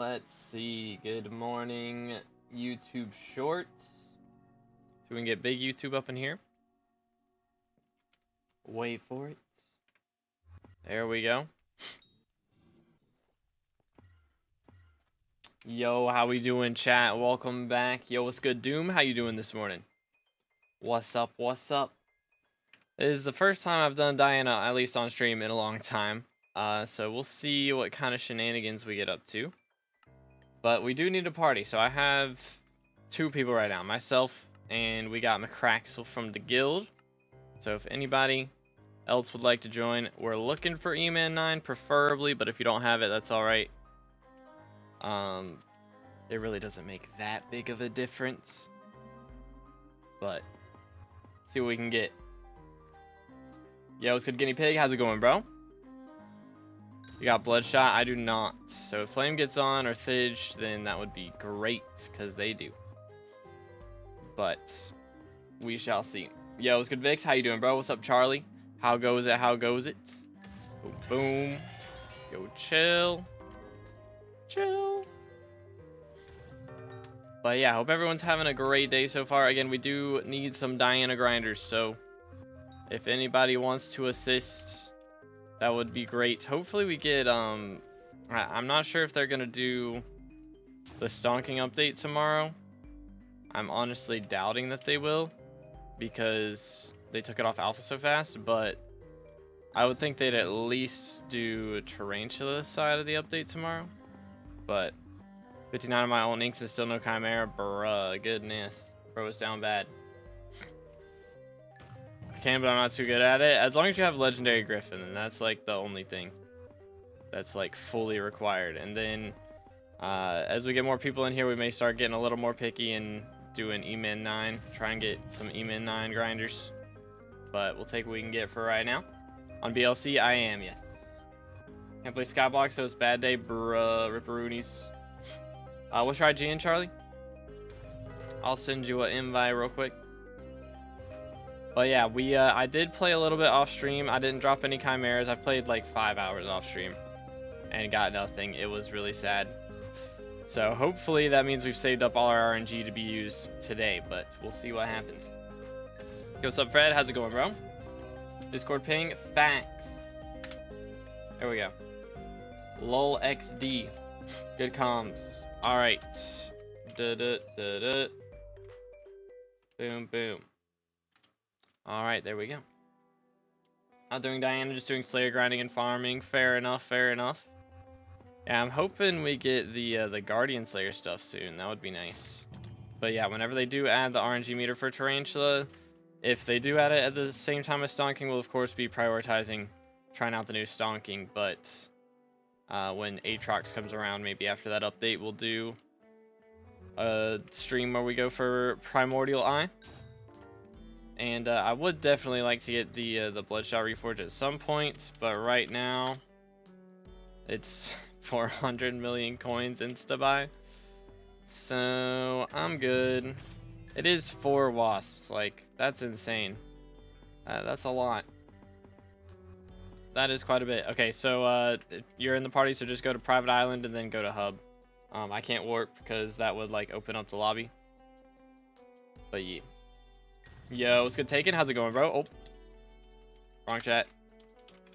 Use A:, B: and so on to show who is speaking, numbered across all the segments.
A: Let's see. Good morning, YouTube Shorts. So we can get big YouTube up in here. Wait for it. There we go. Yo, how we doing, chat? Welcome back. Yo, what's good, Doom? How you doing this morning? What's up? What's up? This is the first time I've done Diana, at least on stream, in a long time. So we'll see what kind of shenanigans we get up to. But we do need a party, so I have two people right now. Myself, and we got McCraxel from the guild. So if anybody else would like to join, we're looking for E-Man 9, preferably, but if you don't have it, that's alright. It really doesn't make that big of a difference. But, see what we can get. Yo, what's good, Guinea Pig? How's it going, bro? You got Bloodshot? I do not. So if Flame gets on or Thidge, then that would be great, because they do. But we shall see. Yo, what's good, Vix? How you doing, bro? What's up, Charlie? How goes it? How goes it? Boom, boom. Yo, chill. Chill. But yeah, hope everyone's having a great day so far. Again, we do need some Diana grinders, so if anybody wants to assist, that would be great. Hopefully we get, I'm not sure if they're going to do the stonking update tomorrow. I'm honestly doubting that they will, because they took it off alpha so fast, but I would think they'd at least do Tarantula side of the update tomorrow. But 59 of my own inks and still no Chimera. Bruh, goodness. Bro is down bad. I can, but I'm not too good at it. As long as you have Legendary Griffin, then that's like the only thing that's like fully required. And then as we get more people in here, we may start getting a little more picky and do an E-Man 9. Try and get some E-Man 9 grinders. But we'll take what we can get for right now. On BLC, I am, yes. Can't play SkyBlock, so it's bad day, bruh. Ripperoonies. What's your IGN, Charlie? I'll send you an invite real quick. But yeah, I did play a little bit off stream. I didn't drop any chimeras. I played like 5 hours off stream and got nothing. It was really sad. So hopefully that means we've saved up all our RNG to be used today, but we'll see what happens. Yo, what's up, Fred? How's it going, bro? Discord ping. Facts. There we go. Lol XD. Good comms. All right. Boom, boom. All right, there we go. Not doing Diana, just doing Slayer grinding and farming. Fair enough, fair enough. Yeah, I'm hoping we get the Guardian Slayer stuff soon. That would be nice. But yeah, whenever they do add the RNG meter for Tarantula, if they do add it at the same time as Stonking, we'll of course be prioritizing trying out the new Stonking. But when Aatrox comes around, maybe after that update, we'll do a stream where we go for Primordial Eye. And I would definitely like to get the Bloodshot Reforge at some point, but right now it's 400 million coins insta-buy, so I'm good. It is 4 wasps, like, that's insane. That's a lot. That is quite a bit. Okay, so you're in the party, so just go to Private Island and then go to Hub. I can't warp because that would like open up the lobby, but yeah. Yo, what's good, Taken? How's it going, bro? Oh, wrong chat.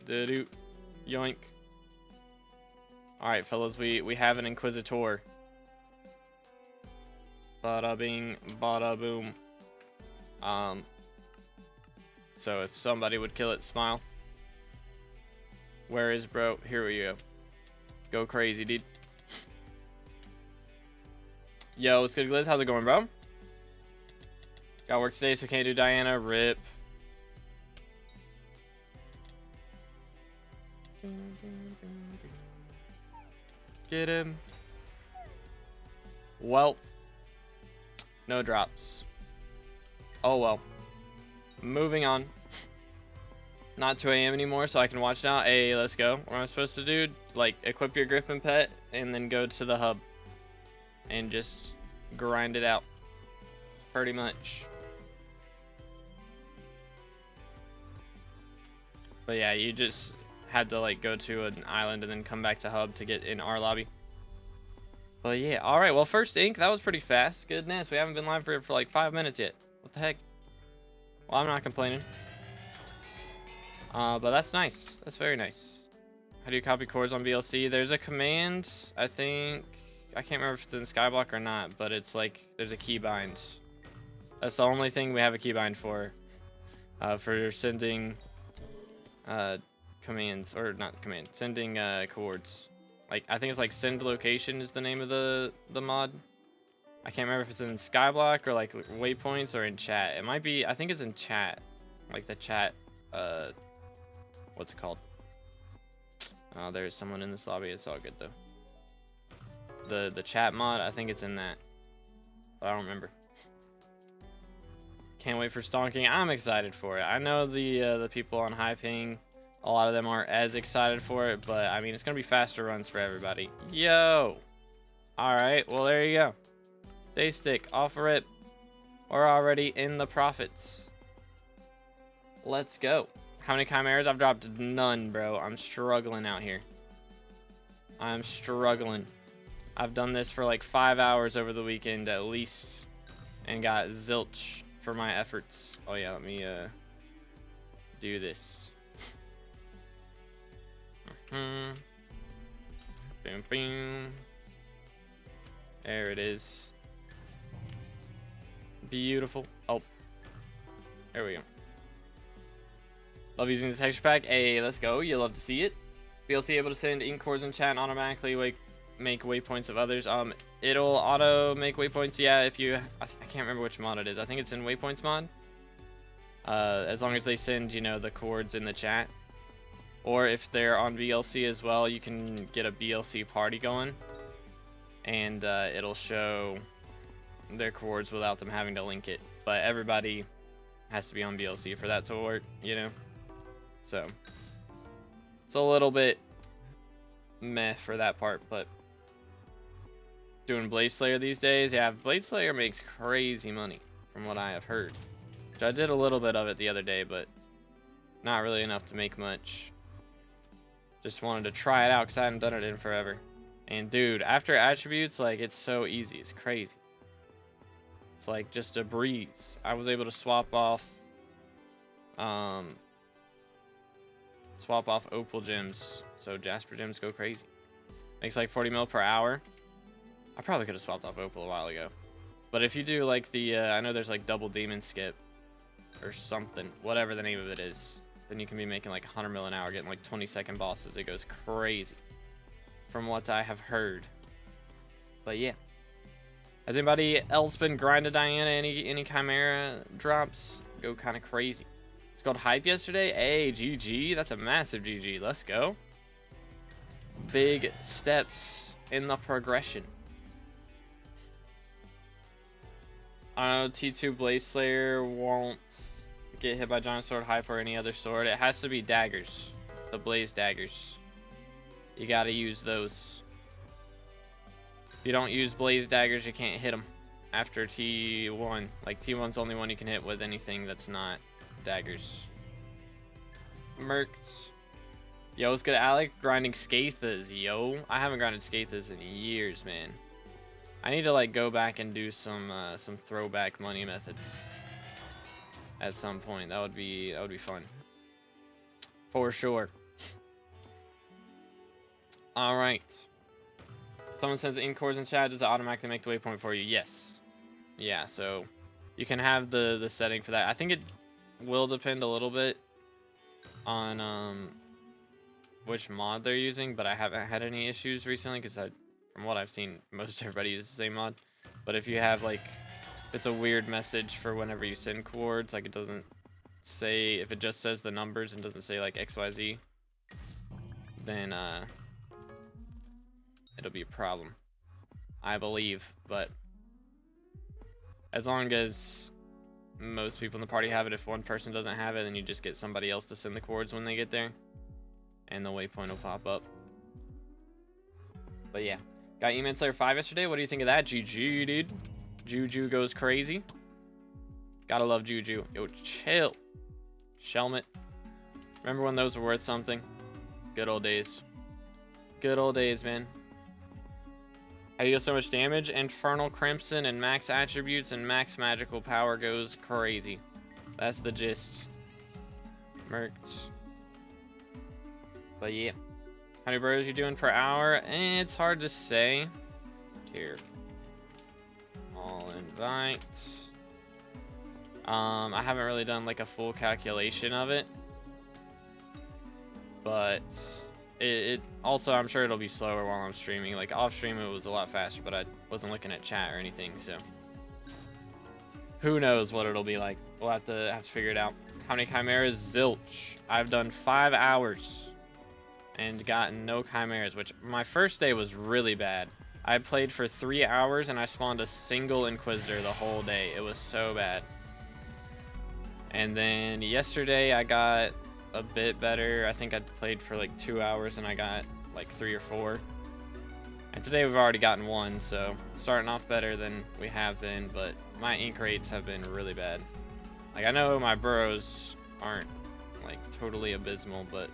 A: Doo-doo. Yoink. All right, fellas, we have an Inquisitor. Bada bing, bada boom. So if somebody would kill it, smile. Where is bro? Here we go. Go crazy, dude. Yo, what's good, Gliz? How's it going, bro? Got work today, so can't do Diana. Rip. Get him. Well. No drops. Oh well. Moving on. Not 2 AM anymore, so I can watch now. Hey, let's go. What am I supposed to do? Like, equip your Griffin pet, and then go to the hub. And just grind it out. Pretty much. But yeah, you just had to like go to an island and then come back to hub to get in our lobby. But yeah, all right. Well, first ink, that was pretty fast. Goodness, we haven't been live for like 5 minutes yet. What the heck? Well, I'm not complaining. But that's nice. That's very nice. How do you copy chords on VLC? There's a command, I think. I can't remember if it's in SkyBlock or not, but it's like there's a keybind. That's the only thing we have a keybind for sending commands, or not command, sending chords. Like, I think it's like send location is the name of the mod. I can't remember if it's in SkyBlock or like waypoints or in chat. It might be, I think it's in chat. Like the chat, what's it called? Oh, there's someone in this lobby. It's all good though. The chat mod, I think it's in that. But I don't remember. Can't wait for stonking. I'm excited for it. I know the people on high ping, a lot of them aren't as excited for it, but I mean, it's gonna be faster runs for everybody. Yo! Alright, well there you go. Daystick, off rip. We're already in the profits. Let's go. How many chimeras? I've dropped none, bro. I'm struggling out here. I'm struggling. I've done this for like 5 hours over the weekend at least, and got zilch for my efforts. Oh yeah, let me do this. Boom, boom. There it is. Beautiful. Oh, there we go. Love using the texture pack. Hey, let's go. You love to see it. VLC able to send ink chords in chat and automatically make waypoints of others. It'll auto make waypoints. Yeah, if you, I can't remember which mod it is. I think it's in waypoints mod. As long as they send, you know, the chords in the chat. Or if they're on VLC as well, you can get a VLC party going, and it'll show their chords without them having to link it. But everybody has to be on VLC for that to work, you know? So it's a little bit meh for that part, but doing Blade Slayer these days, yeah, Blade Slayer makes crazy money from what I have heard. Which I did a little bit of it the other day, but not really enough to make much. Just wanted to try it out because I hadn't done it in forever. And dude, after attributes, like, it's so easy. It's crazy. It's like just a breeze. I was able to swap off opal gems, so Jasper gems go crazy. Makes like 40 mil per hour. I probably could have swapped off opal a while ago. But if you do like the, I know there's like double demon skip or something, whatever the name of it is, then you can be making like 100 mil an hour, getting like 20-second bosses. It goes crazy from what I have heard. But yeah. Has anybody else been grinding Diana? Any Chimera drops? Go kind of crazy. It's called Hype yesterday. Hey, GG. That's a massive GG. Let's go. Big steps in the progression. I don't know, T2 Blaze Slayer won't get hit by Giant Sword Hype or any other sword. It has to be daggers. The Blaze daggers. You gotta use those. If you don't use Blaze daggers, you can't hit them after T1. Like, T1's the only one you can hit with anything that's not daggers. Mercs. Yo, what's good, Alec? Grinding Skathas, yo. I haven't grinded Skathas in years, man. I need to, like, go back and do some throwback money methods at some point. That would be fun. For sure. All right. Someone says ink chords in chat. Does it automatically make the waypoint for you? Yes. Yeah, so you can have the setting for that. I think it will depend a little bit on which mod they're using, but I haven't had any issues recently because from what I've seen, most everybody uses the same mod. But if you have, like, it's a weird message for whenever you send chords, like, it doesn't say, if it just says the numbers and doesn't say like XYZ, then it'll be a problem, I believe. But as long as most people in the party have it, if one person doesn't have it, then you just get somebody else to send the chords when they get there, and the waypoint will pop up. But yeah, got E-Man Slayer 5 yesterday. What do you think of that? GG, dude. Juju goes crazy. Gotta love Juju. Yo, chill. Shelmet. Remember when those were worth something? Good old days. Good old days, man. How do you deal so much damage? Infernal Crimson and max attributes and max magical power goes crazy. That's the gist. Mercs. But yeah. How many burrows you doing per hour? It's hard to say. Here. I'll invite. I haven't really done like a full calculation of it. But it also, I'm sure it'll be slower while I'm streaming. Like off stream it was a lot faster, but I wasn't looking at chat or anything, so who knows what it'll be like. We'll have to figure it out. How many chimeras? Zilch. I've done 5 hours and gotten no chimeras, which my first day was really bad. I played for 3 hours and I spawned a single Inquisitor the whole day. It was so bad. And then yesterday I got a bit better. I think I played for like 2 hours and I got like 3 or 4. And today we've already gotten 1, so starting off better than we have been, but my ink rates have been really bad. Like I know my burrows aren't like totally abysmal, but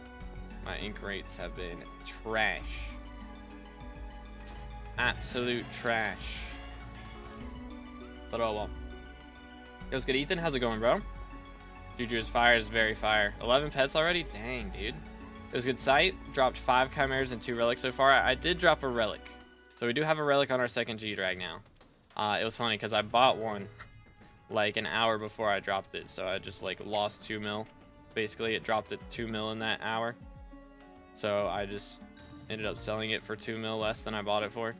A: my ink rates have been trash. Absolute trash. But oh well. It was good. Ethan, how's it going, bro? Juju's fire is very fire. 11 pets already? Dang, dude. It was a good sight. Dropped 5 chimeras and 2 relics so far. I did drop a relic. So we do have a relic on our second G-Drag now. It was funny because I bought one like an hour before I dropped it. So I just like lost 2 mil. Basically, it dropped at 2 mil in that hour. So I just ended up selling it for 2 mil less than I bought it for.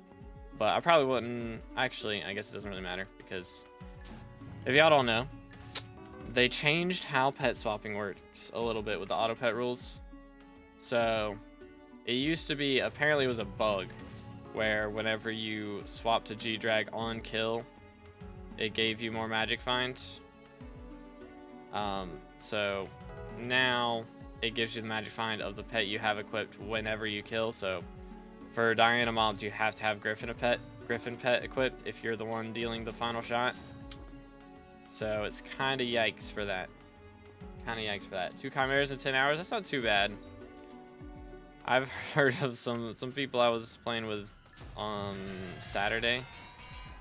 A: But I probably wouldn't. Actually, I guess it doesn't really matter because if y'all don't know, they changed how pet swapping works a little bit with the auto pet rules. So it used to be, apparently it was a bug where whenever you swap to G-Drag on kill, it gave you more magic finds. So now it gives you the magic find of the pet you have equipped whenever you kill. So for Diana mobs, you have to have Griffin pet equipped if you're the one dealing the final shot. So it's kind of yikes for that. 2 chimeras in 10 hours. That's not too bad. I've heard of some people I was playing with on Saturday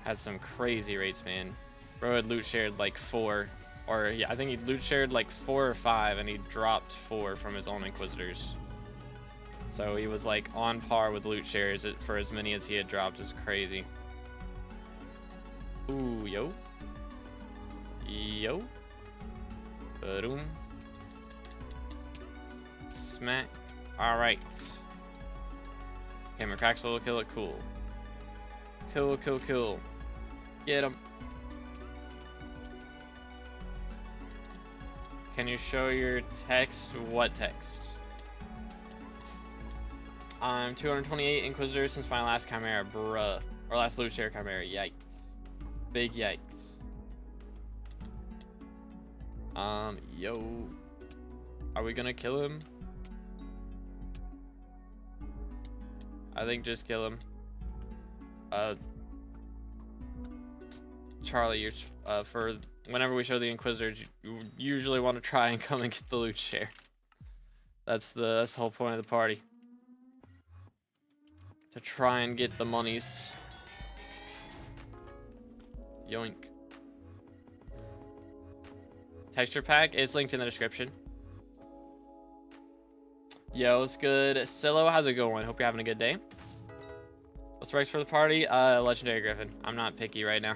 A: had some crazy rates, man. Bro had loot shared like 4, or yeah, I think he loot shared like 4 or 5, and he dropped 4 from his own Inquisitors. So he was like on par with loot shares for as many as he had dropped. It was crazy. Ooh, yo. Yo. Boom. Smack. Alright. Okay, Macraxel will kill it. Cool. Cool. Get him. Can you show your text? What text? I'm 228 Inquisitors since my last Chimera, bruh. Or last loot share Chimera. Yikes. Big yikes. Yo. Are we gonna kill him? I think just kill him. Charlie, you're for whenever we show the Inquisitors, you usually want to try and come and get the loot share. That's the whole point of the party. To try and get the monies. Yoink. Texture pack is linked in the description. Yo, it's good. Silo, how's it going? Hope you're having a good day. What's next for the party? Legendary Griffin. I'm not picky right now.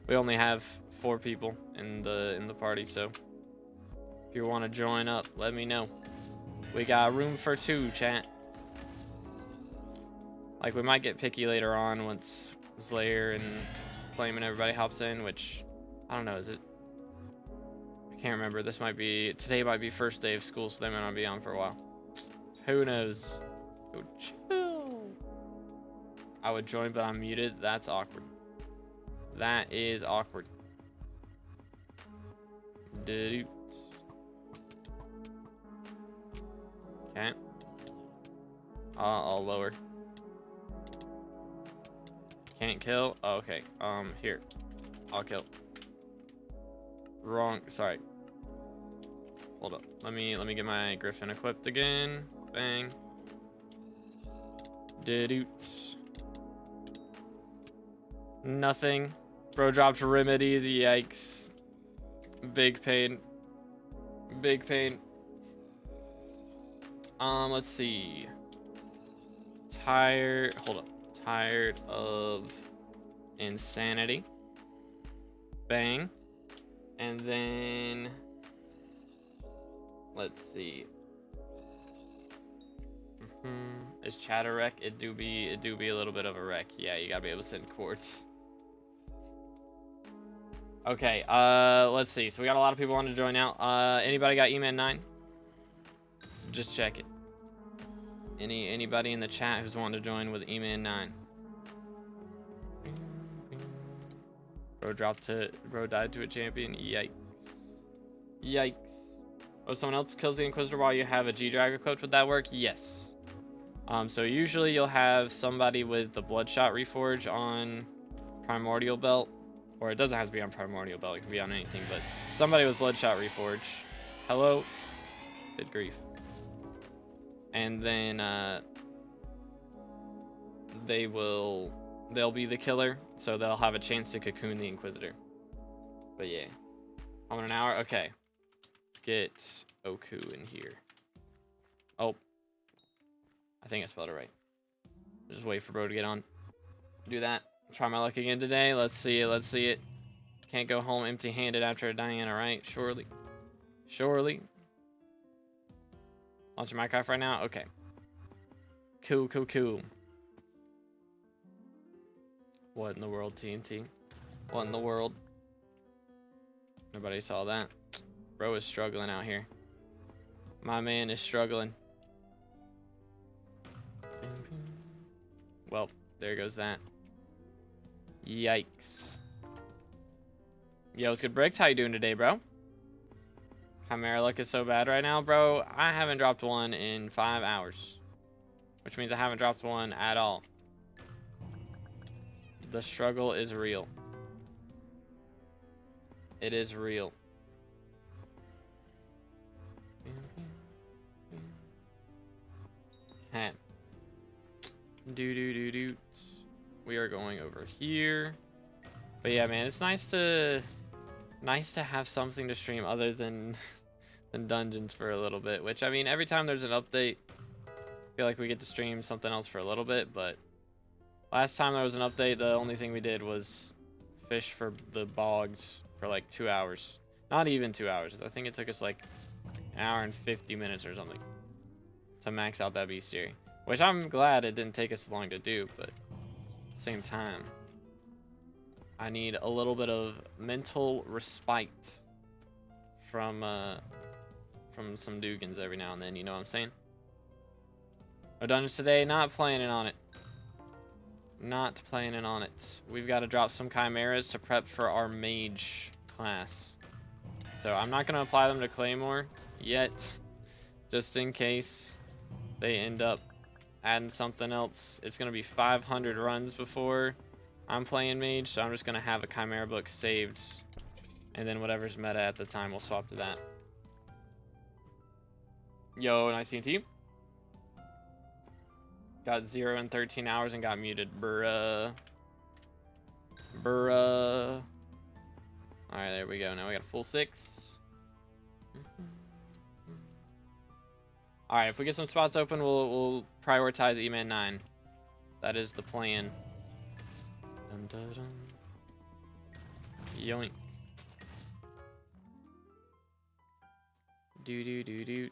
A: We only have 4 people in the party, so if you want to join up, let me know. We got room for 2, chat. Like, we might get picky later on once Slayer and Flame and everybody hops in, which I don't know, is it? I can't remember. Today might be first day of school, so they might not be on for a while. Who knows? Go chill. I would join, but I'm muted. That's awkward. That is awkward. Okay. I'll lower. Can't kill. Oh, okay. Here. I'll kill. Wrong. Sorry. Hold up. Let me get my Griffin equipped again. Bang. Nothing. Bro dropped remedies. Yikes. Big pain. Big pain. Let's see. Tired. Hold up. Tired of insanity. Bang. And then let's see. Is chat a wreck? It do be a little bit of a wreck. Yeah, you gotta be able to send chords. Okay, let's see. So we got a lot of people wanting to join now. Anybody got E-Man 9? Just check it. Anybody in the chat who's wanting to join with E-Man 9? Bro died to a champion. Yikes. Yikes. Oh, someone else kills the Inquisitor while you have a G-Drag equipped. Would that work? Yes. So usually you'll have somebody with the Bloodshot Reforge on Primordial Belt. Or it doesn't have to be on Primordial Belt. It can be on anything, but somebody with Bloodshot Reforge. Hello? Good grief. And then they'll be the killer, so they'll have a chance to cocoon the Inquisitor. But yeah. How in an hour? Okay. Let's get Oku in here. Oh. I think I spelled it right. Just wait for bro to get on. Do that. Try my luck again today. Let's see it. Let's see it. Can't go home empty-handed after a Diana, right? Surely. Surely. Launching Minecraft right now? Okay. Cool, cool, cool. What in the world, TNT? What in the world? Nobody saw that. Bro is struggling out here. My man is struggling. Well, there goes that. Yikes. Yo, what's good, Bricks? How you doing today, bro? Chimera luck is so bad right now, bro. I haven't dropped one in 5 hours. Which means I haven't dropped one at all. The struggle is real. It is real. Okay. Do. We are going over here. But yeah, man, it's nice to have something to stream other than dungeons for a little bit. Which, I mean, every time there's an update, I feel like we get to stream something else for a little bit. But last time there was an update, the only thing we did was fish for the bogs for like 2 hours. Not even 2 hours. I think it took us like an hour and 50 minutes or something to max out that bestiary. Which I'm glad it didn't take us long to do, but at the same time, I need a little bit of mental respite from some Dugans every now and then, you know what I'm saying? No dungeons today, not planning on it. Not planning on it. We've got to drop some chimeras to prep for our mage class. So I'm not going to apply them to Claymore yet, just in case they end up adding something else. It's going to be 500 runs before I'm playing mage, so I'm just going to have a chimera book saved, and then whatever's meta at the time, we'll swap to that. Yo, nice seeing you. Got 0 in 13 hours and got muted, bruh. Bruh. Alright, there we go. Now we got a full 6. Alright, if we get some spots open, we'll prioritize E-Man 9. That is the plan. Dun, dun, dun. Yoink. Do.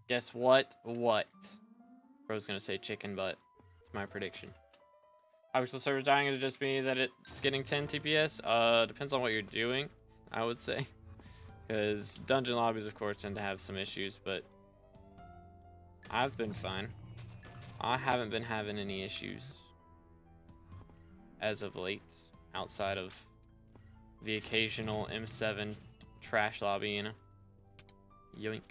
A: Guess what? What? Bro's gonna say chicken butt. It's my prediction. Hypixel server dying, is it just me that it's getting 10 TPS? Depends on what you're doing, I would say. Because dungeon lobbies, of course, tend to have some issues, but I've been fine. I haven't been having any issues as of late, outside of the occasional M7 trash lobby, you know? Yoink.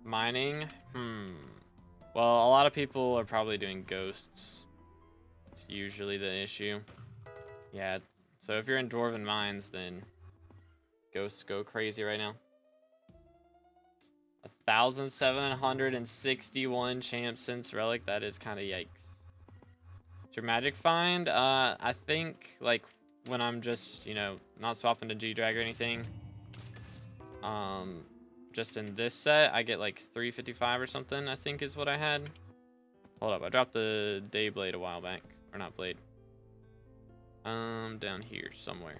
A: Mining? Well, a lot of people are probably doing ghosts. It's usually the issue. Yeah, so if you're in Dwarven Mines, then ghosts go crazy right now. 1,761 champs since Relic. That is kind of yikes. your magic find? I think like when I'm just, you know, not swapping to G-Drag or anything. Just in this set, I get like 355 or something, I think is what I had. Hold up, I dropped the day blade a while back. Or not blade. Down here somewhere.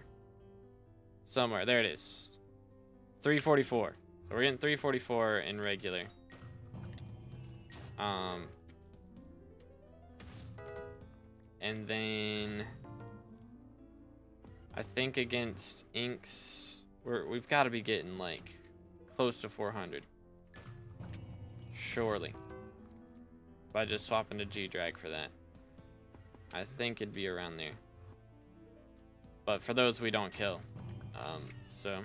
A: Somewhere, there it is. 344. So we're getting 344 in regular. And then I think against inks, we've got to be getting like close to 400. Surely. By just swapping to G-Drag for that. I think it'd be around there. But for those we don't kill. So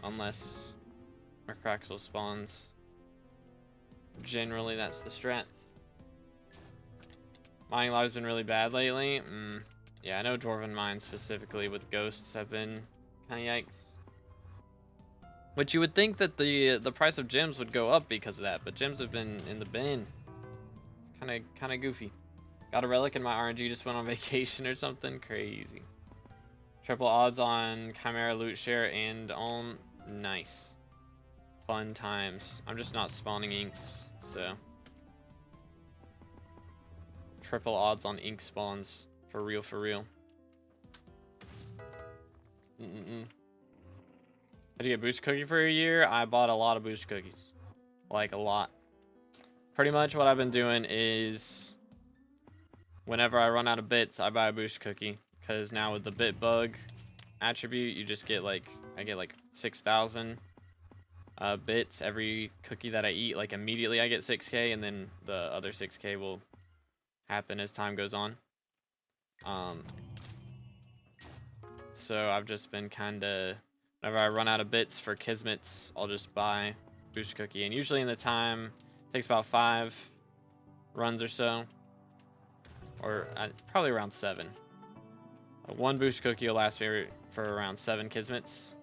A: unless Refraction spawns, generally that's the strats. Mining live's been really bad lately. Yeah, I know Dwarven mines specifically with ghosts have been kind of yikes. Which you would think that the price of gems would go up because of that, but gems have been in the bin. It's kind of goofy. Got a relic and my RNG just went on vacation or something crazy. Triple odds on Chimera loot share and on nice. Fun times. I'm just not spawning inks, so. Triple odds on ink spawns. For real, for real. How do you get boost cookie for a year? I bought a lot of boost cookies. Like a lot. Pretty much what I've been doing is whenever I run out of bits, I buy a boost cookie. Because now with the bit bug attribute, you just get like, I get like 6,000 bits every cookie that I eat. Like immediately I get 6k, and then the other 6k will happen as time goes on. So I've just been kind of, whenever I run out of bits for Kismets, I'll just buy boost cookie. And usually in the time, it takes about 5 runs or so. Or probably around 7. One boost cookie will last me for around 7 Kismets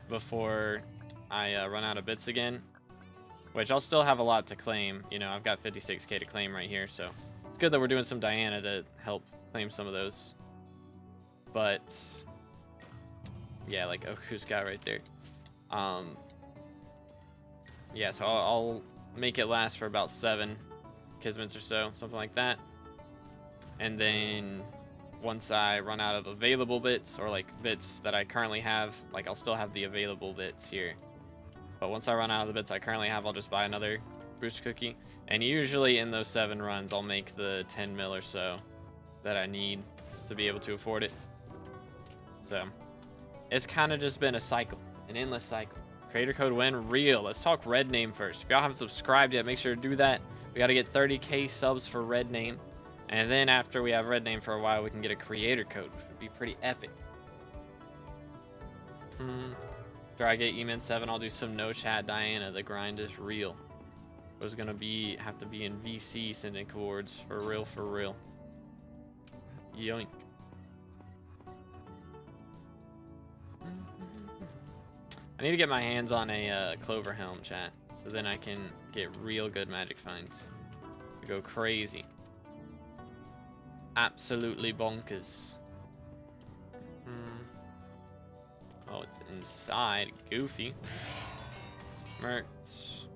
A: before I run out of bits again. Which I'll still have a lot to claim. You know, I've got 56k to claim right here, so it's good that we're doing some Diana to help claim some of those. But yeah, like YoGoU's got right there. Yeah, so I'll make it last for about 7 Kismets or so, something like that. And then once I run out of available bits, or like bits that I currently have, like I'll still have the available bits here. But once I run out of the bits I currently have, I'll just buy another boost cookie. And usually in those 7 runs, I'll make the 10 mil or so that I need to be able to afford it. So it's kind of just been a cycle, an endless cycle. Creator code win real. Let's talk Red Name first. If y'all haven't subscribed yet, make sure to do that. We got to get 30k subs for Red Name. And then after we have Red Name for a while, we can get a creator code, which would be pretty epic. After I get Emin 7, I'll do some no chat Diana. The grind is real. It was gonna have to be in VC sending coords for real, for real. Yoink. I need to get my hands on a Clover Helm, chat, so then I can get real good magic finds. To go crazy. Absolutely bonkers. Oh, it's inside. Goofy. Mercs.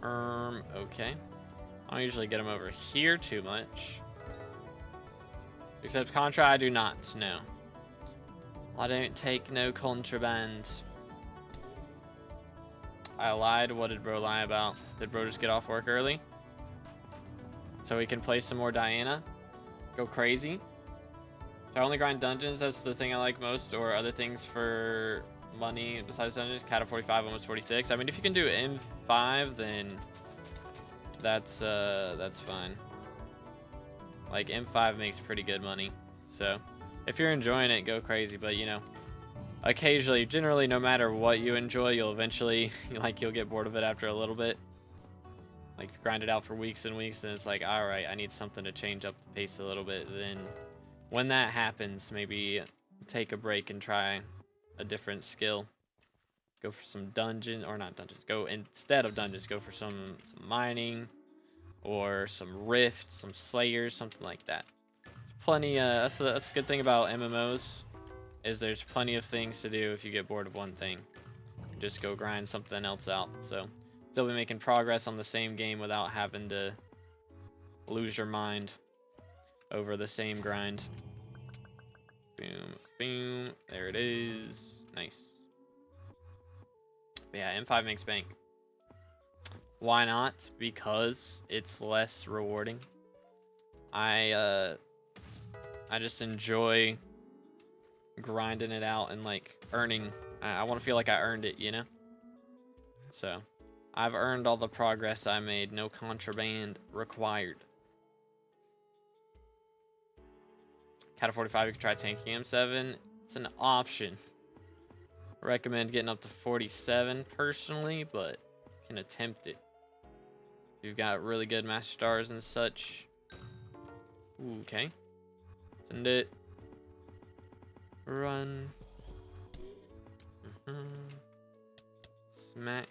A: Okay. I don't usually get them over here too much. Except Contra, I do not, no. I don't take no contraband. I lied. What did bro lie about? Did bro just get off work early? So we can play some more Diana? Go crazy? Do I only grind dungeons? That's the thing I like most, or other things for money besides dungeons? Cat of 45, almost 46. I mean, if you can do M5, then that's fine. Like M5 makes pretty good money, so if you're enjoying it, go crazy. But you know, occasionally, generally, no matter what you enjoy, you'll eventually you'll get bored of it after a little bit. Like if you grind it out for weeks and weeks, and it's like, all right, I need something to change up the pace a little bit. Then when that happens, maybe take a break and try a different skill. Go for some dungeon, or not dungeons. Go instead of dungeons, go for some mining, or some Rift, some Slayers, something like that. Plenty. That's a good thing about MMOs, is there's plenty of things to do if you get bored of one thing. Just go grind something else out. So still be making progress on the same game without having to lose your mind over the same grind. Boom, boom. There it is. Nice. But yeah, M5 makes bank. Why not? Because it's less rewarding. I just enjoy grinding it out and like earning. I want to feel like I earned it, you know? So I've earned all the progress I made. No contraband required. Cat 45, you can try tanking M7. It's an option. I recommend getting up to 47 personally, but you can attempt it. You've got really good master stars and such. Ooh, okay. Send it. Run. Smack.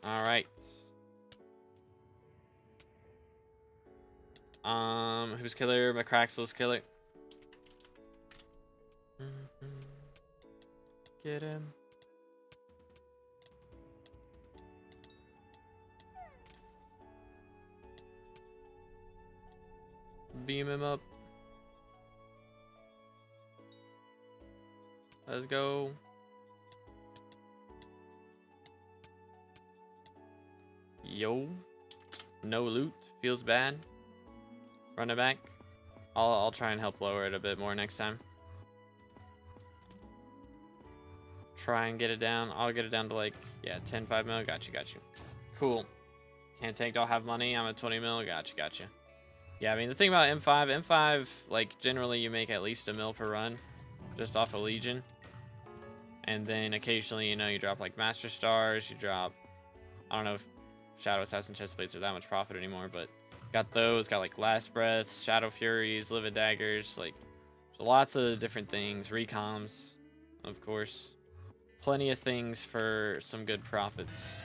A: Alright. Who's killer? Macraxel's killer. Get him. Beam him up. Let's go. Yo. No loot. Feels bad. Run it back. I'll try and help lower it a bit more next time. Try and get it down. I'll get it down to like, yeah, 10, 5 mil. Got you. Cool. Can't tank, don't have money. I'm at 20 mil. Got you. Yeah, I mean, the thing about M5, like, generally you make at least $1 mil per run just off of Legion. And then occasionally, you know, you drop like Master Stars, you drop, I don't know if Shadow Assassin Chestplates are that much profit anymore, but got those, got like Last Breaths, Shadow Furies, Livid Daggers, like lots of different things, Recoms, of course. Plenty of things for some good profits.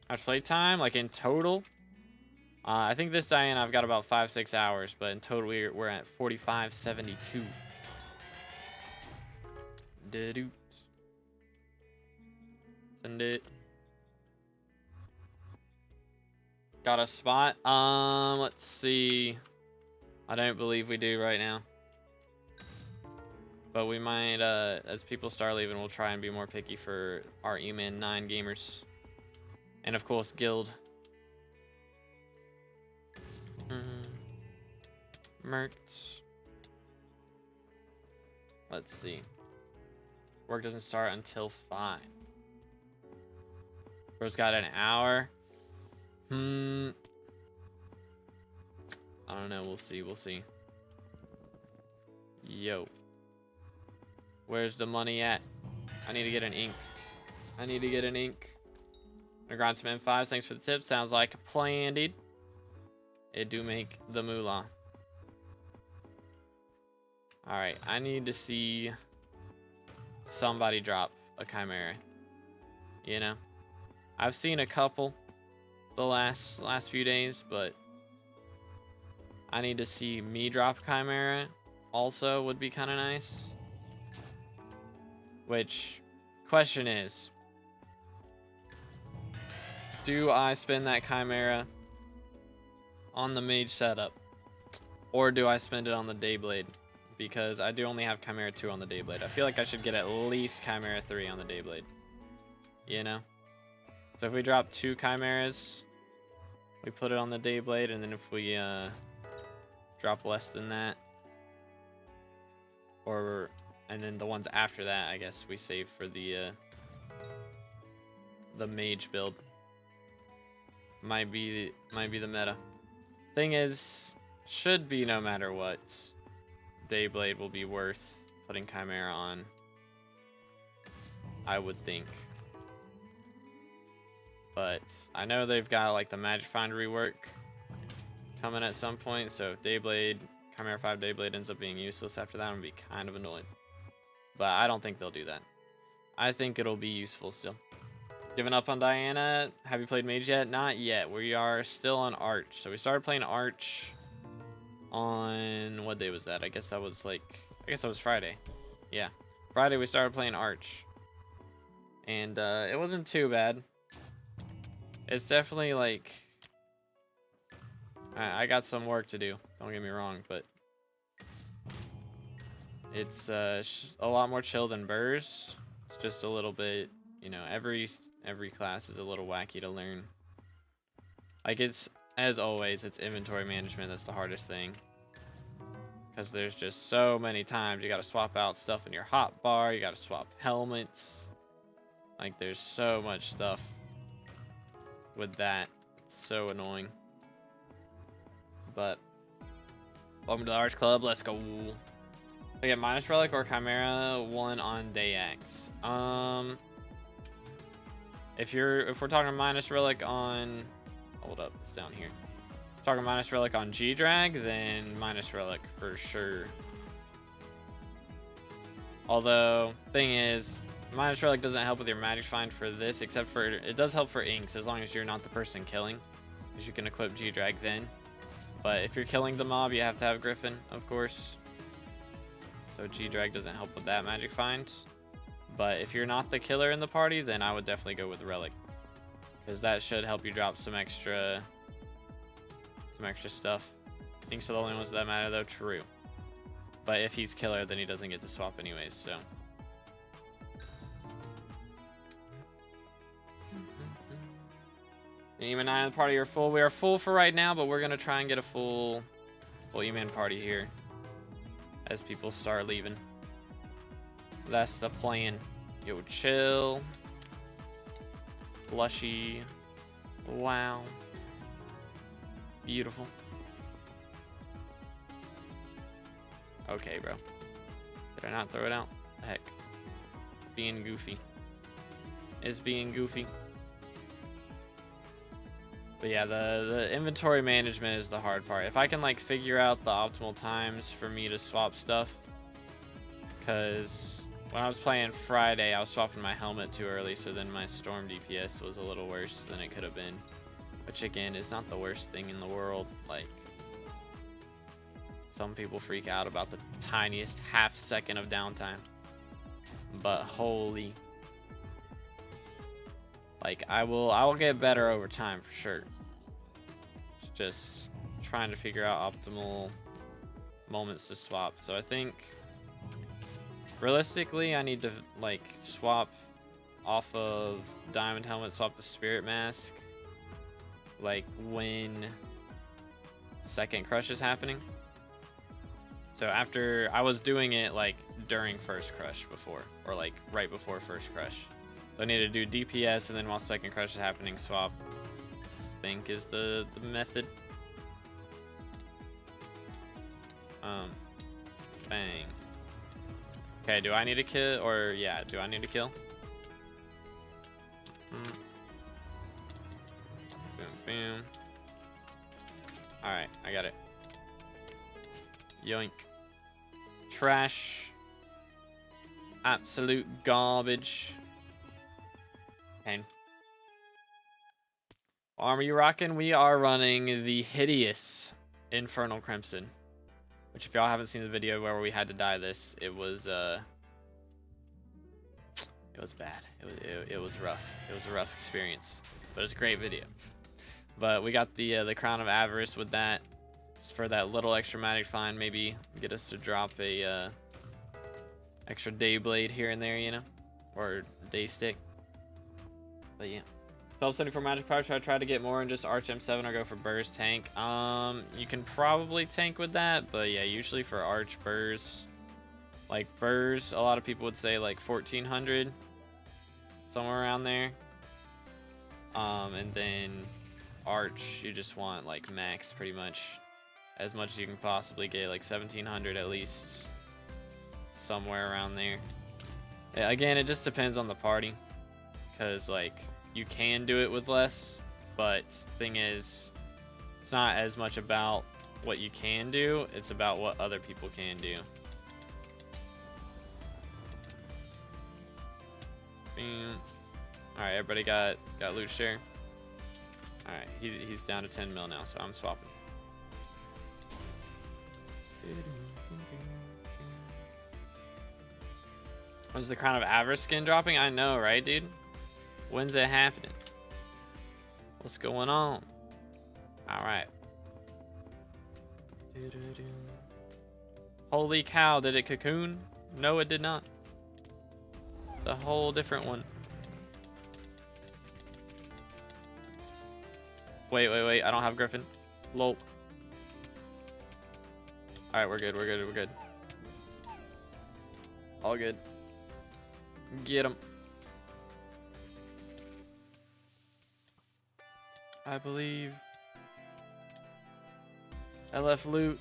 A: Average play time, like in total, I think this Diana I've got about 5-6 hours, but in total we're at 45.72. Send it. Got a spot. Let's see. I don't believe we do right now. But we might, as people start leaving, we'll try and be more picky for our E-Man 9 gamers. And of course, Guild. Mercs. Let's see. Work doesn't start until 5. Bro's got an hour. I don't know. We'll see. Yo. Where's the money at? I need to get an ink. Gonna grind some M5s. Thanks for the tip. Sounds like a plan, dude. It do make the moolah. Alright, I need to see somebody drop a Chimera. You know? I've seen a couple the last few days, but I need to see me drop Chimera also would be kind of nice. Which, question is, do I spend that Chimera on the mage setup, or do I spend it on the Dayblade? Because I do only have Chimera 2 on the Dayblade. I feel like I should get at least Chimera 3 on the Dayblade. You know? So if we drop 2 Chimeras, we put it on the Dayblade, and then if we drop less than that, and then the ones after that, I guess we save for the mage build. Might be the meta. Thing is, should be no matter what, Dayblade will be worth putting Chimera on, I would think. But I know they've got like the Magic Find rework coming at some point, so if Dayblade, Chimera 5 Dayblade ends up being useless after that, I'm gonna be kind of annoyed. But I don't think they'll do that. I think it'll be useful still. Given up on Diana. Have you played Mage yet? Not yet. We are still on Arch. So we started playing Arch on... What day was that? I guess that was like... I guess that was Friday. Yeah. Friday we started playing Arch. And it wasn't too bad. It's definitely like... I got some work to do. Don't get me wrong, but... It's a lot more chill than Burrs. It's just a little bit... You know, every class is a little wacky to learn. Like, it's, as always, it's inventory management that's the hardest thing. Because there's just so many times you gotta swap out stuff in your hotbar, you gotta swap helmets. Like, there's so much stuff with that. It's so annoying. But, welcome to the Arch Club, let's go. I get minus relic or Chimera 1 on day X. If we're talking minus relic on, hold up, it's down here. Talking minus relic on G-Drag, then minus relic for sure. Although, thing is, minus relic doesn't help with your magic find for this, except for, it does help for inks as long as you're not the person killing, because you can equip G-Drag then. But if you're killing the mob, you have to have Griffin, of course. So G-Drag doesn't help with that magic find. But if you're not the killer in the party, then I would definitely go with Relic. Because that should help you drop some extra stuff. Inks are the only ones that matter though, true. But if he's killer, then he doesn't get to swap anyways, so. Eman and I in the party are full. We are full for right now, but we're gonna try and get a full Eman party here. As people start leaving. That's the plan. Yo, chill. Looshy. Wow. Beautiful. Okay, bro. Did I not throw it out? Heck. Being goofy. It's being goofy. But yeah, the inventory management is the hard part. If I can like figure out the optimal times for me to swap stuff. Because when I was playing Friday, I was swapping my helmet too early, so then my storm DPS was a little worse than it could have been. Which again, is not the worst thing in the world. Like, some people freak out about the tiniest half second of downtime. But holy. Like, I will get better over time for sure. It's just trying to figure out optimal moments to swap. So I think realistically I need to like swap off of Diamond Helmet, swap the Spirit Mask like when second crush is happening. So after, I was doing it like during first crush before, or like right before first crush. So I need to do DPS and then while second crush is happening, swap. I think is the method. Bang. Okay, do I need to kill, or yeah, do I need to kill? Boom, boom. Alright, I got it. Yoink. Trash. Absolute garbage. Pain. Armor you rocking? We are running the hideous Infernal Crimson. Which if y'all haven't seen the video where we had to dye this, it was bad. It was rough. It was a rough experience. But it's a great video. But we got the Crown of Avarice with that. Just for that little extra magic find, maybe get us to drop a extra Dayblade here and there, you know? Or Daystick. But yeah. 1274 magic power. Should I try to get more in just Arch M7 or go for Burrs tank? You can probably tank with that, but yeah, usually for Arch Burrs, like Burrs, a lot of people would say like 1400, somewhere around there. And then Arch, you just want like max pretty much as much as you can possibly get, like 1700 at least, somewhere around there. Yeah, again, it just depends on the party, because like you can do it with less, but thing is, it's not as much about what you can do, it's about what other people can do. Alright, everybody got loot share. Alright, he's down to 10 mil now, so I'm swapping. When's the Crown of Avarice skin dropping? I know, right, dude? When's it happening? What's going on? Alright. Holy cow, did it cocoon? No, it did not. It's a whole different one. Wait. I don't have Griffin. Lol. Alright, we're good. All good. Get him. I believe I left loot.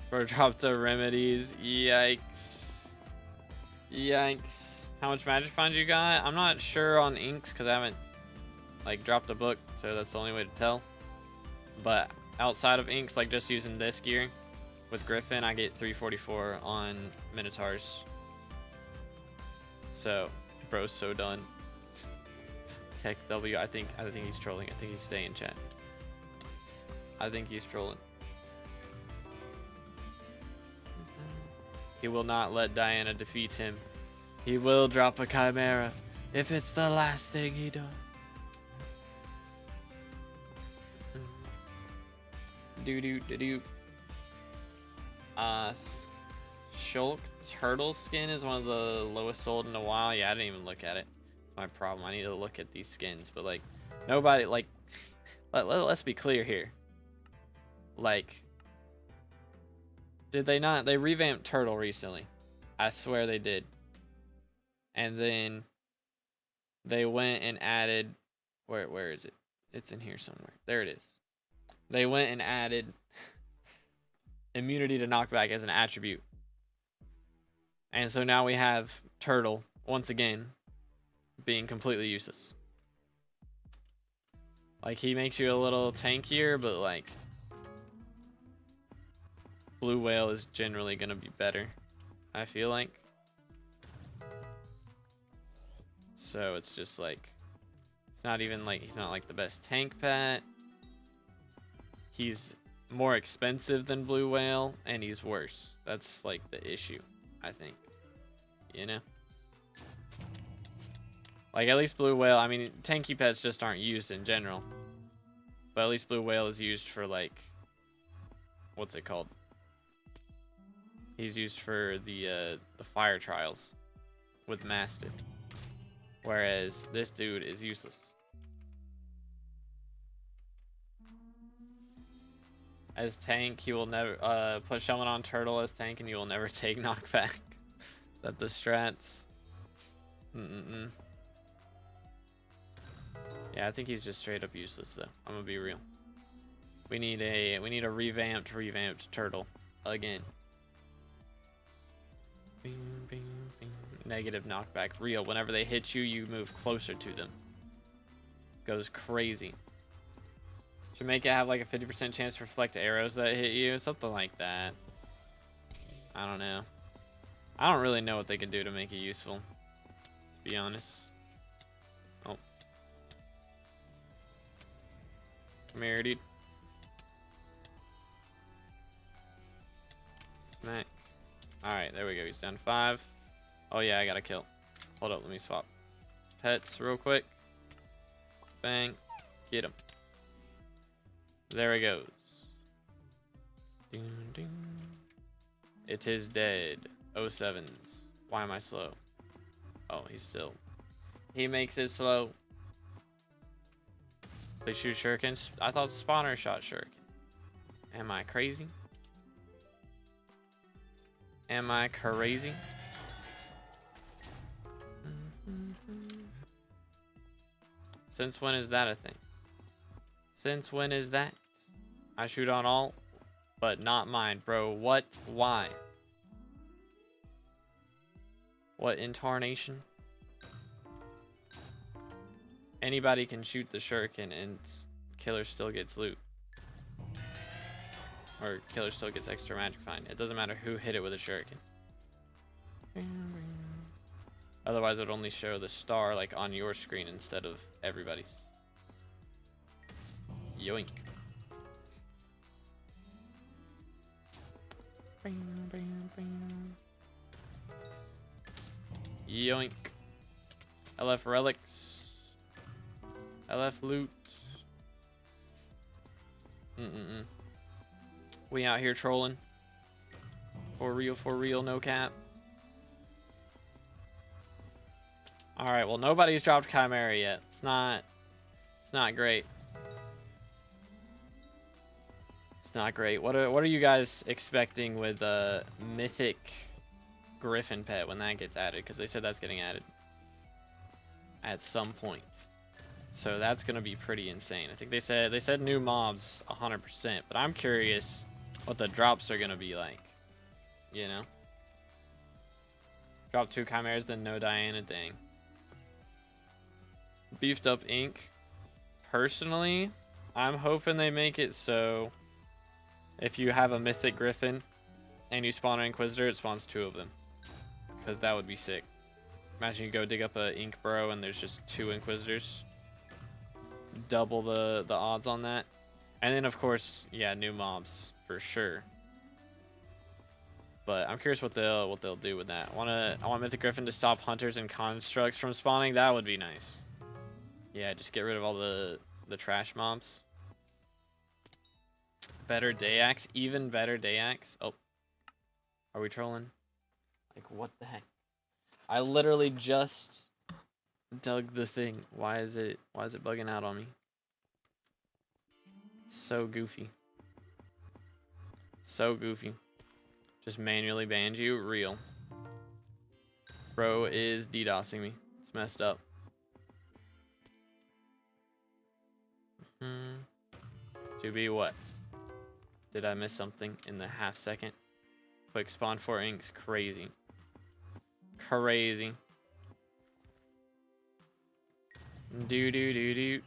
A: Or dropped the remedies. Yikes. How much magic find you got? I'm not sure on inks because I haven't like dropped a book, so that's the only way to tell. But outside of inks, like just using this gear with Griffin, I get 344 on Minotaurs. So, bro's so done. Tech W, I think he's trolling. I think he's staying in chat. I think he's trolling. He will not let Diana defeat him. He will drop a Chimera if it's the last thing he does. Shulk turtle skin is one of the lowest sold in a while. Yeah, I didn't even look at it. That's my problem. I need to look at these skins, but like nobody like let's be clear here. Like, did they not? They revamped turtle recently. I swear they did. And then they went and added where is it? It's in here somewhere. There it is. They went and added immunity to knockback as an attribute. And so now we have turtle once again being completely useless. Like, he makes you a little tankier, but like blue whale is generally gonna be better, I feel like. So it's just like, it's not even like, he's not like the best tank pet. He's more expensive than blue whale, and he's worse. That's like the issue, I think. You know? Like, at least blue whale, I mean, tanky pets just aren't used in general. But at least blue whale is used for like, what's it called? He's used for the fire trials with Mastiff. Whereas this dude is useless. As tank, he will never put someone on turtle as tank, and you will never take knockback. That the strats. Yeah, I think he's just straight up useless though. I'm gonna be real. We need a revamped turtle again. Bing, bing, bing. Negative knockback. Real. Whenever they hit you, you move closer to them. Goes crazy. Should make it have like a 50% chance to reflect arrows that hit you. Something like that. I don't know. I don't really know what they can do to make it useful, to be honest. Oh. Come here, dude. Smack. Alright, there we go. He's down 5. Oh yeah, I got a kill. Hold up, let me swap pets real quick. Bang. Get him. There he goes. Ding, ding. It is dead. 07s. Why am I slow? Oh, he's still. He makes it slow. They shoot shurikens. I thought spawner shot shuriken. Am I crazy? Am I crazy? Since when is that a thing? Since when is that? I shoot on all, but not mine, bro. What? Why? What intarnation? Anybody can shoot the shuriken and killer still gets loot. Or killer still gets extra magic find. It doesn't matter who hit it with a shuriken. Otherwise, it would only show the star like on your screen instead of everybody's. Yoink. Yoink. LF relics. LF loot. We out here trolling. For real, no cap. Alright, well nobody's dropped Chimera yet. It's not great. It's not great. What are you guys expecting with Mythic Griffin Pet when that gets added? Because they said that's getting added at some point. So that's gonna be pretty insane. I think they said new mobs 100%, but I'm curious what the drops are gonna be like. You know? Drop 2 Chimeras, then no Diana, dang. Beefed up ink. Personally, I'm hoping they make it so if you have a Mythic Griffin and you spawn an Inquisitor, it spawns 2 of them. Because that would be sick. Imagine you go dig up a ink bro and there's just 2 Inquisitors. Double the odds on that. And then of course, yeah, new mobs for sure. But I'm curious what they'll do with that. I want Mythic Griffin to stop hunters and constructs from spawning. That would be nice. Yeah, just get rid of all the trash mobs. Better Dayax, even better Dayax. Oh, are we trolling? Like what the heck? I literally just dug the thing. Why is it bugging out on me? So goofy. So goofy. Just manually banned you? Real. Bro is DDoSing me. It's messed up. To be what? Did I miss something in the half second? Quick spawn 4 inks. Crazy. Crazy. Do.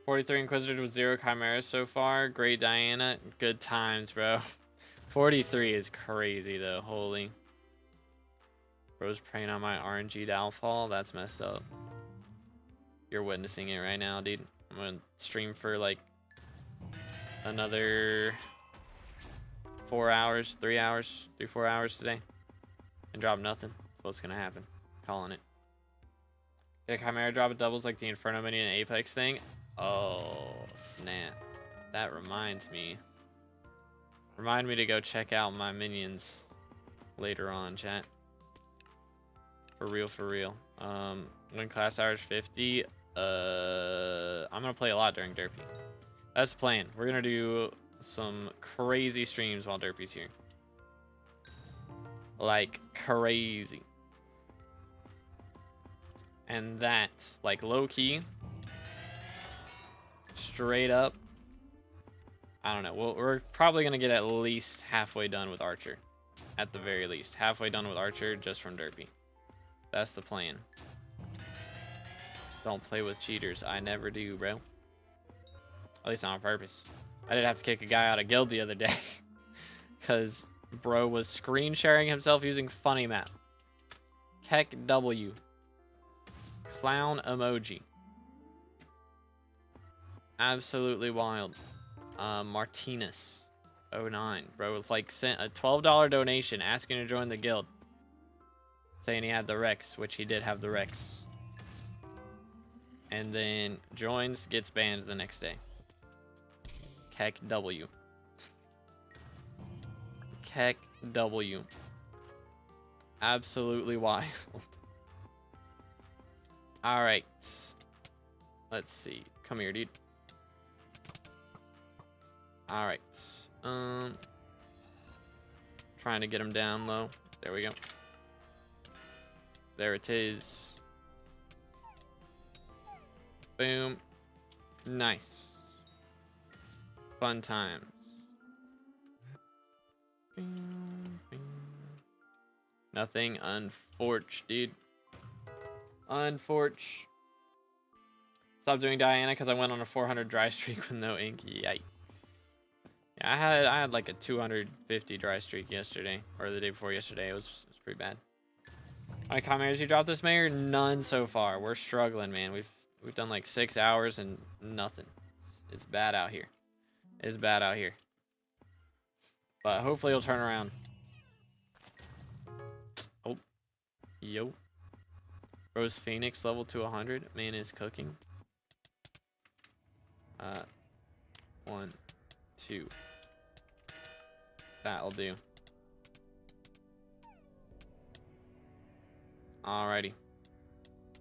A: 43 Inquisitor with 0 Chimeras so far. Great Diana. Good times, bro. 43 is crazy, though. Holy. Bro's praying on my RNG downfall. That's messed up. You're witnessing it right now, dude. I'm going to stream for, like, another 4 hours, 3 hours, 4 hours today. And drop nothing. That's what's going to happen. Calling it. Get a Chimera drop. It doubles like the Inferno minion and Apex thing. Oh, snap. That reminds me. Remind me to go check out my minions later on, chat. For real. When class hours 50, I'm gonna play a lot during Derpy. That's the plan. We're gonna do some crazy streams while Derpy's here. Like crazy. And that, like low-key, straight up, I don't know. We're probably going to get at least halfway done with Archer. At the very least. Halfway done with Archer just from Derpy. That's the plan. Don't play with cheaters. I never do, bro. At least not on purpose. I did have to kick a guy out of guild the other day. Because bro was screen sharing himself using funny map. Keck W. Clown emoji. Absolutely wild. Martinez 09, bro, with like sent a $12 donation asking to join the guild, saying he had the Rex, which he did have the Rex, and then joins, gets banned the next day. Keck W. Keck W. Absolutely wild. All right, let's see. Come here, dude. All right. Trying to get him down low. There we go. There it is. Boom. Nice. Fun times. Nothing. Unfortunate, dude. Unfortunate. Stop doing Diana because I went on a 400 dry streak with no ink. Yikes. Yeah, I had like a 250 dry streak yesterday, or the day before yesterday. It was pretty bad. How many chimeras you dropped this mayor? None so far. We're struggling, man. We've done like 6 hours and nothing. It's bad out here. It's bad out here. But hopefully it'll turn around. Oh. Yo. Rose Phoenix level to 100. Man is cooking. 1, 2. That'll do. Alrighty.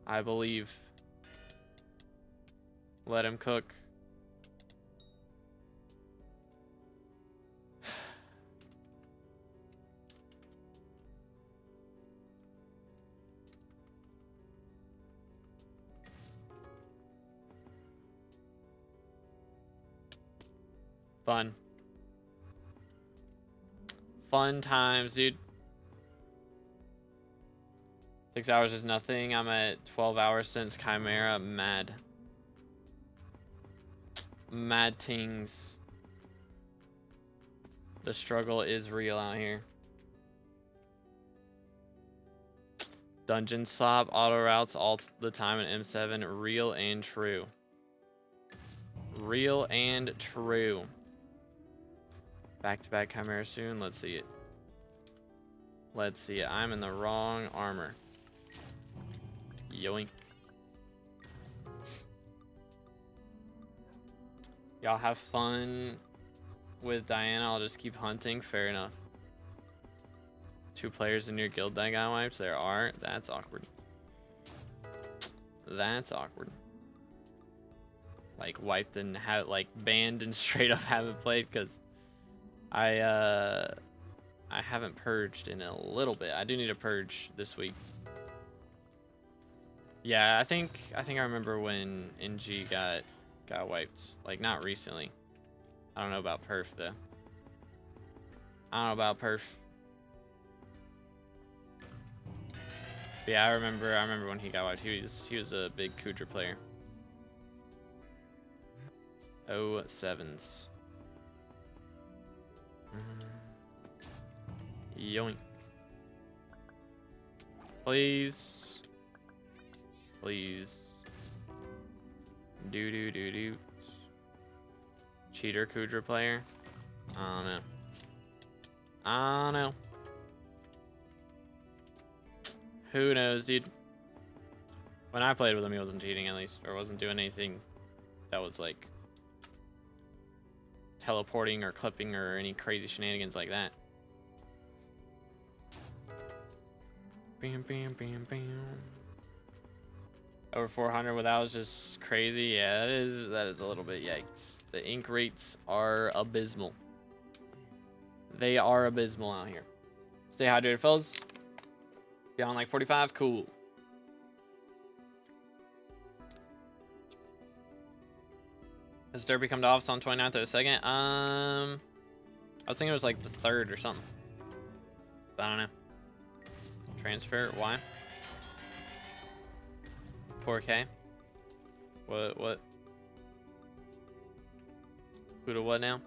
A: I believe. Let him cook. Fun. Fun times, dude. 6 hours is nothing. I'm at 12 hours since Chimera. Mad. Mad tings. The struggle is real out here. Dungeon slop, auto routes all the time in M7. Real and true. Real and true. Back-to-back Chimera soon. Let's see it. Let's see it. I'm in the wrong armor. Yoink. Y'all have fun with Diana. I'll just keep hunting. Fair enough. 2 players in your guild that got wiped. There are. That's awkward. That's awkward. Like wiped and have like banned and straight up haven't played because I haven't purged in a little bit. I do need to purge this week. Yeah, I think I remember when NG got wiped. Like not recently. I don't know about perf though. I don't know about perf. But yeah, I remember when he got wiped. He was a big Kudra player. 07s. Yoink. Please. Please. Do. Cheater Kudra player? I don't know. I don't know. Who knows, dude? When I played with him, he wasn't cheating at least. Or wasn't doing anything that was like teleporting or clipping or any crazy shenanigans like that. Bam, bam, bam, bam. Over 400 without is just crazy. Yeah, that is a little bit yikes. The ink rates are abysmal. They are abysmal out here. Stay hydrated, fellas. Beyond like 45, cool. Has Derby come to office on 29th or the 2nd? I was thinking it was like the 3rd or something. But I don't know. Transfer, why? 4K? What? Who to what now?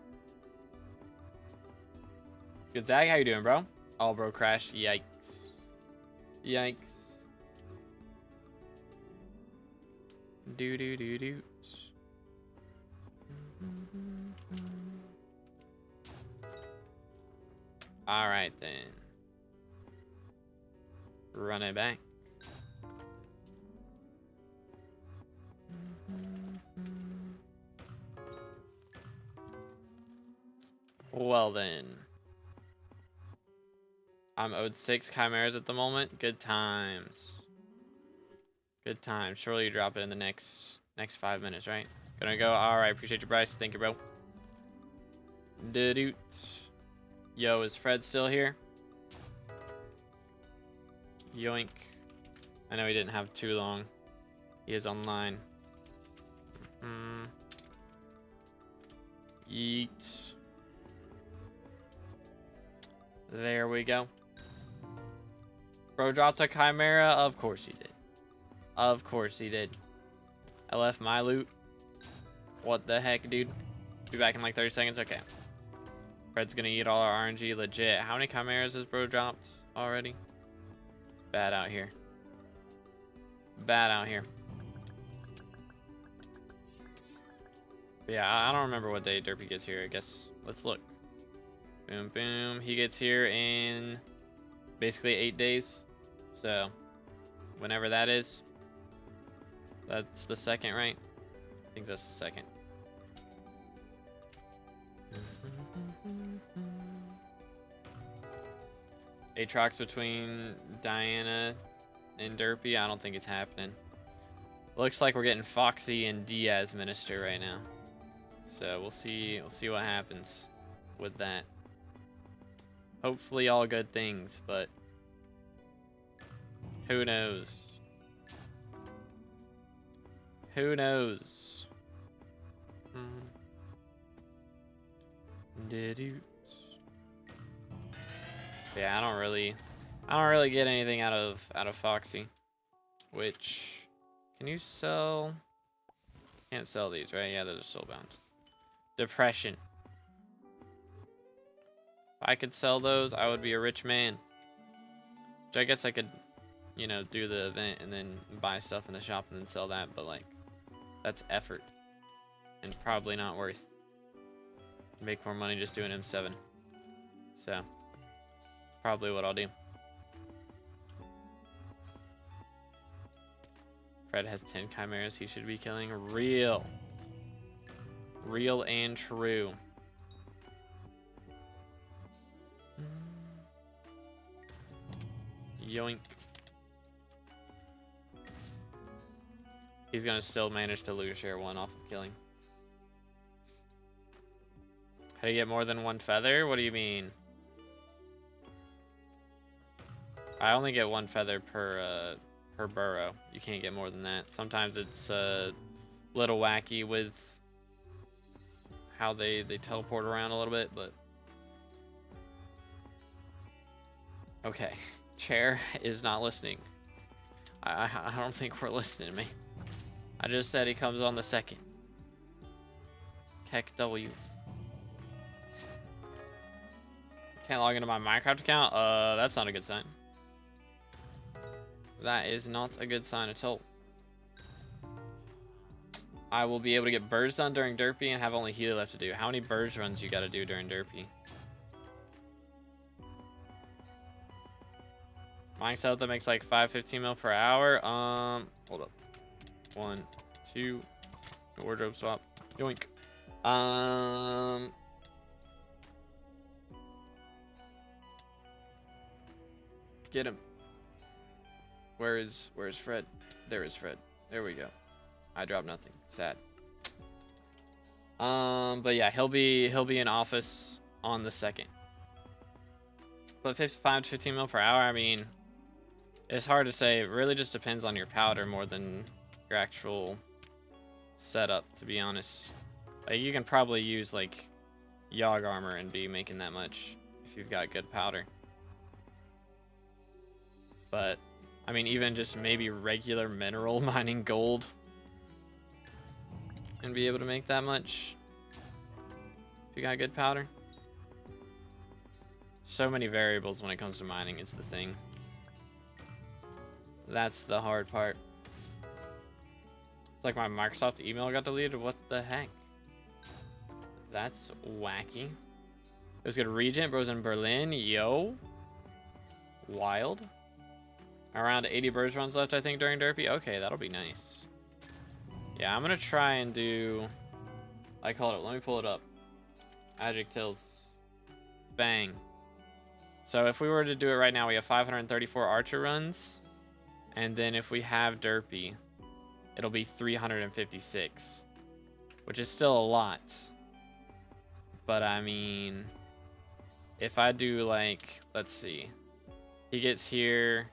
A: Good Zag, how you doing, bro? Oh, bro, crashed. Yikes. Yikes. Do. All right, then. Run it back. Well, then. I'm owed 6 chimeras at the moment. Good times. Good times. Surely you drop it in the next 5 minutes, right? Gonna go. All right. Appreciate you, Bryce. Thank you, bro. Doot. Yo, is Fred still here? Yoink. I know he didn't have too long. He is online. Yeet. There we go. Bro dropped a chimera. Of course he did. Of course he did. I left my loot. What the heck, dude? Be back in like 30 seconds. Okay. Fred's gonna eat all our RNG. Legit. How many chimeras has bro dropped already? Bad out here. Bad out here. But yeah, I don't remember what day Derpy gets here. I guess let's look. Boom, boom. He gets here in basically 8 days. So whenever that is, that's the second, right? I think that's the second. Aatrox between Diana and Derpy. I don't think it's happening. Looks like we're getting Foxy and Diaz Minister right now. So we'll see what happens with that. Hopefully all good things, but who knows? Who knows? Yeah, I don't really get anything out of Foxy. Which, can you sell? Can't sell these, right? Yeah, those are still bound. Depression. If I could sell those, I would be a rich man. Which I guess I could, you know, do the event and then buy stuff in the shop and then sell that, but like, that's effort. And probably not worth. Make more money just doing M7. So, that's probably what I'll do. Fred has 10 chimeras he should be killing. Real and true. Yoink. He's gonna still manage to lose share 1 off of killing. How do you get more than 1 feather? What do you mean? I only get 1 feather per burrow. You can't get more than that. Sometimes it's a little wacky with how they teleport around a little bit, but okay. Chair is not listening. I don't think we're listening to me. I just said he comes on the 2nd. Keck W. Can't log into my Minecraft account? That's not a good sign. That is not a good sign at all. I will be able to get birds done during Derpy and have only Healy left to do. How many birds runs you gotta do during Derpy? Mining setup that makes like 5-15 mil per hour. Hold up. 1, 2. Wardrobe swap. Yoink. Get him. Where's Fred? There is Fred. There we go. I dropped nothing. Sad. But yeah, he'll be in office on the 2nd. But 55 to 15 mil per hour, I mean, it's hard to say. It really just depends on your powder more than your actual setup, to be honest. Like, you can probably use like YoG armor and be making that much if you've got good powder. But I mean, even just maybe regular mineral mining gold and be able to make that much if you got good powder. So many variables when it comes to mining is the thing. That's the hard part. It's like my Microsoft email got deleted. What the heck? That's wacky. It was good. Regent Bros in Berlin. Yo. Wild. Around 80 birds runs left, I think, during Derpy. Okay, that'll be nice. Yeah, I'm gonna try and do... I called it. Let me pull it up. Adjectives. Bang. So if we were to do it right now, we have 534 archer runs. And then if we have Derpy, it'll be 356. Which is still a lot. But I mean... If I do like... Let's see. He gets here...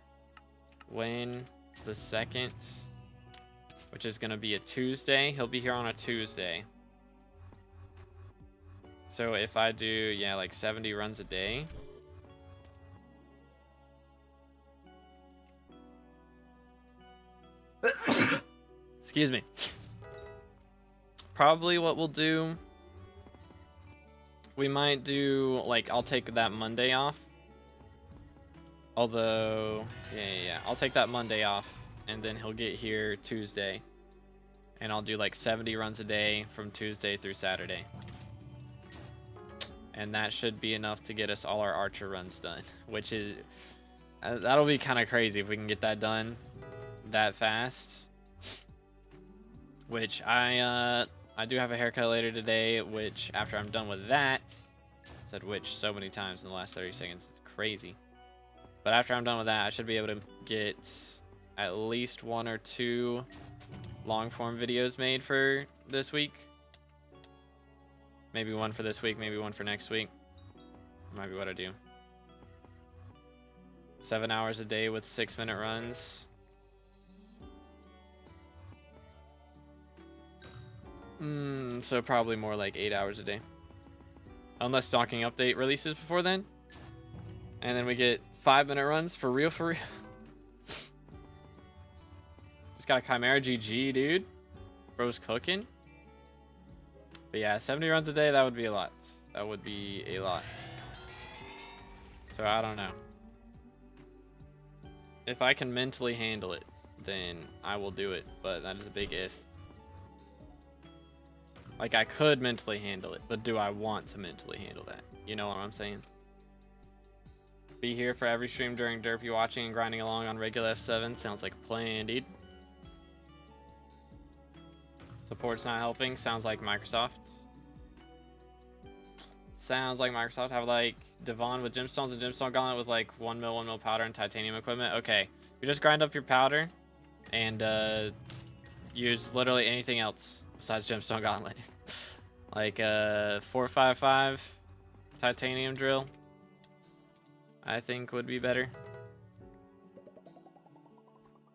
A: When? The 2nd, which is going to be a Tuesday. He'll be here on a Tuesday. So if I do, yeah, like 70 runs a day. Excuse me. Probably what we'll do, we might do, like, I'll take that Monday off. Although, yeah. I'll take that Monday off, and then he'll get here Tuesday. And I'll do like 70 runs a day from Tuesday through Saturday. And that should be enough to get us all our archer runs done, which is... that'll be kind of crazy if we can get that done that fast. Which I do have a haircut later today, which after I'm done with that... I said which so many times in the last 30 seconds. It's crazy. But after I'm done with that, I should be able to get at least 1 or 2 long form videos made for this week. Maybe 1 for this week, maybe 1 for next week. Might be what I do. 7 hours a day with 6-minute runs. So probably more like 8 hours a day. Unless Stalking Update releases before then. And then we get 5-minute runs for real. Just got a Chimera GG, dude. Bro's cooking. But yeah, 70 runs a day, that would be a lot. That would be a lot. So I don't know. If I can mentally handle it, then I will do it. But that is a big if. Like, I could mentally handle it, but do I want to mentally handle that? You know what I'm saying? Be here for every stream during Derpy watching and grinding along on regular F7. Sounds like a plan, dude. Support's not helping. Sounds like Microsoft. Sounds like Microsoft. Have like Devon with gemstones and gemstone gauntlet with like 1 mil powder and titanium equipment. Okay, you just grind up your powder and use literally anything else besides gemstone gauntlet. Like 455 titanium drill, I think would be better.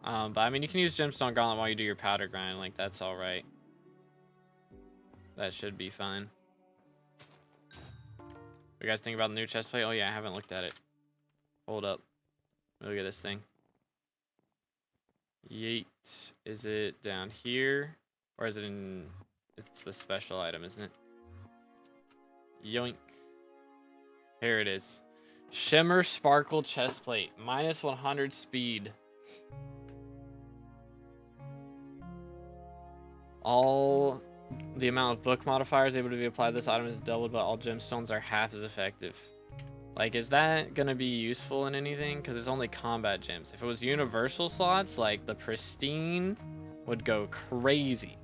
A: But I mean, you can use gemstone gauntlet while you do your powder grind. Like, that's all right. That should be fine. What do you guys think about the new chest plate? Oh yeah, I haven't looked at it. Hold up. Look at this thing. Yeet. Is it down here? Or is it in... It's the special item, isn't it? Yoink. Here it is. Shimmer Sparkle chest plate. Minus 100 speed. All the amount of book modifiers able to be applied to this item is doubled, but all gemstones are half as effective. Like, is that going to be useful in anything? Because it's only combat gems. If it was universal slots, like the pristine would go crazy.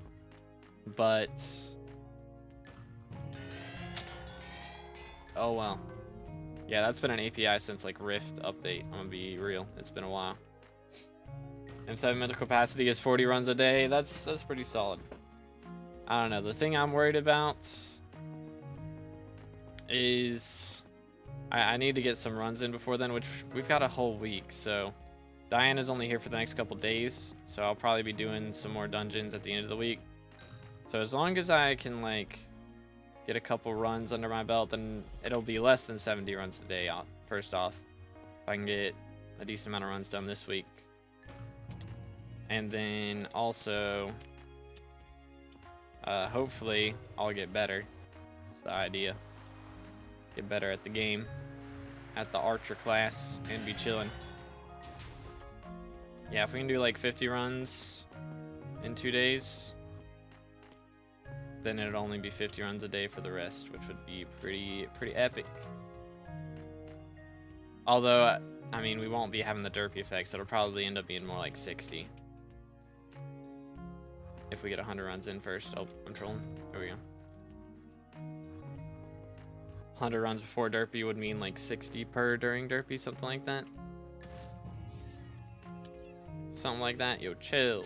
A: But... oh well. Yeah, that's been an API since like Rift update. I'm gonna be real. It's been a while. M7 mental capacity is 40 runs a day. That's pretty solid. I don't know. The thing I'm worried about is I need to get some runs in before then, which we've got a whole week. So Diana's only here for the next couple days, so I'll probably be doing some more dungeons at the end of the week. So as long as I can like get a couple runs under my belt, then it'll be less than 70 runs a day first off. If I can get a decent amount of runs done this week. And then also, hopefully I'll get better. That's the idea. Get better at the game, at the archer class, and be chilling. Yeah, if we can do like 50 runs in 2 days, then it'd only be 50 runs a day for the rest, which would be pretty epic. Although, I mean, we won't be having the derpy effect, so it'll probably end up being more like 60. If we get 100 runs in first. Oh, I'm trolling. There we go. 100 runs before derpy would mean like 60 per during derpy, something like that. Something like that. Yo, chill.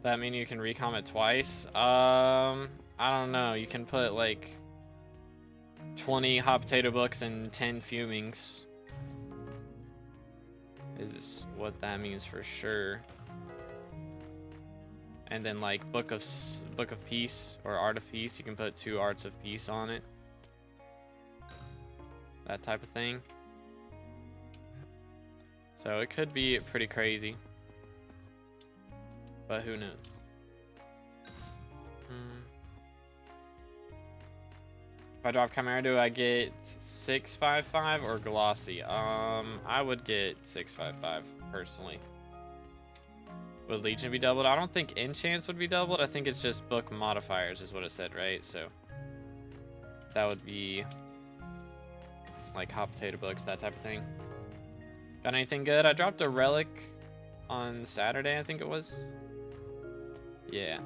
A: That mean you can recomment twice? I don't know. You can put like 20 hot potato books and 10 fumings. Is what that means for sure. And then like book of peace or art of peace, you can put 2 arts of peace on it. That type of thing. So it could be pretty crazy. But who knows? If I drop Chimera, do I get 655 or Glossy? I would get 655 personally. Would Legion be doubled? I don't think Enchants would be doubled. I think it's just book modifiers is what it said, right? So that would be like hot potato books, that type of thing. Got anything good? I dropped a relic on Saturday, I think it was. Yeah.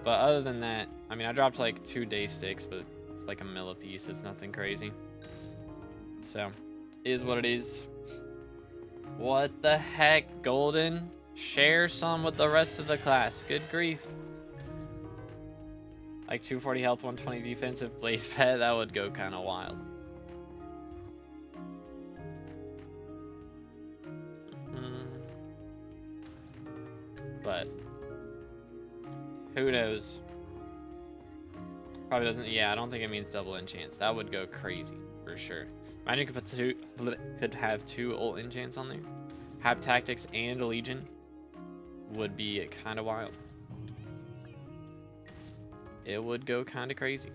A: But other than that, I mean, I dropped like 2 day sticks, but it's like a mil a piece. It's nothing crazy. So, is what it is. What the heck, Golden? Share some with the rest of the class. Good grief. Like 240 health, 120 defensive blaze pet. That would go kind of wild. But who knows? Probably doesn't. Yeah, I don't think it means double enchants. That would go crazy for sure. Imagine you could have 2 ult enchants on there. Have tactics and a legion would be kind of wild. It would go kind of crazy.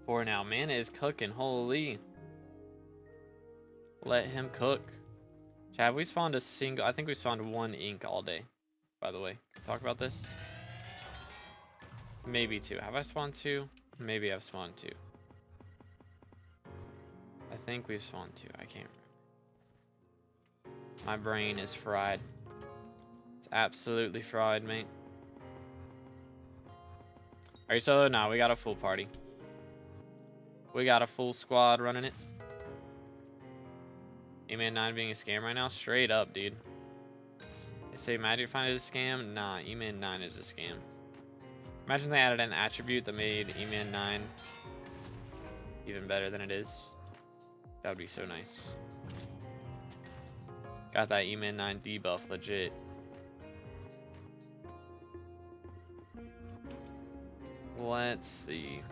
A: For now, mana is cooking. Holy. Let him cook. Have we spawned a single? I think we spawned 1 ink all day, by the way. Talk about this. Maybe 2. Have I spawned 2? Maybe I've spawned 2. I think we've spawned 2. I can't remember. My brain is fried. It's absolutely fried, mate. Are you solo? No, we got a full party. We got a full squad running it. E-Man 9 being a scam right now? Straight up, dude. They say Magic Find is a scam? Nah, E-Man 9 is a scam. Imagine they added an attribute that made E-Man 9 even better than it is. That would be so nice. Got that E-Man 9 debuff legit. Let's see.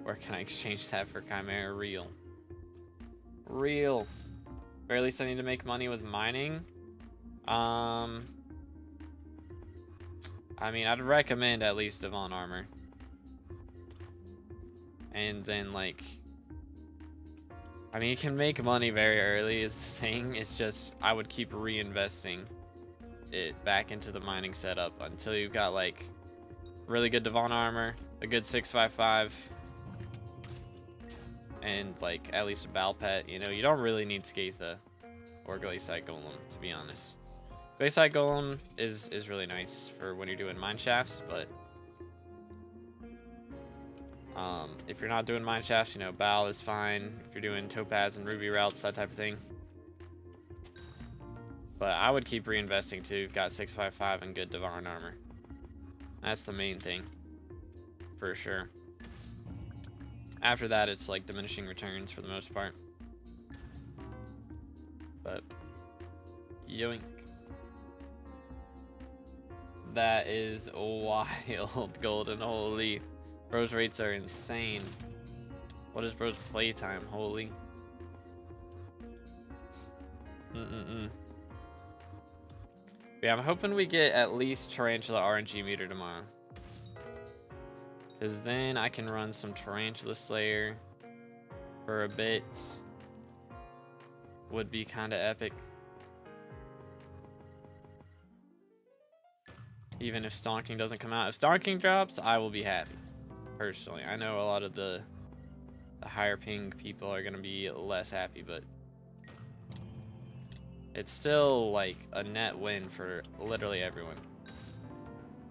A: Where can I exchange that for Chimera? Real. Real. Or at least I need to make money with mining. I mean, I'd recommend at least Devon Armor. And then, like, I mean, you can make money very early is the thing. It's just, I would keep reinvesting it back into the mining setup until you've got, like, really good Devon Armor, a good 655, and, like, at least a Bal Pet. You know, you don't really need Skatha or Glaciite Golem, to be honest. Glaciite Golem is really nice for when you're doing mine shafts, but if you're not doing mine shafts, you know, Bal is fine. If you're doing Topaz and Ruby routes, that type of thing. But I would keep reinvesting too. You've got 655 and good Devon Armor. That's the main thing, for sure. After that, it's like diminishing returns for the most part. But yoink. That is wild, Golden. Holy. Bro's rates are insane. What is Bro's playtime? Holy. Yeah, I'm hoping we get at least Tarantula RNG meter tomorrow. Because then I can run some Tarantula Slayer for a bit. Would be kind of epic. Even if Stonking doesn't come out. If Stonking drops, I will be happy. Personally. I know a lot of the higher ping people are going to be less happy, but it's still like a net win for literally everyone.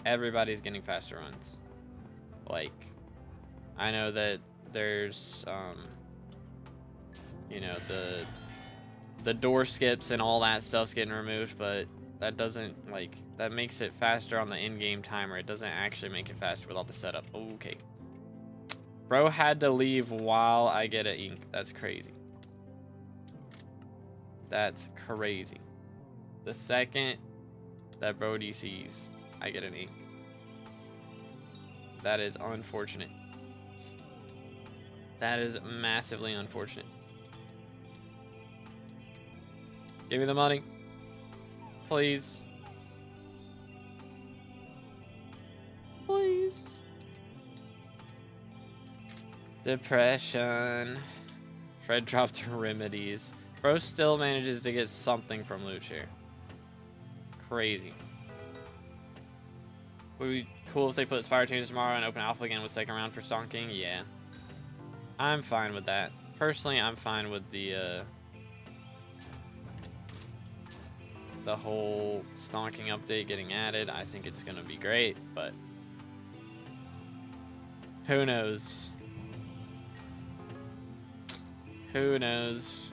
A: Everybody's getting faster runs. Like, I know that there's, you know, the door skips and all that stuff's getting removed, but that doesn't, like, that makes it faster on the in-game timer. It doesn't actually make it faster with all the setup. Okay. Bro had to leave while I get an ink. That's crazy. That's crazy. The second that bro DCs, I get an ink. That is unfortunate. That is massively unfortunate. Give me the money. Please. Please. Depression. Fred dropped remedies. Bro still manages to get something from loot share. Crazy. Would be cool if they put Spire changes tomorrow and open alpha again with second round for stonking? Yeah. I'm fine with that. Personally, I'm fine with the whole stonking update getting added. I think it's gonna be great, but who knows? Who knows?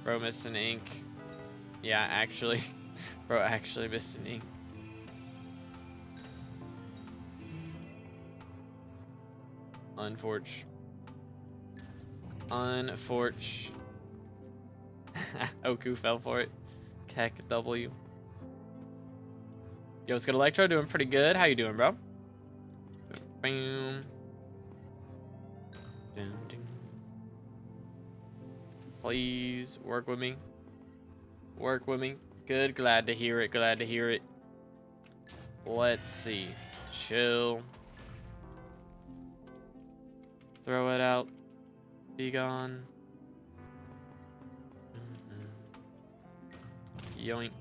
A: Bro missed an ink. Yeah, actually. Bro actually missed an ink. Unfortunate. Oku fell for it. Keck W. Yo, what's good, Electro? Doing pretty good. How you doing, bro? Bam. Please work with me. Work with me. Good. Glad to hear it. Glad to hear it. Let's see. Chill. Throw it out. Be gone. Yoink.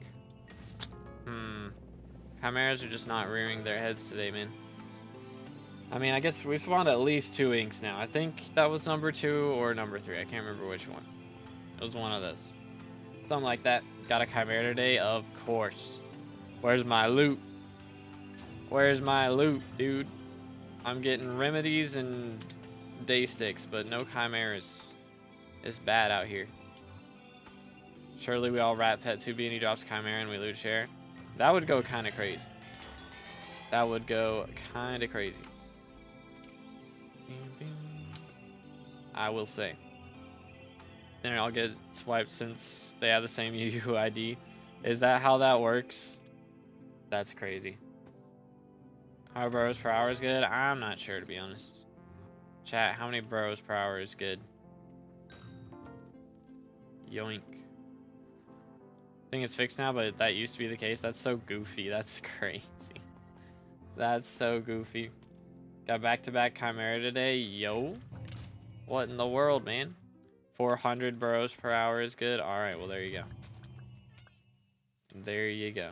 A: Chimeras are just not rearing their heads today, man. I mean, I guess we spawned at least 2 inks now. I think that was number 2 or number 3. I can't remember which one. It was one of those. Something like that. Got a Chimera today, of course. Where's my loot? Where's my loot, dude? I'm getting remedies and day sticks, but no chimeras. It's bad out here. Surely we all rat pet 2B and he drops chimera and we loot share. That would go kind of crazy. That would go kind of crazy. I will say. Then I'll get swiped since they have the same YoGoU ID. Is that how that works? That's crazy. How bros per hour is good? I'm not sure, to be honest. Chat, how many bros per hour is good? Yoink. I think it's fixed now, but that used to be the case. That's so goofy. That's crazy. That's so goofy. Got back-to-back Chimera today. Yo. What in the world, man? 400 bros per hour is good. All right, well, there you go. There you go.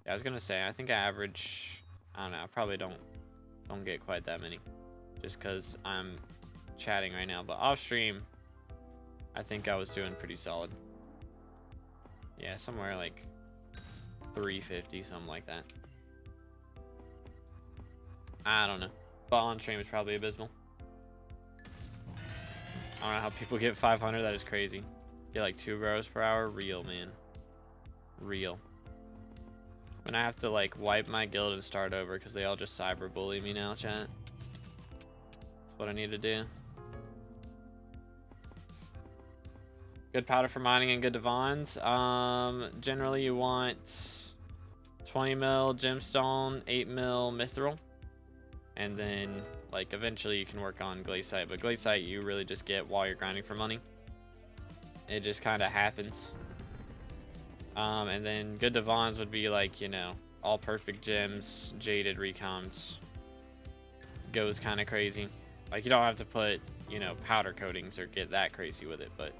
A: Yeah, I was gonna say, I think I average, I don't know, I probably don't get quite that many, just because I'm chatting right now. But off stream, I think I was doing pretty solid. Yeah, somewhere like 350, something like that. I don't know. But on stream is probably abysmal. I don't know how people get 500. That is crazy. Get like 2 bros per hour. Real, man. Real. When I have to like wipe my guild and start over because they all just cyberbully me now, chat. That's what I need to do. Good powder for mining and good divans. Generally you want 20 mil gemstone, 8 mil mithril, and then like eventually you can work on glaciite. But glaciite you really just get while you're grinding for money. It just kind of happens. And then good divans would be like, you know, all perfect gems, jaded recoms. Goes kind of crazy. Like you don't have to put, you know, powder coatings or get that crazy with it, but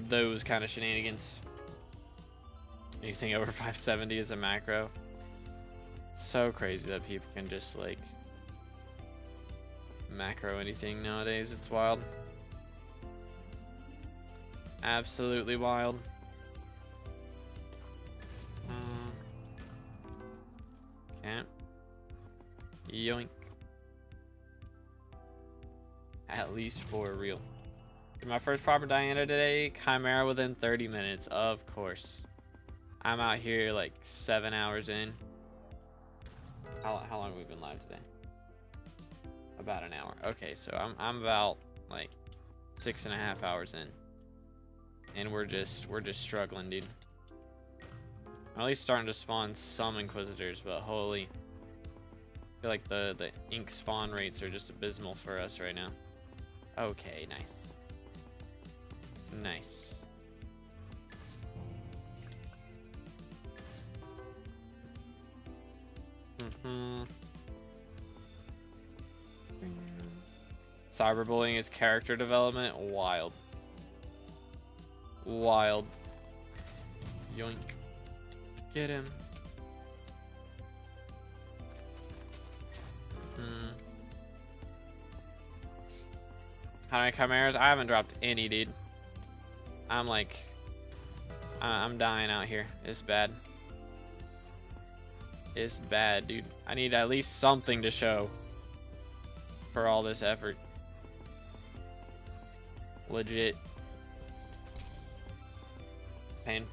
A: those kind of shenanigans. Anything over 570 is a macro. It's so crazy that people can just like macro anything nowadays. It's wild. Absolutely wild. Can't. Yoink. At least for real. My first proper Diana today, Chimera within 30 minutes, of course. I'm out here like 7 hours in. How long have we been live today? About an hour. Okay, so I'm about like 6.5 hours in. And we're just struggling, dude. I'm at least starting to spawn some Inquisitors, but holy. I feel like the ink spawn rates are just abysmal for us right now. Okay, nice. Nice. Cyberbullying is character development. Wild. Wild. Yoink. Get him. How many chimeras? I haven't dropped any, dude. I'm like, I'm dying out here. It's bad. It's bad, dude. I need at least something to show for all this effort. Legit. Pain.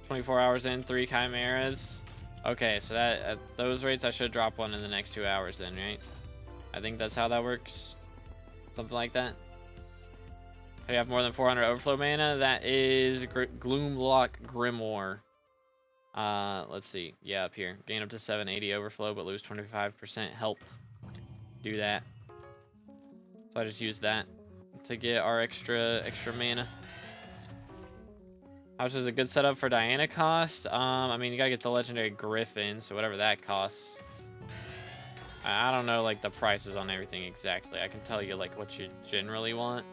A: 24 hours in, 3 chimeras. Okay, so that at those rates, I should drop one in the next 2 hours then, right? I think that's how that works. Something like that. I have more than 400 overflow mana. That is Gloomlock Grimoire. Let's see. Yeah, up here. Gain up to 780 overflow, but lose 25% health. Do that. So I just use that to get our extra mana. How much is a good setup for Diana cost? I mean, you gotta get the legendary Griffin, so whatever that costs. I don't know, like, the prices on everything exactly. I can tell you, like, what you generally want.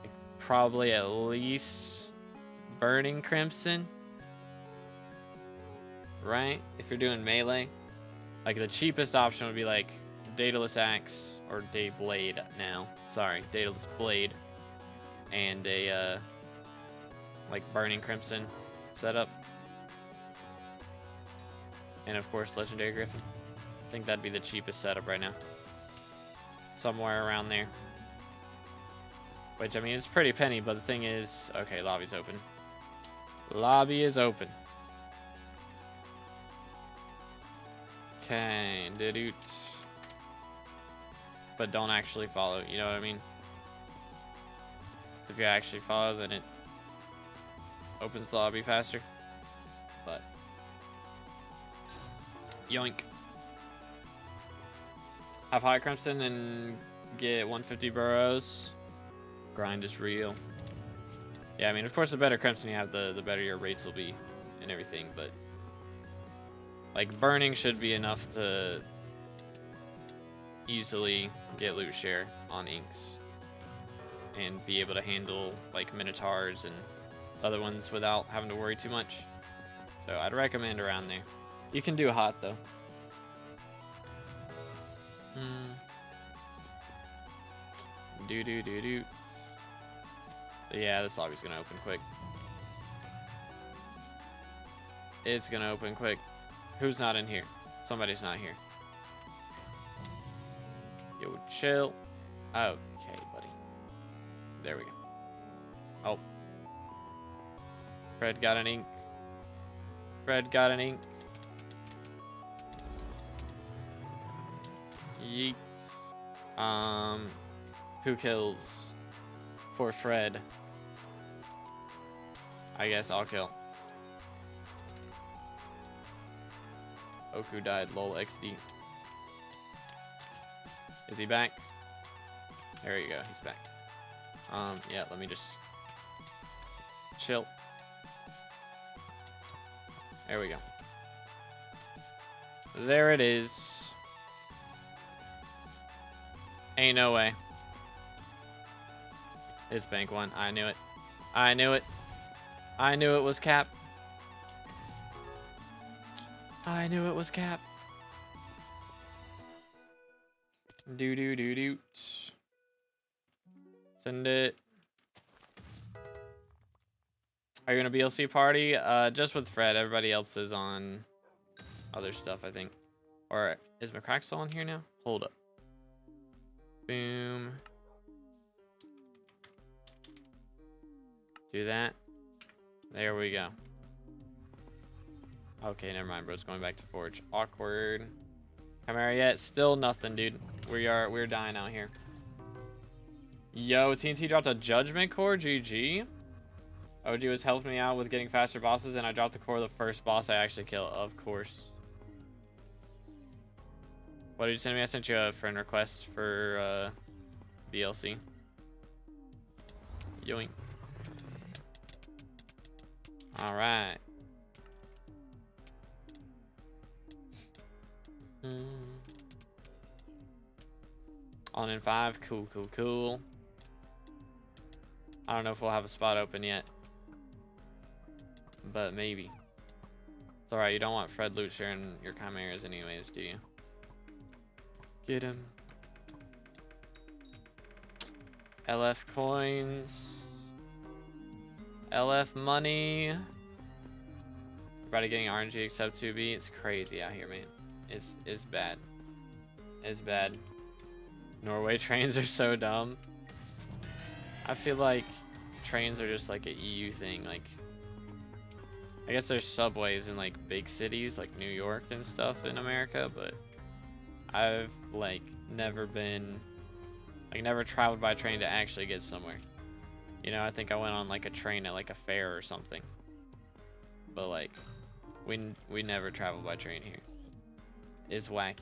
A: Like, probably at least Burning Crimson. Right? If you're doing melee. Like, the cheapest option would be, like, Daedalus Axe, or Dayblade now. Sorry, Daedalus Blade. And a, like, Burning Crimson setup. And, of course, Legendary Griffin. I think that'd be the cheapest setup right now. Somewhere around there. Which, I mean, it's pretty penny, but the thing is... Okay, lobby's open. Lobby is open. Okay, did but don't actually follow, you know what I mean? If you actually follow, then it opens the lobby faster. But yoink. Have high crimson and get 150 burrows. Grind is real. Yeah, I mean, of course, the better crimson you have, the better your rates will be and everything, but like burning should be enough to easily get loot share on inks and be able to handle like minotaurs and other ones without having to worry too much. So I'd recommend around there. You can do hot though. Do. But yeah, this lobby's gonna open quick. It's gonna open quick. Who's not in here? Somebody's not here. Yo, chill. Okay, buddy. There we go. Oh. Fred got an ink. Fred got an ink. Yeet. Who kills for Fred? I guess I'll kill. Oku died, lol XD. Is he back? There you go, he's back. Yeah, let me just chill. There we go. There it is. Ain't no way. It's bank one. I knew it. I knew it. I knew it was cap. I knew it was cap. Do. Send it. Are you in a BLC party? Just with Fred. Everybody else is on other stuff, I think. Or is McCrack still on here now? Hold up. Boom. Do that. There we go. Okay, never mind, bro. It's going back to Forge. Awkward. Chimera yet? Still nothing, dude. We're dying out here. Yo, TNT dropped a Judgment Core. GG. OG was helping me out with getting faster bosses, and I dropped the core of the first boss I actually kill. Of course. What did you send me? I sent you a friend request for BLC. Yoink. All right. On in 5. Cool, cool, cool. I don't know if we'll have a spot open yet. But maybe. It's alright, you don't want Fred loot sharing your chimeras anyways, do you? Get him. LF coins. LF money. Everybody getting RNG except 2B. It's crazy out here, man. It's bad. It's bad. Norway trains are so dumb. I feel like trains are just like a EU thing. Like, I guess there's subways in like big cities like New York and stuff in America, but I've like never traveled by train to actually get somewhere. You know, I think I went on like a train at like a fair or something. But like, we never travel by train here. It's wacky.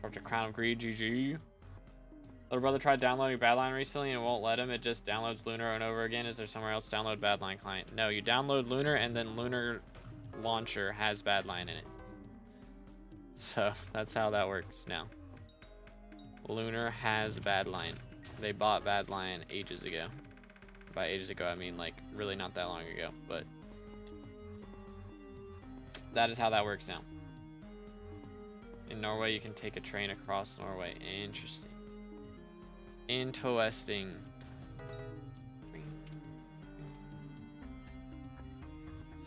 A: After Crown of Greed, GG. Little brother tried downloading Badline recently and it won't let him. It just downloads Lunar over and over again. Is there somewhere else to download Badline client? No, you download Lunar and then Lunar launcher has Badline in it. So that's how that works now. Lunar has Badline. They bought Badline ages ago. By ages ago, I mean like really not that long ago, but that is how that works now. In Norway, you can take a train across Norway. Interesting. Interesting.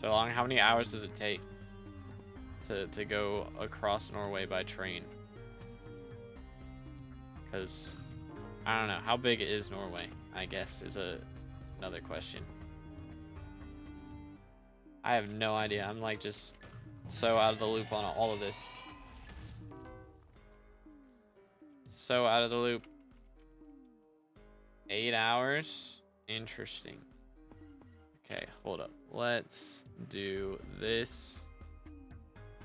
A: So long, how many hours does it take to go across Norway by train? Because I don't know, how big is Norway, I guess, is another question. I have no idea. I'm like just so out of the loop on all of this. So out of the loop. 8 hours? Interesting. Okay, hold up. Let's do this.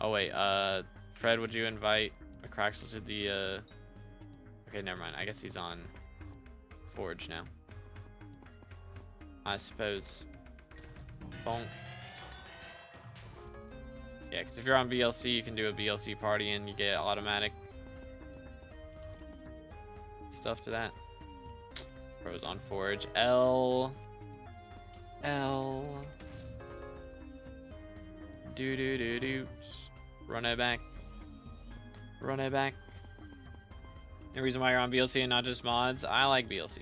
A: Oh wait, Fred, would you invite Macraxel to the okay, never mind. I guess he's on Forge now. I suppose. Bonk. Yeah, because if you're on BLC, you can do a BLC party and you get automatic stuff to that. Pros on Forge. L. Do. Run it back. Run it back. The reason why you're on BLC and not just mods, I like BLC.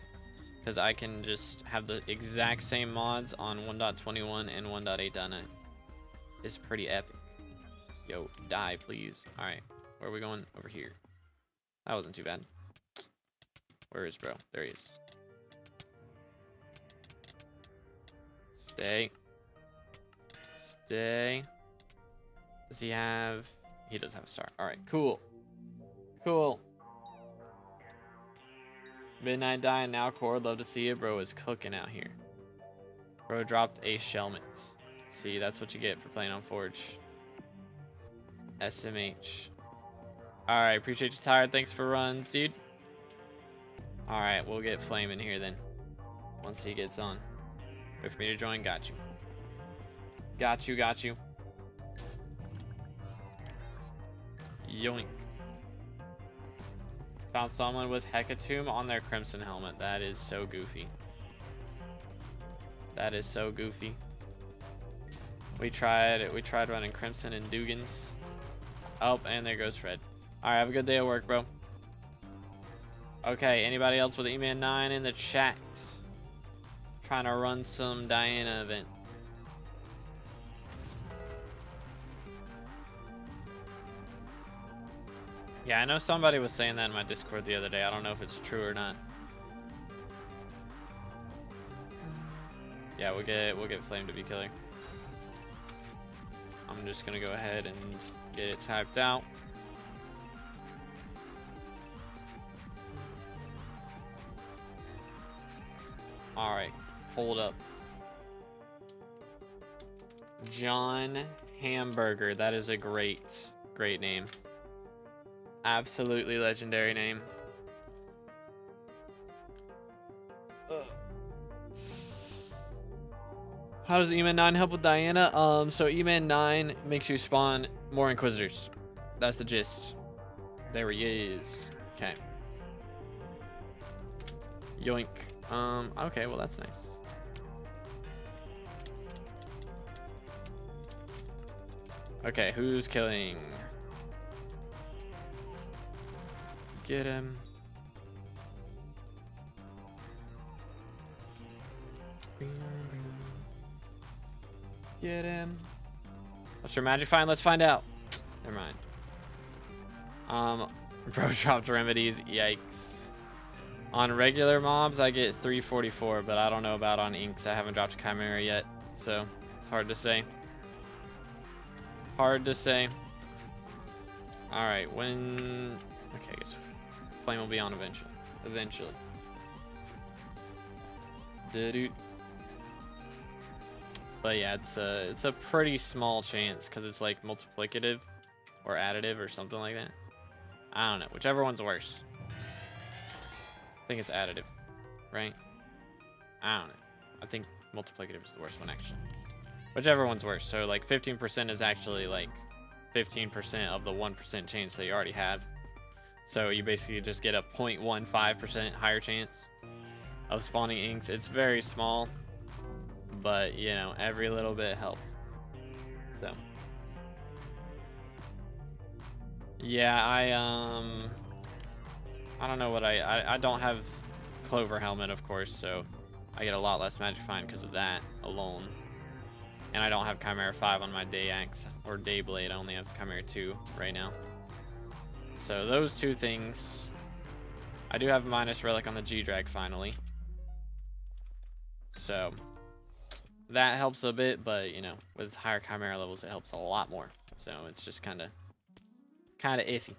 A: Because I can just have the exact same mods on 1.21 and 1.8.9. It's pretty epic. Yo, die, please. Alright, where are we going? Over here. That wasn't too bad. Where is bro? There he is. Stay. Stay. Does he have... He does have a star. Alright, cool. Cool. Midnight die now core. Love to see it. Bro is cooking out here. Bro dropped a Shelmets. See, that's what you get for playing on Forge. SMH. Alright, appreciate you, Tired. Thanks for runs, dude. Alright, we'll get Flame in here then. Once he gets on. Wait for me to join. Got you. Got you, got you. Yoink. Found someone with Hecatomb on their Crimson helmet. That is so goofy. That is so goofy. We tried running Crimson and Dugans. Oh, and there goes Fred. Alright, have a good day at work, bro. Okay, anybody else with E-Man 9 in the chat? Trying to run some Diana event. Yeah, I know somebody was saying that in my Discord the other day. I don't know if it's true or not. Yeah, we'll get Flame to be killer. I'm just gonna go ahead and get it typed out. Alright, hold up. John Hamburger. That is a great name. Absolutely legendary name. How does E-Man 9 help with Diana? So E-Man 9 makes you spawn more Inquisitors. That's the gist. There he is. Okay. Yoink. Okay, well that's nice. Okay, who's killing? Get him. Get him. What's your magic find? Let's find out. Never mind. Bro dropped remedies. Yikes. On regular mobs, I get 344, but I don't know about on inks. I haven't dropped a Chimera yet, so it's hard to say. Hard to say. All right, when... Okay, I guess flame will be on eventually. Eventually. Da-doot. But yeah, it's a pretty small chance because it's like multiplicative or additive or something like that. I don't know, whichever one's worse. I think it's additive, right? I don't know. I think multiplicative is the worst one actually. Whichever one's worse. So like 15% is actually like 15% of the 1% chance that you already have. So you basically just get a 0.15% higher chance of spawning inks. It's very small, but you know, every little bit helps. So yeah, I don't know what I don't have Clover Helmet, of course, so I get a lot less magic find because of that alone. And I don't have Chimera 5 on my Day Axe or Day Blade. I only have Chimera 2 right now. So those two things. I do have minus relic on the G-Drag finally. So that helps a bit, but you know, with higher Chimera levels, it helps a lot more. So it's just kind of iffy.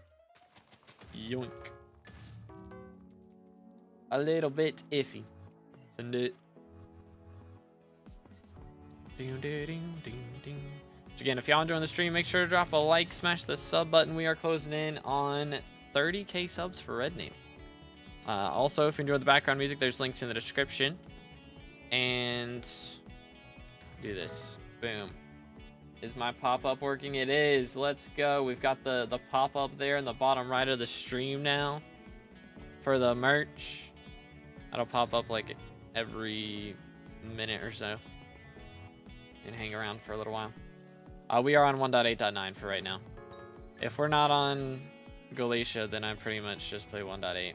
A: Yoink. A little bit iffy. Send it. Ding, ding, ding, ding, ding. Again, if y'all enjoying the stream, make sure to drop a like, smash the sub button. We are closing in on 30k subs for Red Name. Also, if you enjoyed the background music, there's links in the description. And do this. Boom. Is my pop-up working? It is. Let's go. We've got the pop-up there in the bottom right of the stream now for the merch. That'll pop up like every minute or so and hang around for a little while. We are on 1.8.9 for right now. If we're not on Galatia, then I pretty much just play 1.8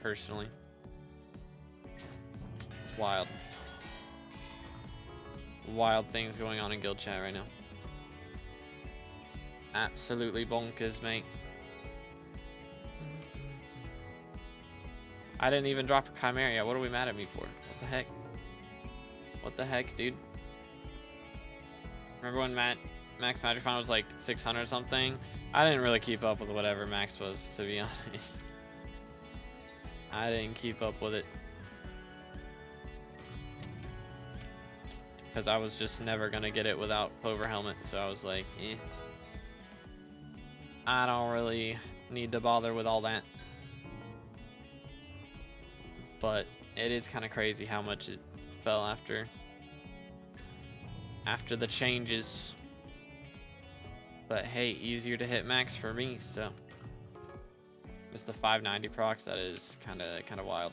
A: personally. It's wild. Wild things going on in guild chat right now. Absolutely bonkers, mate. I didn't even drop a Chimera yet. What are we mad at me for? What the heck? What the heck, dude? Remember when Max Magic Find was like 600 something? I didn't really keep up with whatever Max was, to be honest. I didn't keep up with it. Because I was just never going to get it without Clover Helmet. So I was like, eh. I don't really need to bother with all that. But it is kind of crazy how much it fell after the changes. But hey, easier to hit max for me, so it's the 590 procs. That is kind of wild.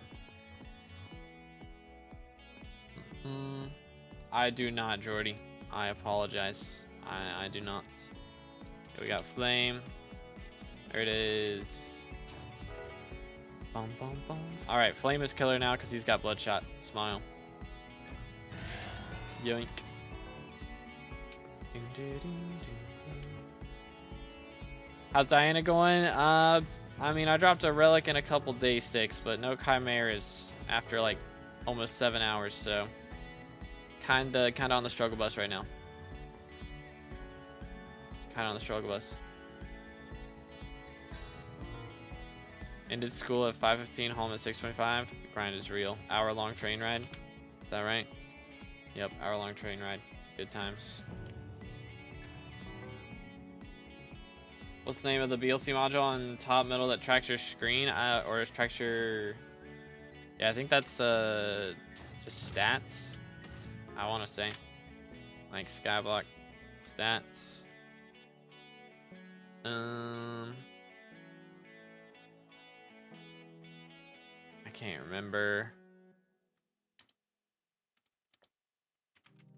A: I do not, Jordy. I apologize. I do not. We got Flame. There it is. Boom, boom, boom. All right, Flame is killer now because he's got Bloodshot. Smile. Yoink. How's Diana going? I mean, I dropped a relic and a couple day sticks, but no chimeras after like almost 7 hours, so kinda on the struggle bus right now. Kinda on the struggle bus. Ended school at 5:15, home at 6:25. The grind is real. Hour-long train ride. Is that right? Yep, hour-long train ride. Good times. What's the name of the BLC module on top middle that tracks your screen? Or tracks your... Yeah, I think that's just stats. I want to say. Like SkyBlock stats. can't remember.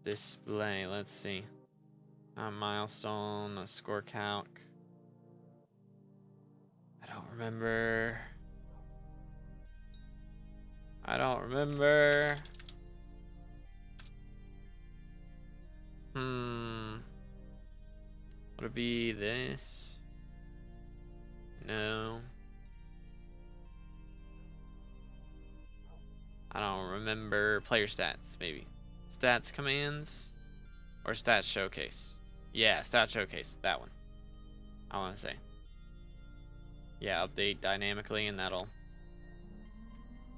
A: Display, let's see. Milestone, a score calc. I don't remember. I don't remember. Would it be this? No. I don't remember. Player stats, maybe. Stats commands? Or stats showcase? Yeah, stats showcase. That one. I want to say. Yeah, update dynamically and that'll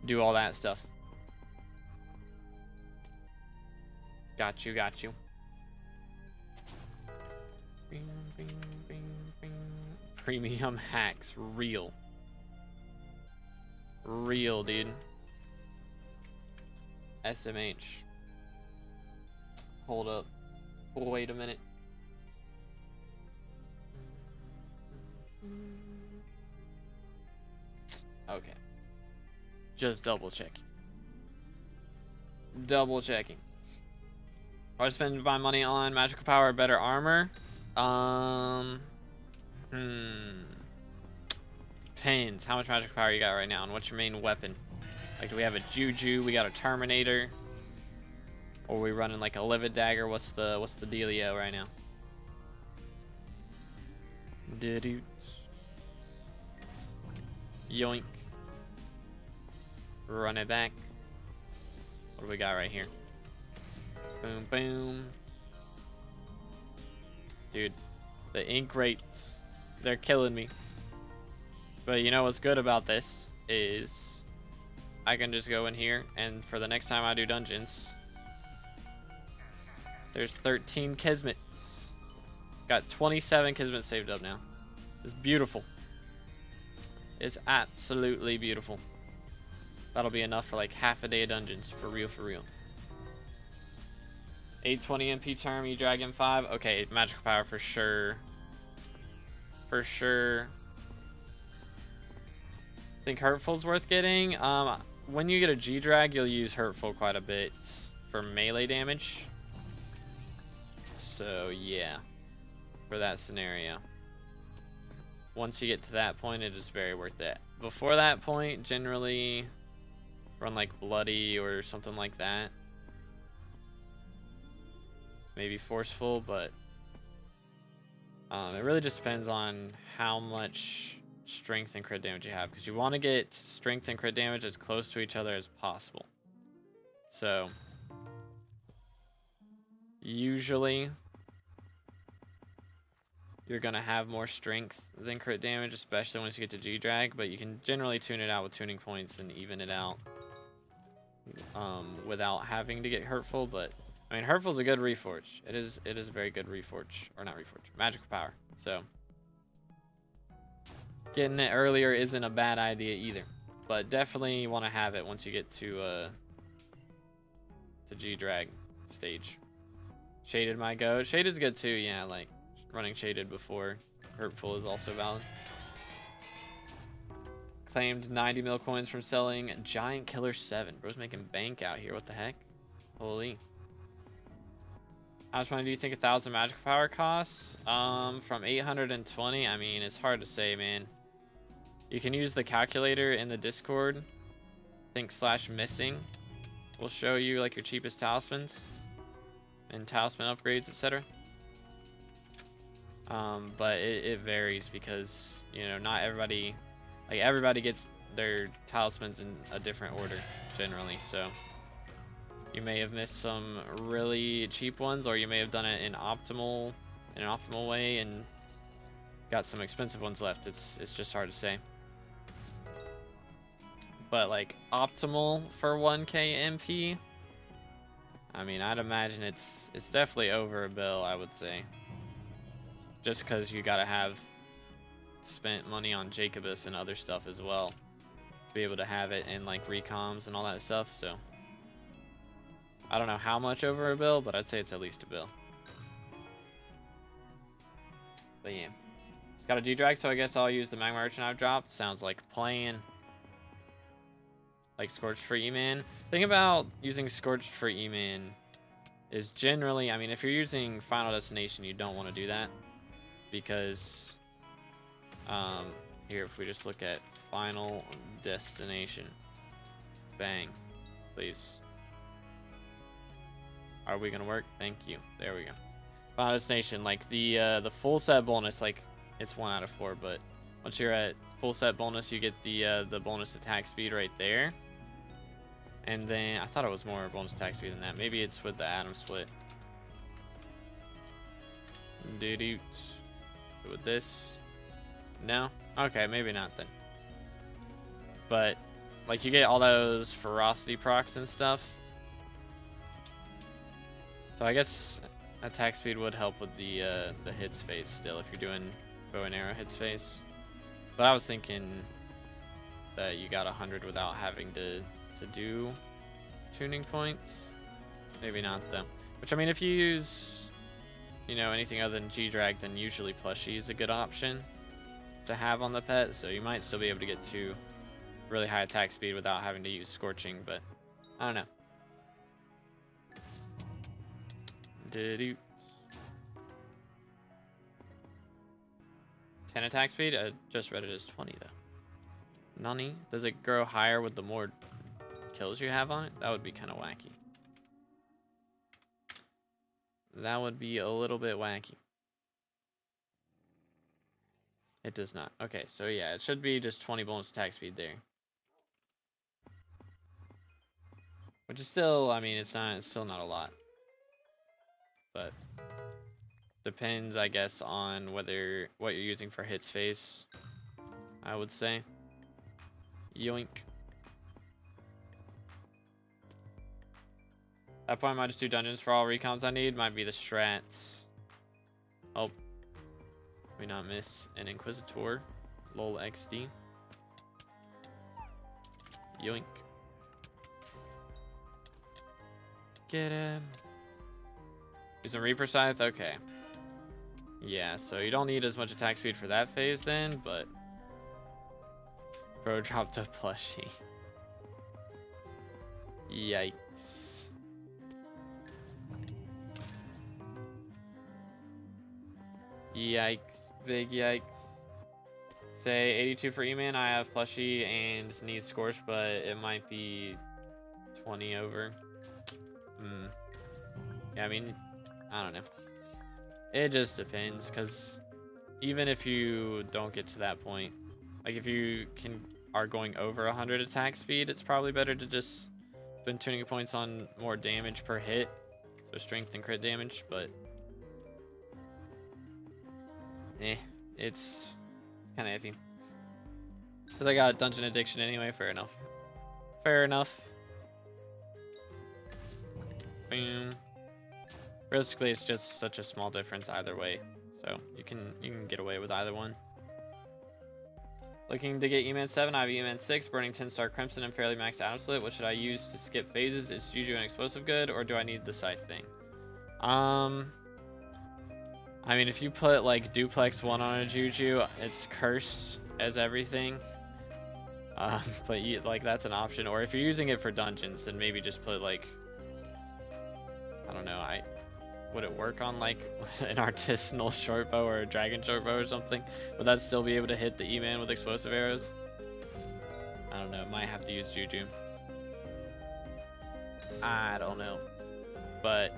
A: do all that stuff. Got you, got you. Bing, bing, bing, bing. Premium hacks. Real. Real, dude. SMH. Hold up. Wait a minute. Okay. Just double checking. Double checking. I spend my money on magical power, better armor. Depends. How much magical power you got right now, and what's your main weapon? Like, do we have a Juju? We got a Terminator, or are we running like a Livid Dagger? What's the dealio right now? Yoink. Run it back. What do we got right here? Boom, boom. Dude, the ink rates, they're killing me. But you know what's good about this is I can just go in here, and for the next time I do dungeons, there's 13 Kismets. Got 27 Kismets saved up now. It's beautiful. It's absolutely beautiful. That'll be enough for like half a day of dungeons, for real, for real. 820 MP term, you Dragon 5. Okay, magical power for sure. For sure. I think Hurtful's worth getting. When you get a G-Drag, you'll use Hurtful quite a bit for melee damage. So, yeah. For that scenario. Once you get to that point, it is very worth it. Before that point, generally run like Bloody or something like that. Maybe Forceful, but it really just depends on how much strength and crit damage you have, because you want to get strength and crit damage as close to each other as possible. So usually you're gonna have more strength than crit damage, especially once you get to G-Drag, but you can generally tune it out with tuning points and even it out without having to get Hurtful. But I mean, Hurtful's a good reforge. It is a very good reforge, or not reforge, magical power. So getting it earlier isn't a bad idea either, but definitely you want to have it once you get to G-Drag stage. Shaded might go. Shaded's good too, yeah, like running Shaded before Hurtful is also valid. Claimed 90 mil coins from selling Giant Killer 7. Bro's making bank out here. What the heck? Holy. How much money do you think 1,000 magical power costs? From 820. I mean, it's hard to say, man. You can use the calculator in the Discord. I think /missing will show you like your cheapest talismans and talisman upgrades, etc. But it varies because, you know, not everybody, like everybody gets their talismans in a different order generally. So you may have missed some really cheap ones, or you may have done it in an optimal way and got some expensive ones left. It's just hard to say. But like optimal for 1k MP, I mean, I'd imagine it's definitely over a bill, I would say. Just because you gotta have spent money on Jacobus and other stuff as well to be able to have it in like recoms and all that stuff. So I don't know how much over a bill, but I'd say it's at least a bill. But yeah, just got a G-Drag, so I guess I'll use the Magma Merchant I've dropped. Sounds like playing. like Scorched for E-Man. Thing about using Scorched for E-Man is generally, I mean, if you're using Final Destination, you don't want to do that because, here, if we just look at Final Destination, bang, please. Are we gonna work? Thank you. There we go. Final Destination, like the full set bonus, like it's 1 out of 4, but once you're at full set bonus, you get the bonus attack speed right there. And then I thought it was more bonus attack speed than that. Maybe it's with the atom split. Doo-doo. With this, no. Okay, maybe not then. But like you get all those ferocity procs and stuff. So I guess attack speed would help with the hit space still if you're doing bow and arrow hit space. But I was thinking that you got 100 without having to do tuning points. Maybe not though. Which, I mean, if you use, you know, anything other than G-Drag, then usually plushie is a good option to have on the pet. So you might still be able to get to really high attack speed without having to use Scorching, but I don't know. 10 attack speed? I just read it as 20 though. Nani? Does it grow higher with the more kills you have on it? That would be kind of wacky. That would be a little bit wacky. It does not. Okay, so yeah, it should be just 20 bonus attack speed there. Which is still, I mean, it's still not a lot. But depends, I guess, on what you're using for hit space, I would say. Yoink. At that point, I might just do dungeons for all recons I need. Might be the strats. Oh. We not miss an Inquisitor. Lol XD. Yoink. Get him. Use a Reaper Scythe? Okay. Yeah, so you don't need as much attack speed for that phase then, but... Bro dropped a plushie. Yikes. Yikes. Big yikes. Say 82 for E-Man. I have plushie and need Scorch, but it might be 20 over. Yeah, I mean... I don't know. It just depends, because even if you don't get to that point, like if you are going over 100 attack speed, it's probably better to just spend tuning points on more damage per hit, so strength and crit damage. But it's kind of iffy, because I got dungeon addiction anyway. Fair enough. Fair enough. Boom. Realistically, it's just such a small difference either way, so you can get away with either one. Looking to get E-Man 7, I have E-Man 6, burning 10-star Crimson and fairly maxed Atom Split. What should I use to skip phases? Is Juju an explosive good, or do I need the Scythe thing? I mean, if you put like Duplex 1 on a Juju, it's cursed as everything. But like that's an option. Or if you're using it for dungeons, then maybe just put like, I don't know, would it work on like an artisanal short bow or a dragon short bow or something? Would that still be able to hit the E-Man with explosive arrows? I don't know. Might have to use Juju. I don't know. But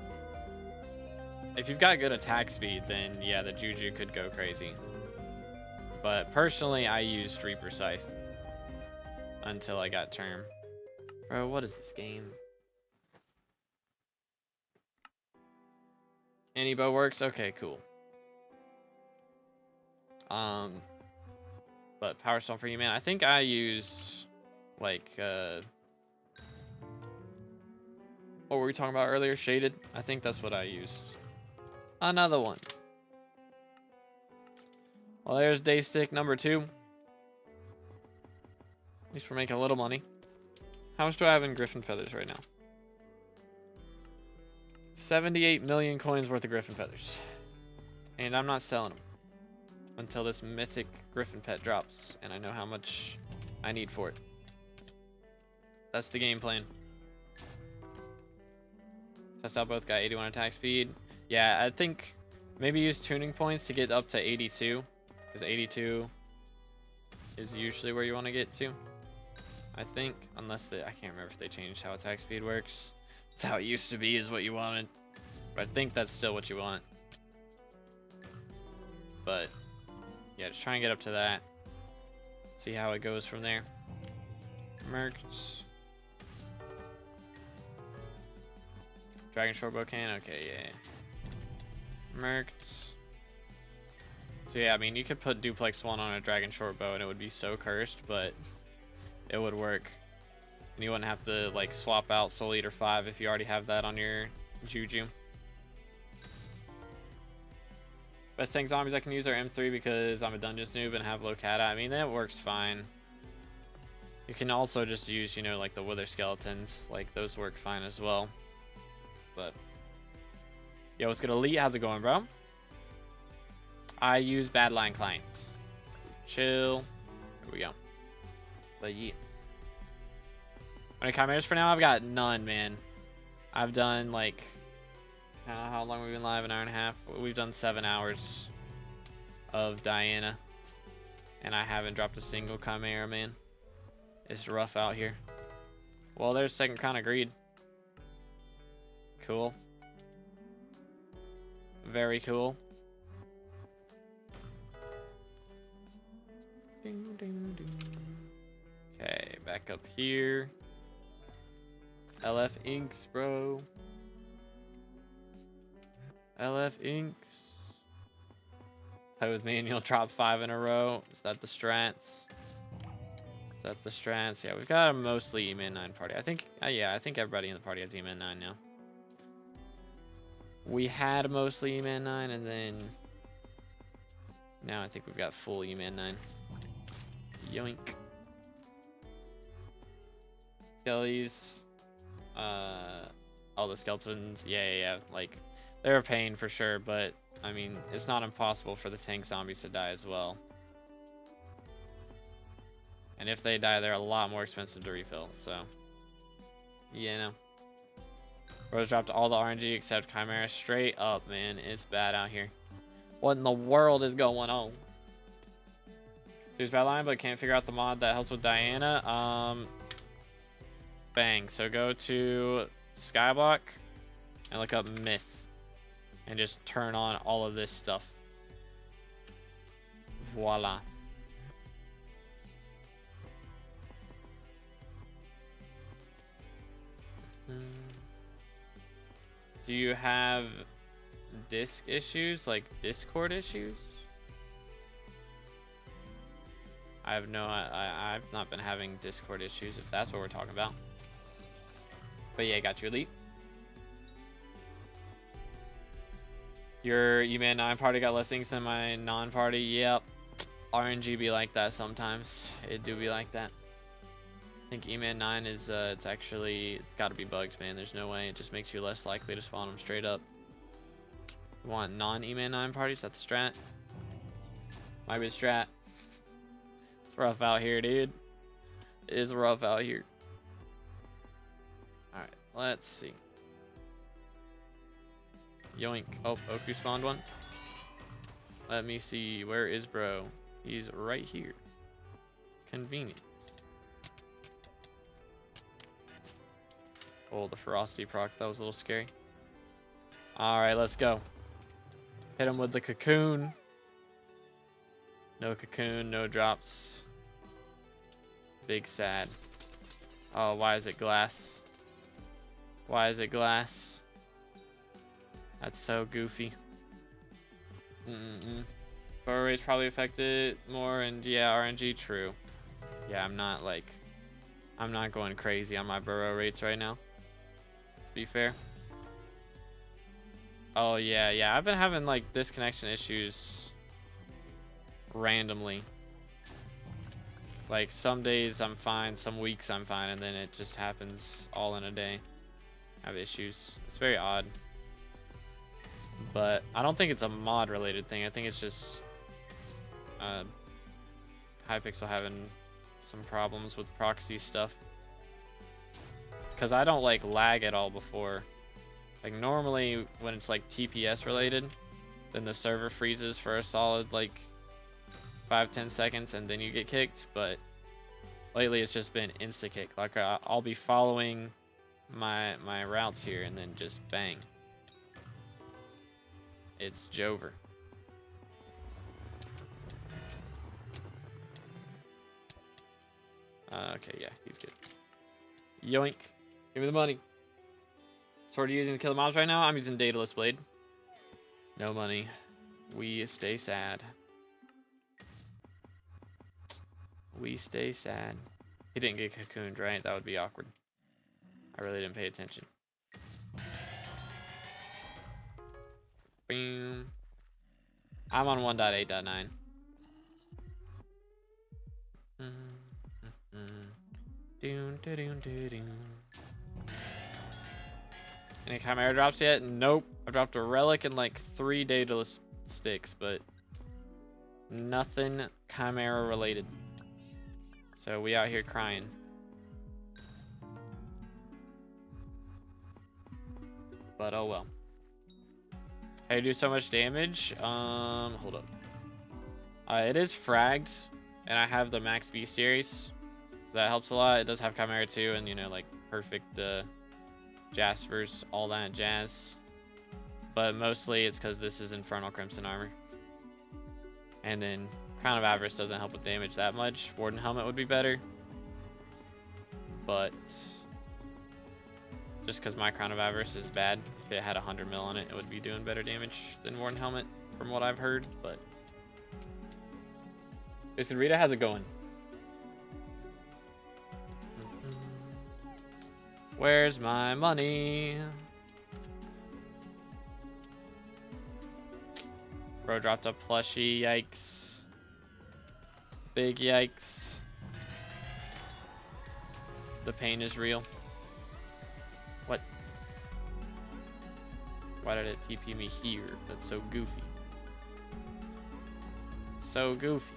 A: if you've got good attack speed, then yeah, the Juju could go crazy. But personally, I used Reaper Scythe until I got Term. Bro, what is this game? Any bow works? Okay, cool. But Power Stone for you, man. I think I used like what were we talking about earlier? Shaded. I think that's what I used. Another one. Well, there's day stick number 2. At least we're making a little money. How much do I have in Griffin Feathers right now? 78 million coins worth of Griffin Feathers. And I'm not selling them until this mythic Griffin pet drops, and I know how much I need for it. That's the game plan. Test out both got 81 attack speed. Yeah, I think maybe use tuning points to get up to 82. Because 82 is usually where you want to get to. I think. Unless they, I can't remember if they changed how attack speed works. It's how it used to be is what you wanted. But I think that's still what you want. But yeah, just try and get up to that. See how it goes from there. Mercs. Dragon shortbow can? Okay, yeah. Mercs. So yeah, I mean, you could put duplex 1 on a dragon shortbow and it would be so cursed, but it would work. And you wouldn't have to like swap out Soul Eater 5 if you already have that on your Juju. Best tank zombies I can use are M3 because I'm a dungeons noob and have low cata. I mean, that works fine. You can also just use, you know, like the wither skeletons. Like, those work fine as well. But, yo, what's good, Elite? How's it going, bro? I use Badline clients. Chill. Here we go. But yeah. When it chimeras for now, I've got none, man. I've done like, I don't know how long we've been live, an hour and a half. We've done 7 hours of Diana. And I haven't dropped a single chimera, man. It's rough out here. Well, there's second kind of greed. Cool. Very cool. Ding, ding, ding. Okay, back up here. LF Inks, bro. LF Inks. Play with me and you'll drop 5 in a row. Is that the strats? Is that the strats? Yeah, we've got a mostly E-Man 9 party. I think, yeah, I think everybody in the party has E-Man 9 now. We had mostly E-Man 9, and then now I think we've got full E-Man 9. Yoink. Skellies. All the skeletons. Yeah. Like, they're a pain for sure, but I mean, it's not impossible for the tank zombies to die as well. And if they die, they're a lot more expensive to refill, so. Yeah, no. Rose dropped all the RNG except Chimera. Straight up, man. It's bad out here. What in the world is going on? Seems bad line, but can't figure out the mod that helps with Diana. Bang. So go to SkyBlock and look up Myth. And just turn on all of this stuff. Voila. Do you have disk issues, like Discord issues? I have no, I've not been having Discord issues, if that's what we're talking about. But yeah, got you, Elite. Your E-Man 9 party got less things than my non-party. Yep. RNG be like that sometimes. It do be like that. I think E-Man 9 is, it's gotta be bugs, man. There's no way. It just makes you less likely to spawn them straight up. You want non-E-Man 9 parties? That's the strat. Might be the strat. It's rough out here, dude. It is rough out here. Alright, let's see. Yoink. Oh, Oku spawned one. Let me see. Where is bro? He's right here. Convenient. Oh, the ferocity proc. That was a little scary. Alright, let's go. Hit him with the cocoon. No cocoon, no drops. Big sad. Oh, why is it glass? Why is it glass? That's so goofy. Burrow rate's probably affected more, and yeah, RNG, true. Yeah, I'm not going crazy on my burrow rates right now. To be fair. Oh yeah, I've been having like disconnection issues randomly. Like some days I'm fine, some weeks I'm fine, and then it just happens all in a day. I have issues. It's very odd. But I don't think it's a mod related thing. I think it's just Hypixel having some problems with proxy stuff. because I don't like lag at all before. Like normally when it's like TPS related, then the server freezes for a solid like 5-10 seconds and then you get kicked. But lately it's just been insta kick. Like I'll be following my routes here and then just bang. It's Jover. Okay, yeah, he's good. Yoink. Give me the money. So what are you using to kill the mobs right now? I'm using Daedalus Blade. No money. We stay sad. We stay sad. He didn't get cocooned, right? That would be awkward. I really didn't pay attention. Boom. I'm on 1.8.9. Any Chimera drops yet? Nope. I dropped a relic and like 3 Daedalus sticks, but nothing Chimera related. So we out here crying. But oh well. Hey, do so much damage. Hold up. It is fragged, and I have the max bestiaries, so that helps a lot. It does have Chimera too, and you know, like perfect Jaspers, all that jazz. But mostly it's because this is Infernal Crimson armor, and then Crown of Avarice doesn't help with damage that much. Warden Helmet would be better, but just because my Crown of Avarice is bad. If it had 100 mil on it, it would be doing better damage than Warden Helmet, from what I've heard. But Mr. Rita, how's it going? Where's my money? Bro dropped a plushie. Yikes. Big yikes. The pain is real. What? Why did it TP me here? That's so goofy. So goofy.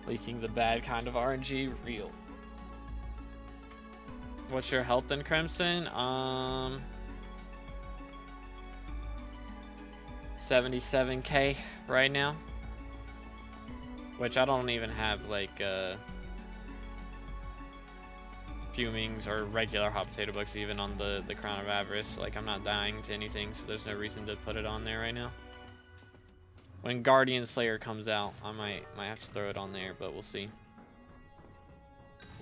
A: Leaking the bad kind of RNG, real. What's your health in Crimson? 77k right now. Which I don't even have like fumings or regular hot potato books even on the Crown of Avarice. Like I'm not dying to anything, so there's no reason to put it on there right now. When Guardian Slayer comes out, I might have to throw it on there, but we'll see.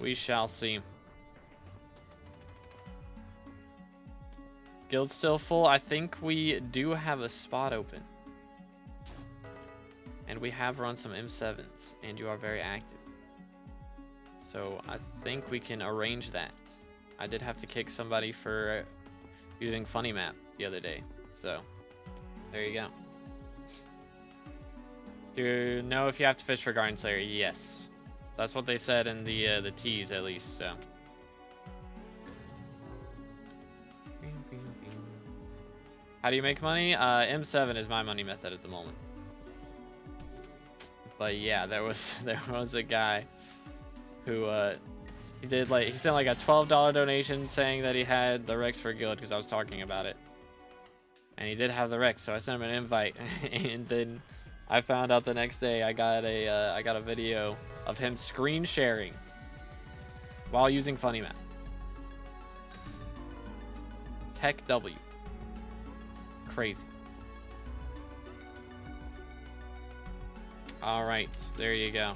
A: We shall see. Guild's still full. I think we do have a spot open. And we have run some M7s, and you are very active. So I think we can arrange that. I did have to kick somebody for using Funny Map the other day. So there you go. Do you know if you have to fish for Guardian Slayer? Yes. That's what they said in the tease, at least, so. How do you make money? M7 is my money method at the moment. But yeah, there was a guy who he sent like a $12 donation saying that he had the Rex for Guild because I was talking about it. And he did have the Rex, so I sent him an invite and then I found out the next day I got a video of him screen sharing while using Funny Map. Tech W. Crazy. All right, there you go.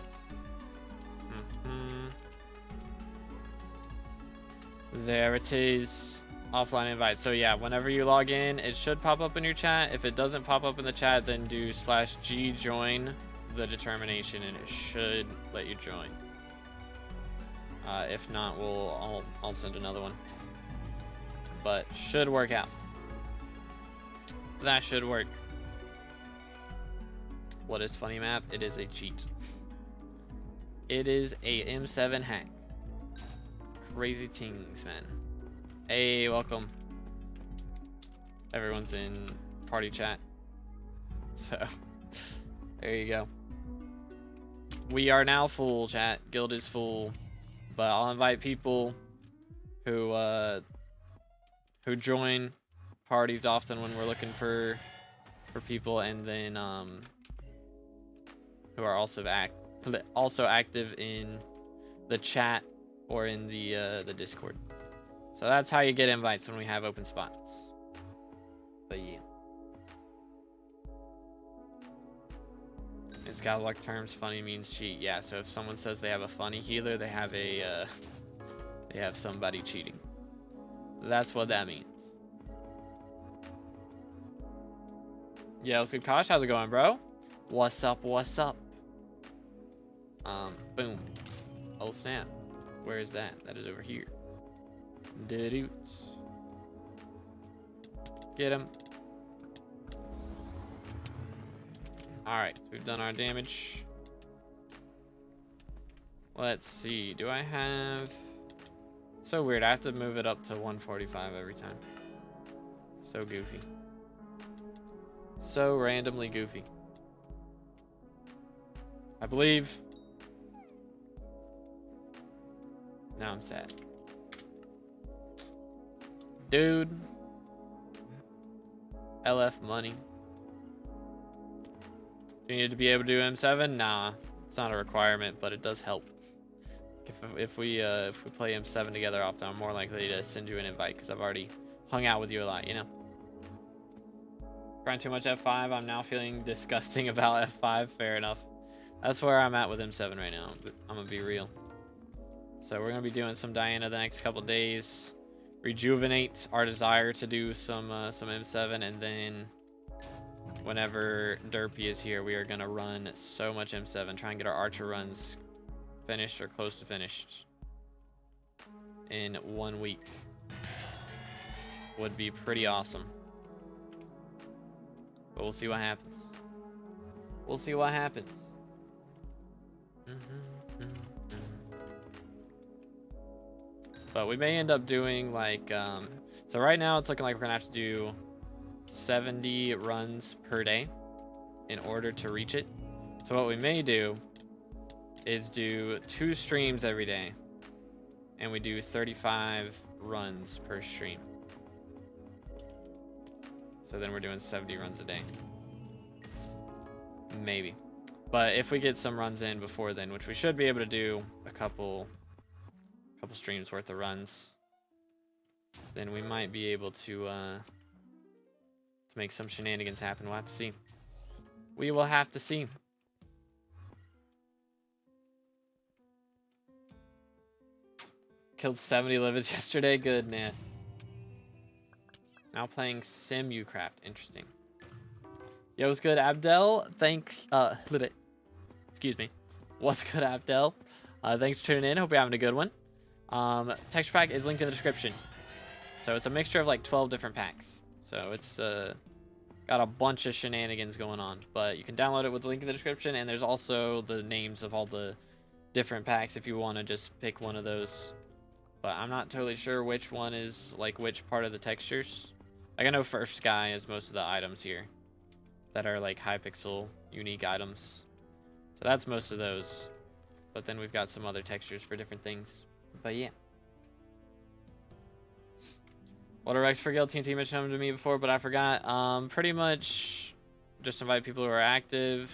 A: There it is. Offline invite. So yeah, whenever you log in, it should pop up in your chat. If it doesn't pop up in the chat, then do /G join the determination and it should let you join. If not, I'll send another one. But should work out. That should work. What is Funny Map? It is a cheat. It is a M7 hack. Crazy things, man. Hey, welcome. Everyone's in party chat. So, there you go. We are now full, chat. Guild is full. But I'll invite people who join parties often when we're looking for people, and then who are also active in the chat or in the Discord. So that's how you get invites when we have open spots. But yeah. In SkyBlock terms, funny means cheat. Yeah, so if someone says they have a funny healer, they have somebody cheating. That's what that means. Yeah, what's good, Kosh? How's it going, bro? What's up? What's up? Boom. Oh snap. Where is that? That is over here. Doots. Get him. Alright, so we've done our damage. Let's see. Do I have... So weird. I have to move it up to 145 every time. So goofy. So randomly goofy. I believe... Now I'm sad. Dude. LF money. Do you need to be able to do M7? Nah, it's not a requirement, but it does help. If we play M7 together often, I'm more likely to send you an invite because I've already hung out with you a lot, you know. Grind too much F5. I'm now feeling disgusting about F5. Fair enough. That's where I'm at with M7 right now. I'm gonna be real. So we're gonna be doing some Diana the next couple days. Rejuvenate our desire to do some M7, and then whenever Derpy is here, we are gonna run so much M7. Try and get our Archer runs finished or close to finished in 1 week. Would be pretty awesome. But we'll see what happens. We'll see what happens. But we may end up doing like, so right now it's looking like we're gonna have to do 70 runs per day in order to reach it. So what we may do is do 2 streams every day, and we do 35 runs per stream. So then we're doing 70 runs a day. Maybe. But if we get some runs in before then, which we should be able to do a couple streams worth of runs, then we might be able to make some shenanigans happen. We'll have to see. We will have to see. Killed 70 livids yesterday. Goodness. Now playing SimuCraft. Interesting. Yo, what's good, Abdel? Thanks. Excuse me. What's good, Abdel? Thanks for tuning in. Hope you're having a good one. Texture pack is linked in the description. So it's a mixture of like 12 different packs. So it's got a bunch of shenanigans going on. But you can download it with the link in the description. And there's also the names of all the different packs if you want to just pick one of those. But I'm not totally sure which one is like which part of the textures. Like I know Furfsky is most of the items here that are like Hypixel unique items. So that's most of those. But then we've got some other textures for different things. But yeah. What are Rex for Guild? TNT mentioned them to me before, but I forgot. Pretty much just invite people who are active.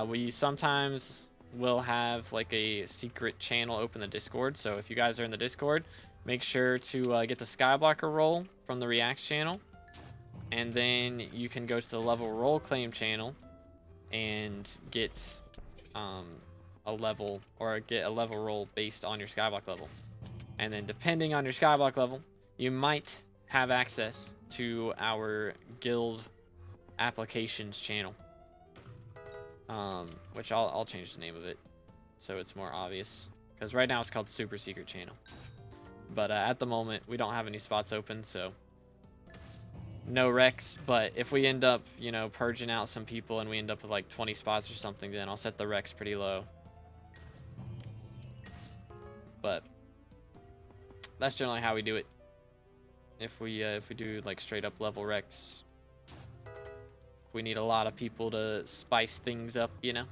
A: We sometimes will have like a secret channel open in the Discord. So if you guys are in the Discord, make sure to get the Skyblocker roll from the Reacts channel. And then you can go to the level roll claim channel and get a level, or get a level roll based on your Skyblock level. And then depending on your Skyblock level, you might have access to our guild applications channel. Which I'll change the name of it so it's more obvious, because right now it's called Super Secret Channel. But at the moment we don't have any spots open, so no Rex. But if we end up, you know, purging out some people and we end up with like 20 spots or something, then I'll set the Rex pretty low. But that's generally how we do it. If we do like straight up level Rex, we need a lot of people to spice things up, you know.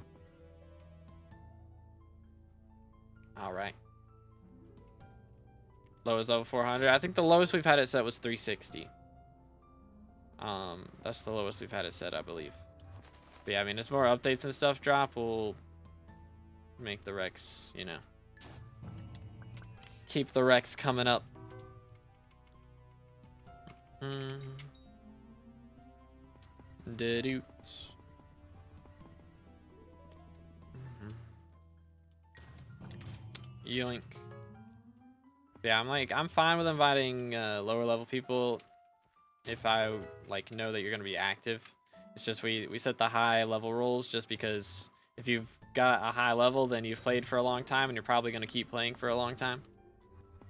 A: All right. Lowest level 400. I think the lowest we've had it set was 360. That's the lowest we've had it set, I believe. But yeah, I mean, as more updates and stuff drop, we'll make the Rex, you know, keep the Rex coming up. Dedoots. Yoink. Yeah, I'm fine with inviting lower level people if I like know that you're gonna be active. It's just we set the high level rules just because if you've got a high level, then you've played for a long time and you're probably gonna keep playing for a long time.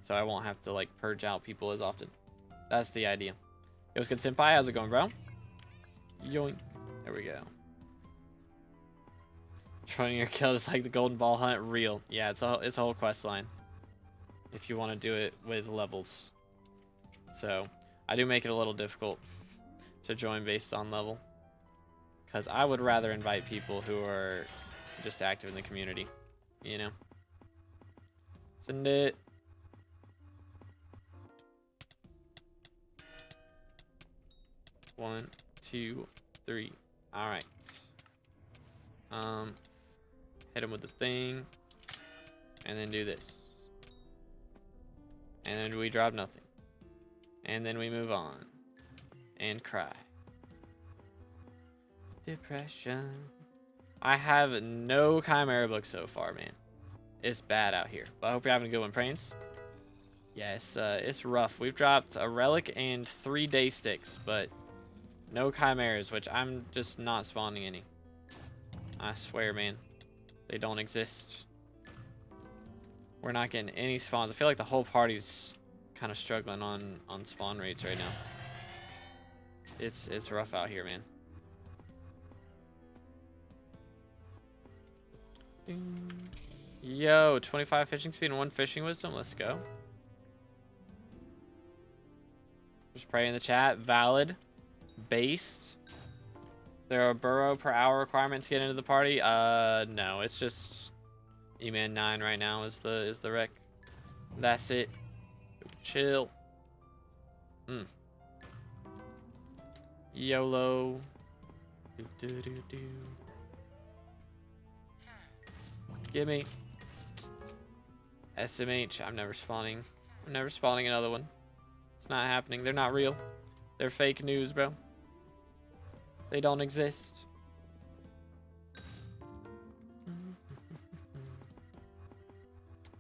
A: So I won't have to like purge out people as often. That's the idea. It was good, Senpai. How's it going, bro? Yoink. There we go. Trying your kill is like the golden ball hunt. Real. Yeah, it's a whole quest line. If you want to do it with levels. So I do make it a little difficult to join based on level. Because I would rather invite people who are just active in the community. You know? Send it. One, two, three. Alright. Hit him with the thing. And then do this. And then we drop nothing. And then we move on. And cry. Depression. I have no Chimera books so far, man. It's bad out here. But I hope you're having a good one, Prains. Yeah, it's rough. We've dropped a relic and 3 day sticks, but no chimeras, which I'm just not spawning any. I swear, man. They don't exist. We're not getting any spawns. I feel like the whole party's kind of struggling on spawn rates right now. It's rough out here, man. Yo, 25 fishing speed and 1 fishing wisdom. Let's go. Just pray in the chat. Valid. Based. There are burrow per hour requirement to get into the party. No, it's just E-Man 9 right now is the rec. That's it. Chill. YOLO. Gimme. SMH. I'm never spawning. I'm never spawning another one. It's not happening. They're not real. They're fake news, bro. They don't exist.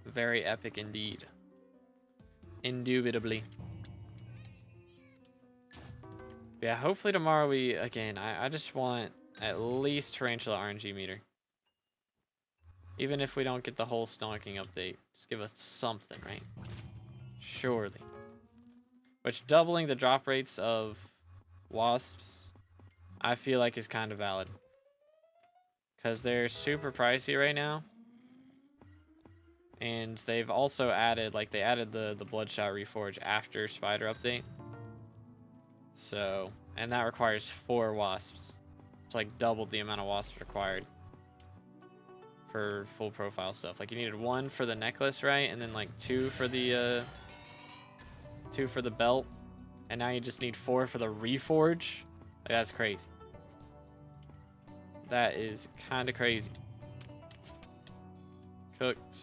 A: Very epic indeed. Indubitably. Yeah, hopefully tomorrow we, again, I just want at least Tarantula RNG meter. Even if we don't get the whole stonking update, just give us something, right? Surely. Which doubling the drop rates of wasps, I feel like is kind of valid. Because they're super pricey right now. And they've also added, like they added the Bloodshot Reforge after Spider update. So, and that requires 4 wasps. It's like doubled the amount of wasps required for full profile stuff. Like you needed 1 for the necklace, right? And then like 2 for the 2 for the belt. And now you just need 4 for the Reforge. Like, that's crazy. That is kind of crazy. Cooked.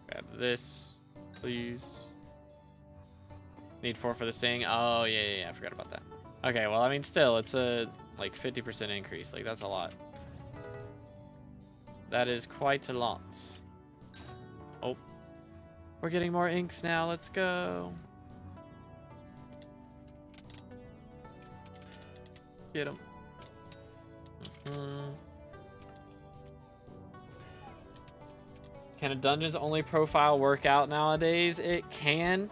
A: Grab this, please. Need 4 for the sting. Oh, yeah, I forgot about that. Okay, well, I mean, still, it's a, like, 50% increase. Like, that's a lot. That is quite a lot. Oh. We're getting more inks now. Let's go. Get him. Can a dungeons only profile work out nowadays? It can.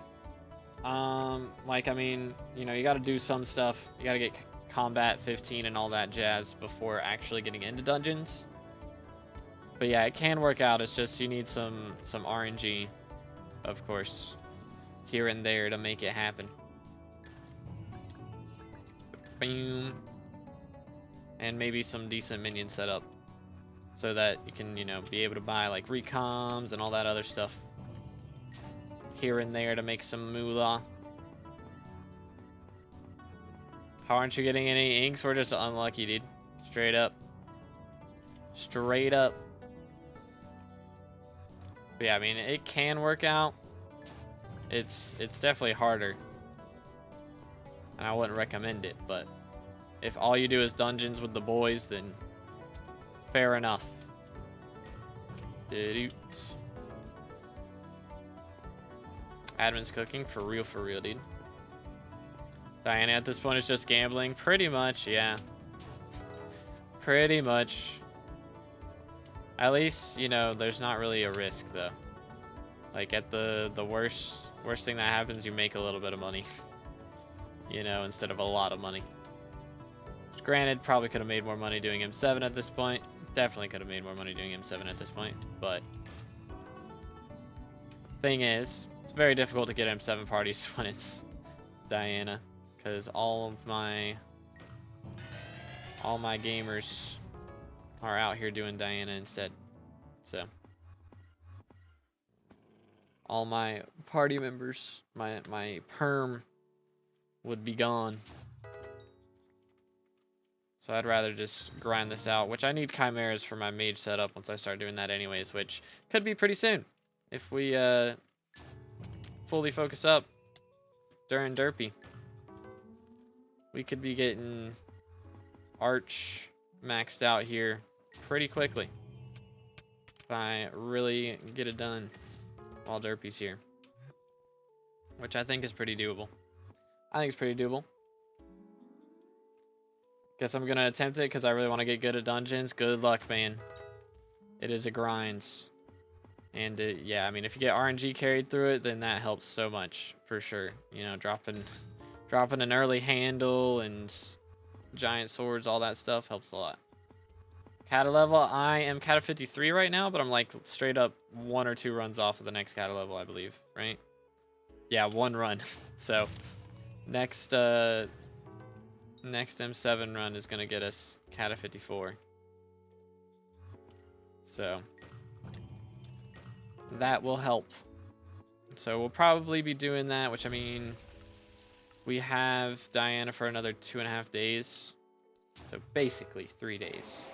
A: Like, I mean, you know, you got to do some stuff. You got to get combat 15 and all that jazz before actually getting into dungeons. But yeah, it can work out. It's just you need some RNG, of course, here and there to make it happen. Boom. And maybe some decent minion setup. so that you can, you know, be able to buy like recoms and all that other stuff here and there to make some moolah. How aren't you getting any inks? We're just unlucky, dude. Straight up. Straight up. But yeah, I mean, it can work out. It's definitely harder. And I wouldn't recommend it, but if all you do is dungeons with the boys, then fair enough. Admin's cooking for real, dude. Diana at this point is just gambling. Pretty much, yeah. Pretty much. At least, you know, there's not really a risk, though. Like, at the worst thing that happens, you make a little bit of money. You know, instead of a lot of money. Which, granted, probably could have made more money doing M7 at this point. Definitely could have made more money doing M7 at this point. But, thing is, it's very difficult to get M7 parties when it's Diana. Because all my gamers are out here doing Diana instead. So all my party members, my perm would be gone. So I'd rather just grind this out, which I need chimeras for my mage setup once I start doing that anyways, which could be pretty soon if we fully focus up during Derpy. We could be getting Arch maxed out here pretty quickly if I really get it done while Derpy's here, which I think is pretty doable. I think it's pretty doable. Guess I'm gonna attempt it because I really want to get good at dungeons. Good luck, man. It is a grind, and yeah, I mean, if you get RNG carried through it, then that helps so much for sure. You know, dropping an early handle and giant swords, all that stuff helps a lot. Kata level, I am Kata 53 right now, but I'm like straight up 1 or 2 runs off of the next Kata level, I believe, right? Yeah, 1 run. So next M7 run is gonna get us Kata 54. So that will help. So we'll probably be doing that, which I mean, we have Diana for another 2.5 days. So basically 3 days.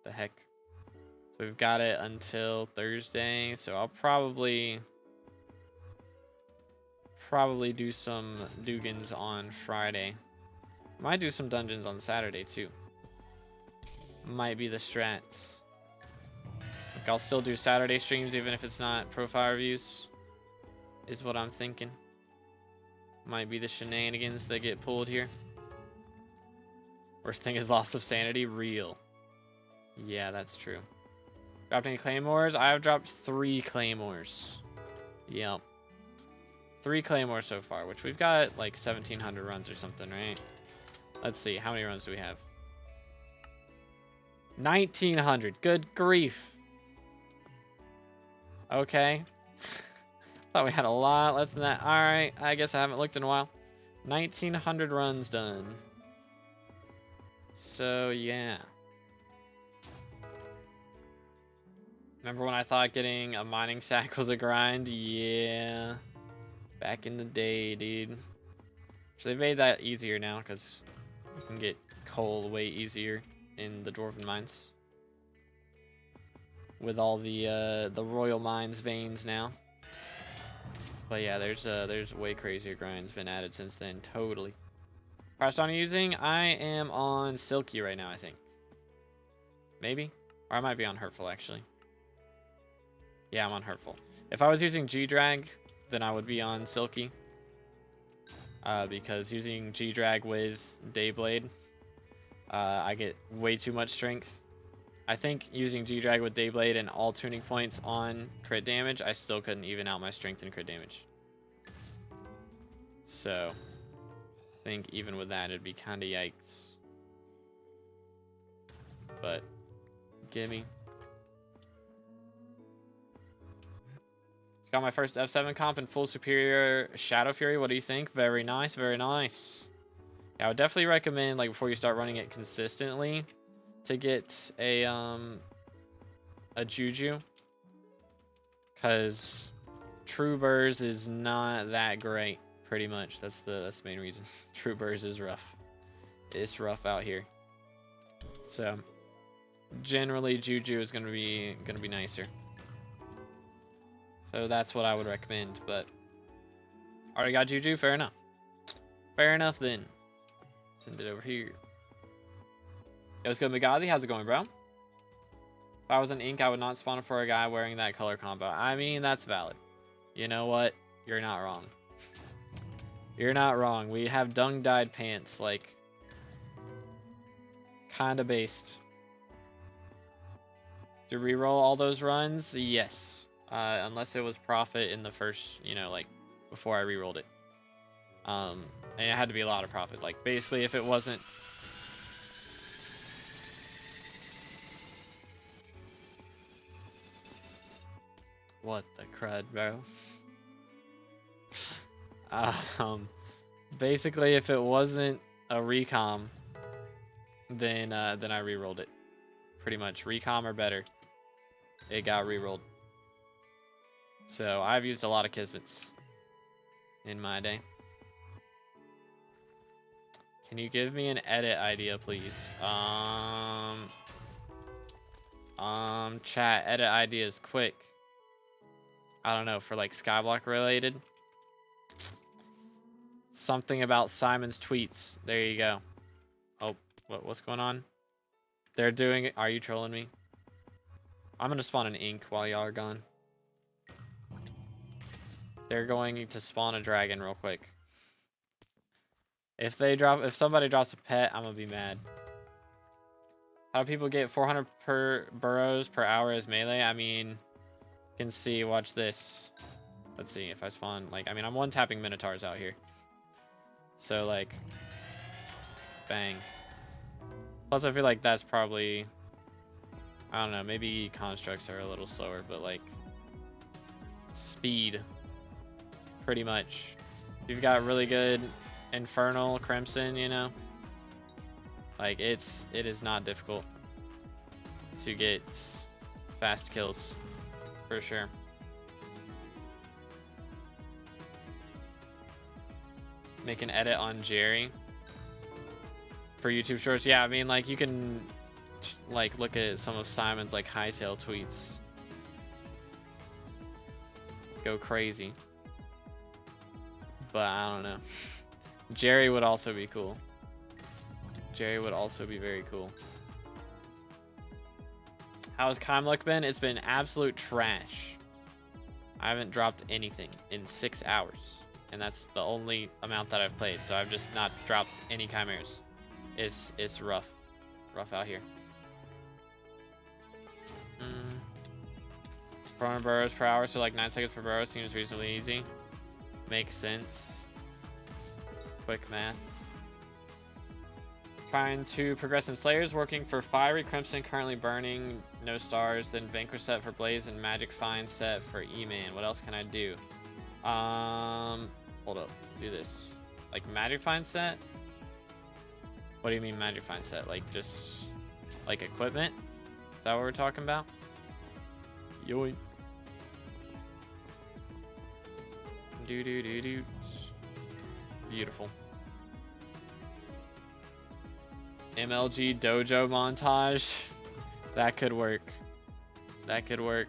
A: The heck. So we've got it until Thursday. So I'll probably do some Dugans on Friday. Might do some dungeons on Saturday too. Might be the strats. Like, I'll still do Saturday streams even if it's not profile reviews, is what I'm thinking. Might be the shenanigans that get pulled here. Worst thing is loss of sanity. Real. Yeah, that's true. Dropped any claymores? I have dropped 3 claymores. Yep. 3 claymores so far, which we've got like 1,700 runs or something, right? Let's see. How many runs do we have? 1,900. Good grief. Okay. Thought we had a lot less than that. All right. I guess I haven't looked in a while. 1,900 runs done. So, yeah. Remember when I thought getting a mining sack was a grind? Yeah. Back in the day, dude. So they've made that easier now because you can get coal way easier in the Dwarven mines. With all the Royal Mines veins now. But yeah, there's way crazier grinds been added since then. Totally. Price on using? I am on Silky right now, I think. Maybe? Or I might be on Hurtful, actually. Yeah, I'm on Hurtful. If I was using G-Drag, then I would be on Silky. Because using G-Drag with Dayblade, I get way too much strength. I think using G-Drag with Dayblade and all tuning points on crit damage, I still couldn't even out my strength and crit damage. So, I think even with that, it'd be kind of yikes. But, gimme. Got my first F7 comp in full superior Shadow Fury. What do you think? Very nice, very nice. Yeah, I would definitely recommend, like, before you start running it consistently, to get a Juju, because True Burrs is not that great. Pretty much, that's the main reason. True Burrs is rough. It's rough out here. So generally, Juju is gonna be nicer. So that's what I would recommend. But already got Juju. Fair enough. Fair enough then. Send it over here. Yo, what's good, Magazi? How's it going, bro? If I was an ink, I would not spawn for a guy wearing that color combo. I mean, that's valid. You know what? You're not wrong. You're not wrong. We have dung-dyed pants, like, kind of based. To reroll all those runs? Yes. Unless it was profit in the first, you know, like, before I rerolled it. And it had to be a lot of profit. Like, basically, if it wasn't... What the crud, bro? Basically, if it wasn't a recom, then I rerolled it. Pretty much, recom or better. It got rerolled. So I've used a lot of Kismets in my day. Can you give me an edit idea, please? Chat, edit ideas, quick. I don't know, for like SkyBlock related. Something about Simon's tweets. There you go. Oh, what's going on? They're doing it. Are you trolling me? I'm gonna spawn an ink while y'all are gone. They're going to spawn a dragon real quick. If somebody drops a pet, I'm gonna be mad. How do people get 400 burrows per hour as melee? I mean, you can see, watch this. Let's see if I spawn, like, I mean, I'm one tapping minotaurs out here. So, like, bang. Plus, I feel like that's probably, I don't know, maybe constructs are a little slower, but, like, speed, pretty much. If you've got really good Infernal Crimson, you know, like, it is not difficult to get fast kills, for sure. Make an edit on Jerry for YouTube Shorts. Yeah, I mean, like, you can, like, look at some of Simon's, like, hightail tweets. Go crazy. But I don't know. Jerry would also be cool. Jerry would also be very cool. How's Kimluck been? It's been absolute trash. I haven't dropped anything in 6 hours. And that's the only amount that I've played. So I've just not dropped any chimeras. It's rough. Rough out here. 400 burrows per hour, so like 9 seconds per burrow seems reasonably easy. Makes sense. Quick maths. Trying to progress in Slayers, working for Fiery Crimson, currently burning, no stars, then Vanquish set for Blaze and Magic Find set for E-Man. What else can I do? Hold up, do this. Like Magic Find set? What do you mean Magic Find set? Like just, like equipment? Is that what we're talking about? Yoink. Do. Beautiful. MLG dojo montage. That could work. That could work.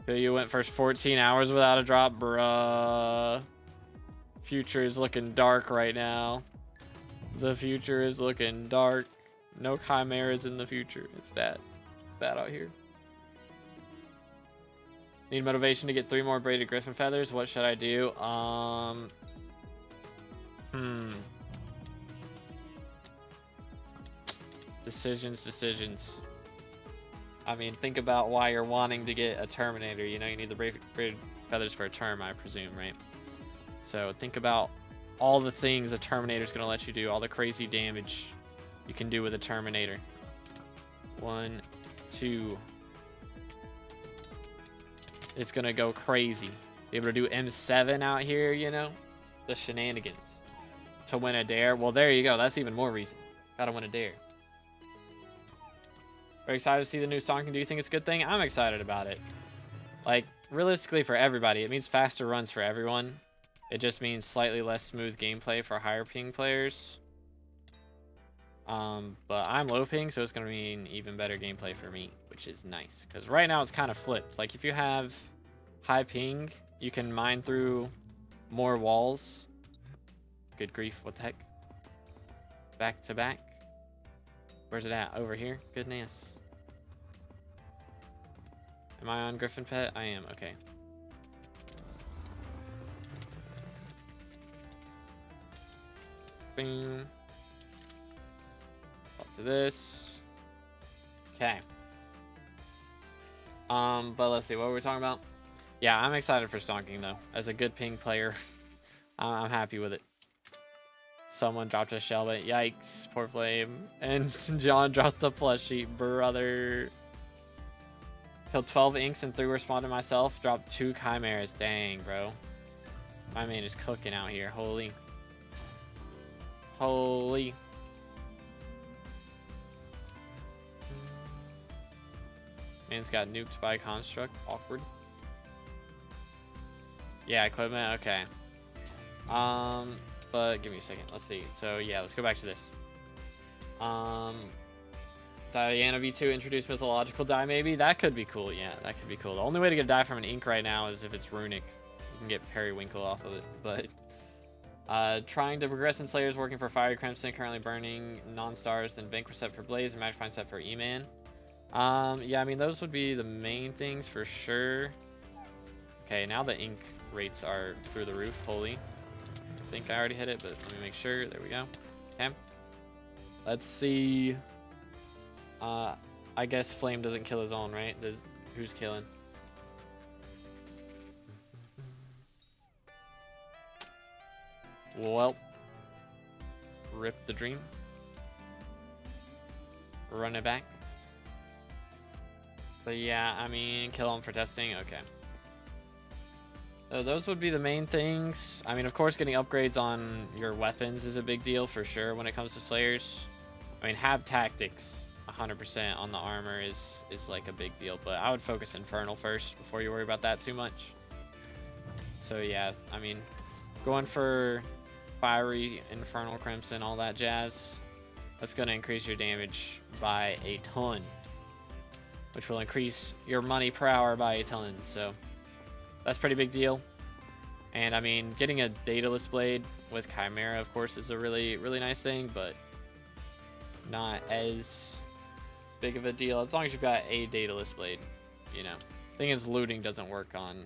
A: You went first 14 hours without a drop, bruh. Future is looking dark right now. The future is looking dark. No chimeras in the future. It's bad. It's bad out here. Need motivation to get 3 more braided griffin feathers. What should I do? Decisions. I mean, think about why you're wanting to get a Terminator. You know, you need the braided feathers for a term, I presume, right? So think about all the things a Terminator's gonna let you do, all the crazy damage you can do with a Terminator. 1, 2. It's gonna go crazy. Be able to do M7 out here, you know? The shenanigans.
B: to win a dare. Well, there you go. That's even more reason. Gotta win a dare. Very excited to see the new stonking. Do you think it's a good thing? I'm excited about it. Like, realistically for everybody, it means faster runs for everyone. It just means slightly less smooth gameplay for higher ping players. But I'm low ping, so it's going to mean even better gameplay for me, which is nice. Because right now it's kind of flipped. Like, if you have high ping, you can mine through more walls. Good grief, what the heck? Back to back. Where's it at? Over here? Goodness. Am I on Griffin Pet? I am, okay. Bing. Up to this. Okay. But let's see, what were we talking about? Yeah, I'm excited for stonking though. As a good ping player, I'm happy with it. Someone dropped a shell, but yikes, poor Flame. And John dropped a plushie, brother. Killed 12 inks and 3 responded myself. Dropped 2 chimeras. Dang, bro. My man is cooking out here. Holy. Holy. Man's got nuked by construct. Awkward. Yeah, equipment. Okay. But give me a second. Let's see. So yeah, let's go back to this. Diana V2 introduced mythological die, maybe? That could be cool. Yeah, that could be cool. The only way to get a die from an ink right now is if it's runic. You can get Periwinkle off of it. But trying to progress in Slayers, working for Fiery Crimson, currently burning non-stars, then Vanquish set for Blaze, and Magifying set for E-Man. Yeah, I mean, those would be the main things for sure. Okay, now the ink rates are through the roof. Holy. I think I already hit it, but let me make sure. There we go. Okay. Let's see. I guess Flame doesn't kill his own, right? Who's killing? Well. Rip the dream. Run it back. But yeah, I mean, kill him for testing. Okay. So those would be the main things. I mean, of course, getting upgrades on your weapons is a big deal for sure when it comes to Slayers. I mean, have tactics 100% on the armor is like a big deal, but I would focus Infernal first before you worry about that too much. So yeah, I mean, going for Fiery, Infernal, Crimson, all that jazz, that's going to increase your damage by a ton, which will increase your money per hour by a ton. So that's a pretty big deal. And I mean, getting a Daedalus Blade with Chimera, of course, is a really, really nice thing, but not as big of a deal as long as you've got a Daedalus Blade, you know. Thing is, looting doesn't work on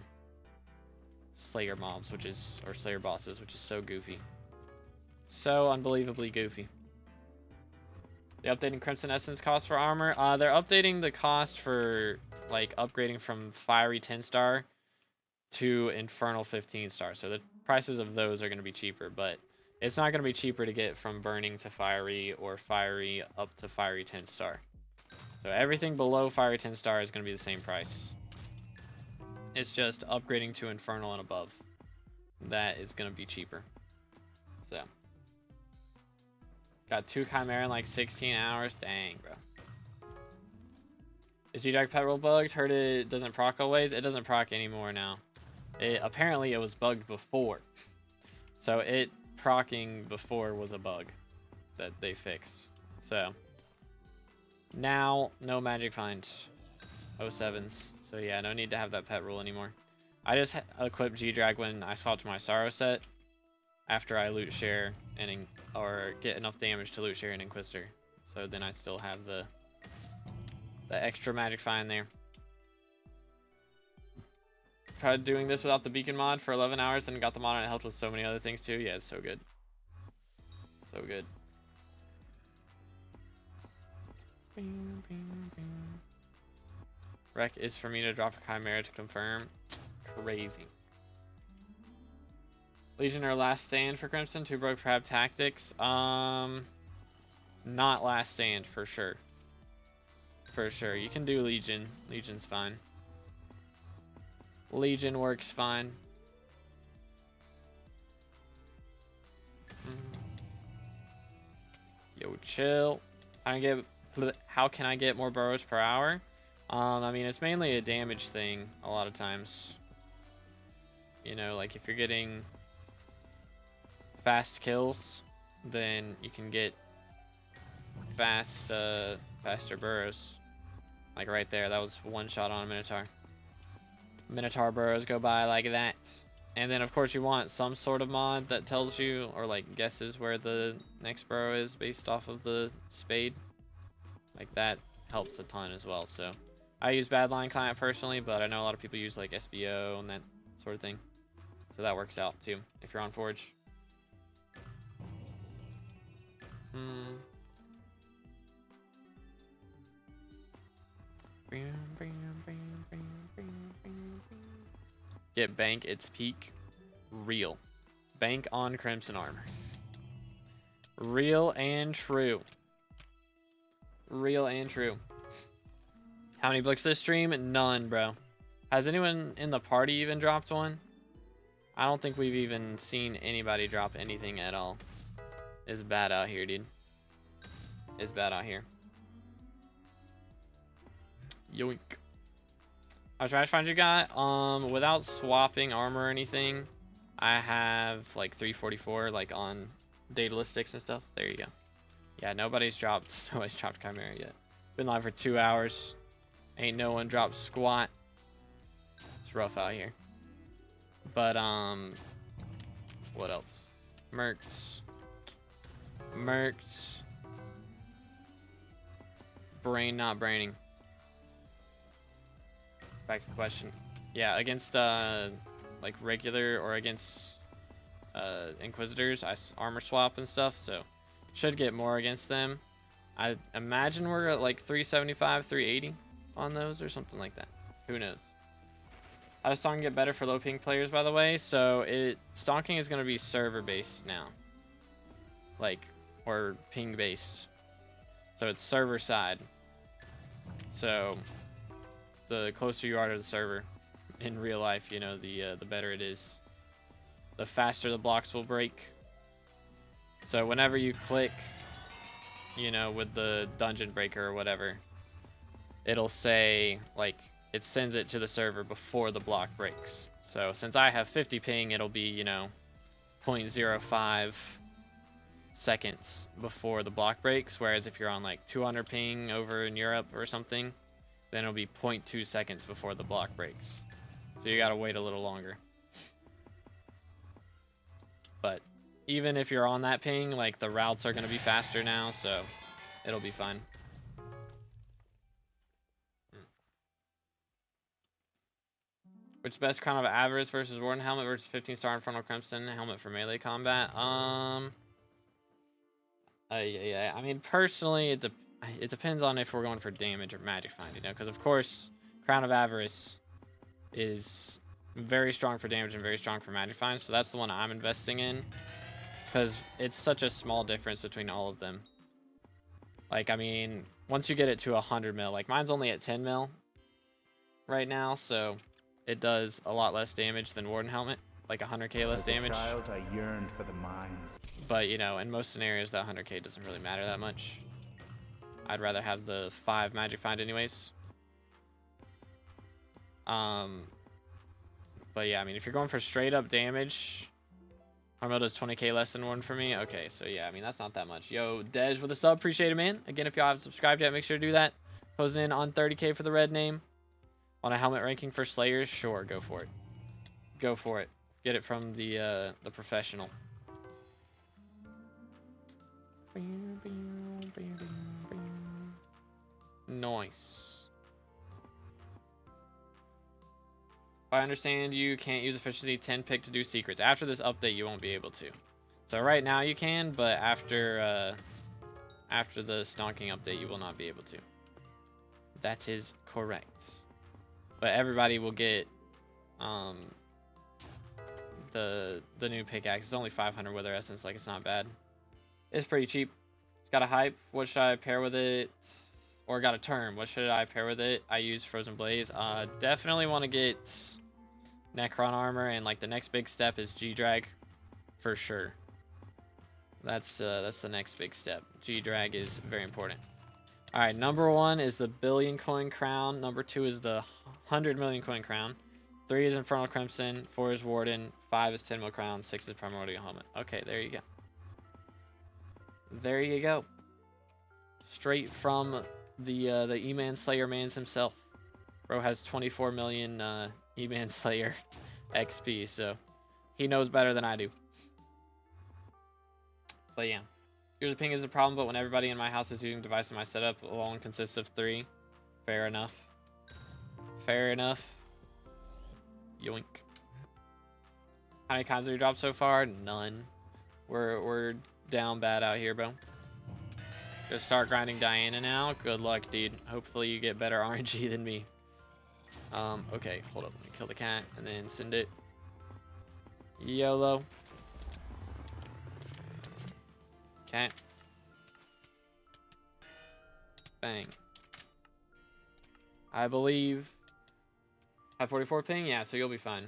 B: Slayer mobs, or Slayer bosses, which is so goofy. So unbelievably goofy. They're updating Crimson Essence cost for armor. They're updating the cost for like upgrading from Fiery 10-star to Infernal 15-star. So the prices of those are going to be cheaper, but it's not going to be cheaper to get from Burning to Fiery or Fiery up to Fiery 10-star. So everything below Fiery 10-star is going to be the same price. It's just upgrading to Infernal and above that is going to be cheaper. So got 2 Chimera in like 16 hours. Dang, bro. Is G-Drag Pet Roll bugged? Heard it doesn't proc always. It doesn't proc anymore now. Apparently it was bugged before. So it procking before was a bug that they fixed. So now no magic finds 07s. So yeah, no need to have that pet rule anymore. I just equipped G-Drag when I swapped my Sorrow set after I loot share or get enough damage to loot share and Inquisitor. So then I still have the extra magic find there. Tried doing this without the beacon mod for 11 hours, then got the mod and it helped with so many other things too. Yeah, it's so good. So good. Rec is for me to drop a Chimera to confirm. Crazy. Legion or last stand for Crimson? 2 broke Prab tactics. Not last stand for sure. For sure. You can do Legion. Legion's fine. Legion works fine. chill. How can I get more burrows per hour? I mean, it's mainly a damage thing a lot of times. You know, like if you're getting fast kills, then you can get faster burrows. Like right there, that was one shot on a Minotaur. Minotaur burrows go by like that. And then of course you want some sort of mod that tells you or like guesses where the next burrow is based off of the spade. Like that helps a ton as well. So I use Badline Client personally, but I know a lot of people use like SBO and that sort of thing. So that works out too if you're on Forge. Get bank its peak. Real. Bank on Crimson Armor. Real and true. Real and true. How many books this stream? None, bro. Has anyone in the party even dropped one? I don't think we've even seen anybody drop anything at all. It's bad out here, dude. It's bad out here. Yoink. I was trying to find you got. Without swapping armor or anything, I have like 344 like on datalistics and stuff. There you go. Yeah, nobody's dropped Chimera yet. Been live for 2 hours. Ain't no one dropped squat. It's rough out here. But what else? Mercs. Brain not braining. Back to the question. Yeah, against like regular or against Inquisitors, I armor swap and stuff, so should get more against them. I imagine we're at like 375, 380 on those or something like that. Who knows? How does stalking get better for low ping players, by the way? So stalking is going to be server based now, like, or ping based. So it's server side. So the closer you are to the server in real life, you know, the better it is. The faster the blocks will break. So whenever you click, you know, with the dungeon breaker or whatever, it'll say, like, it sends it to the server before the block breaks. So since I have 50 ping, it'll be, you know, 0.05 seconds before the block breaks. Whereas if you're on like 200 ping over in Europe or something, then it'll be 0.2 seconds before the block breaks. So you gotta wait a little longer. But even if you're on that ping, like, the routes are gonna be faster now, so it'll be fine. Which best Crown of Avarice versus Warden helmet versus 15-star Infernal Crimson helmet for melee combat? Yeah. I mean, personally, it depends on if we're going for damage or magic find, you know, because of course, Crown of Avarice is very strong for damage and very strong for magic find, so that's the one I'm investing in, because it's such a small difference between all of them. Like, I mean, once you get it to 100 mil, like mine's only at 10 mil right now, so it does a lot less damage than Warden helmet, like 100k less damage.
C: As a child, I yearned for the mines.
B: But, you know, in most scenarios, that 100k doesn't really matter that much. I'd rather have the 5 magic find anyways. But yeah, I mean, if you're going for straight up damage, Armo does 20k less than one for me. Okay, so yeah, I mean, that's not that much. Yo, Dej with a sub, appreciate it, man. Again, if y'all haven't subscribed yet, make sure to do that. Closing in on 30k for the red name. On a helmet ranking for Slayers, sure, go for it. Go for it. Get it from the professional. Nice. I understand you can't use efficiency 10 pick to do secrets. After this update, you won't be able to. So right now you can, but after the stonking update, you will not be able to. That is correct. But everybody will get the new pickaxe. It's only 500 Wither Essence, like, it's not bad. It's pretty cheap. It's got a hype. What should I pair with it? Or got a term. What should I pair with it? I use Frozen Blaze. Definitely want to get Necron armor, and like the next big step is G-Drag for sure. That's the next big step. G-drag is very important. All right, number 1 is the billion coin crown. Number 2 is the 100 million coin crown. 3 is Infernal Crimson. 4 is Warden. 5 is 10 mil crown. 6 is Primordial Helmet. Okay, there you go. There you go. Straight from the E-Man Slayer mans himself. Bro has 24 million E-Man Slayer XP, so he knows better than I do. But yeah. Here's a ping is a problem, but when everybody in my house is using device in my setup alone consists of 3. Fair enough. Fair enough. Yoink. How many times have we dropped so far? None. We're down bad out here, bro. Just start grinding Diana now. Good luck, dude. Hopefully you get better RNG than me. Okay, hold up. Let me kill the cat and then send it. YOLO. Cat. Bang. I believe. Have 44 ping? Yeah, so you'll be fine.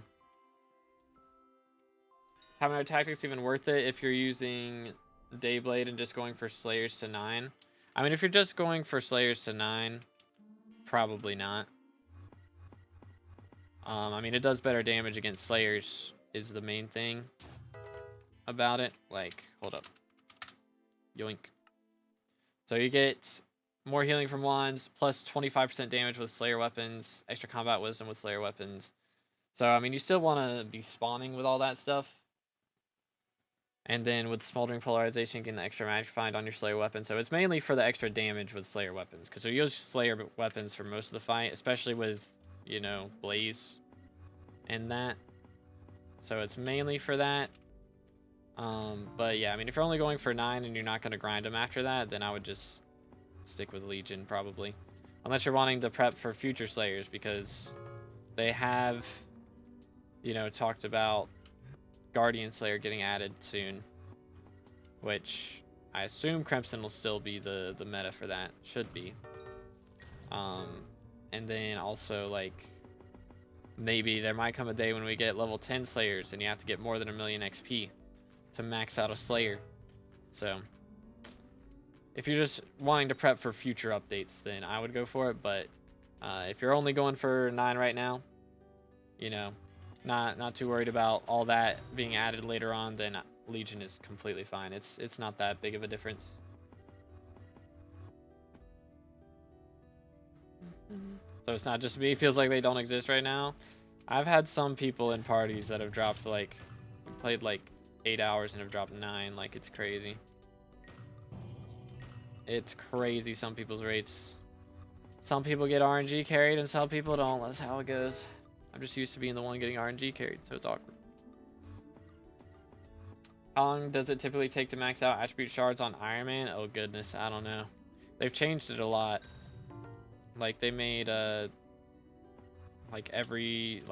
B: Having our tactics even worth it if you're using Dayblade and just going for Slayers to 9? I mean, if you're just going for Slayers to 9, probably not. I mean, it does better damage against Slayers is the main thing about it. Like, hold up. Yoink. So you get more healing from wands, plus 25% damage with Slayer weapons, extra combat wisdom with Slayer weapons. So, I mean, you still want to be spawning with all that stuff. And then with Smoldering Polarization, getting the extra magic find on your Slayer weapon. So it's mainly for the extra damage with Slayer weapons. Because you use Slayer weapons for most of the fight, especially with, you know, Blaze and that. So it's mainly for that. But yeah, I mean, if you're only going for 9 and you're not going to grind them after that, then I would just stick with Legion, probably. Unless you're wanting to prep for future Slayers, because they have, you know, talked about Guardian Slayer getting added soon. Which, I assume Crimson will still be the meta for that. Should be. And then also, like, maybe there might come a day when we get level 10 Slayers and you have to get more than 1 million XP to max out a Slayer. So if you're just wanting to prep for future updates, then I would go for it. But if you're only going for 9 right now, you know, not too worried about all that being added later on, then Legion is completely fine. It's not that big of a difference. So it's not just me. It feels like they don't exist right now. I've had some people in parties that have dropped, like, played like 8 hours and have dropped 9. Like, it's crazy. It's crazy, some people's rates. Some people get RNG carried and some people don't. That's how it goes. I'm just used to being the one getting RNG carried, so it's awkward. How long does it typically take to max out attribute shards on Iron Man? Oh goodness, I don't know. They've changed it a lot. Like, they made like every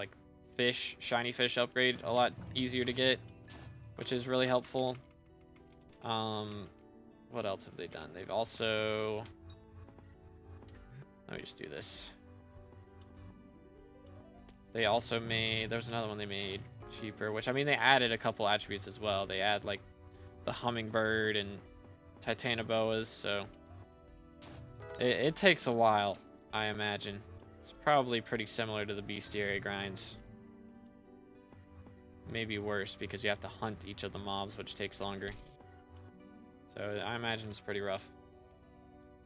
B: fish, shiny fish upgrade a lot easier to get, which is really helpful. What else have they done? They've also, let me just do this. They also made, there's another one they made cheaper, which, I mean, they added a couple attributes as well. They add like the hummingbird and titanoboas, so it takes a while, I imagine. It's probably pretty similar to the bestiary grinds. Maybe worse because you have to hunt each of the mobs, which takes longer. So I imagine it's pretty rough.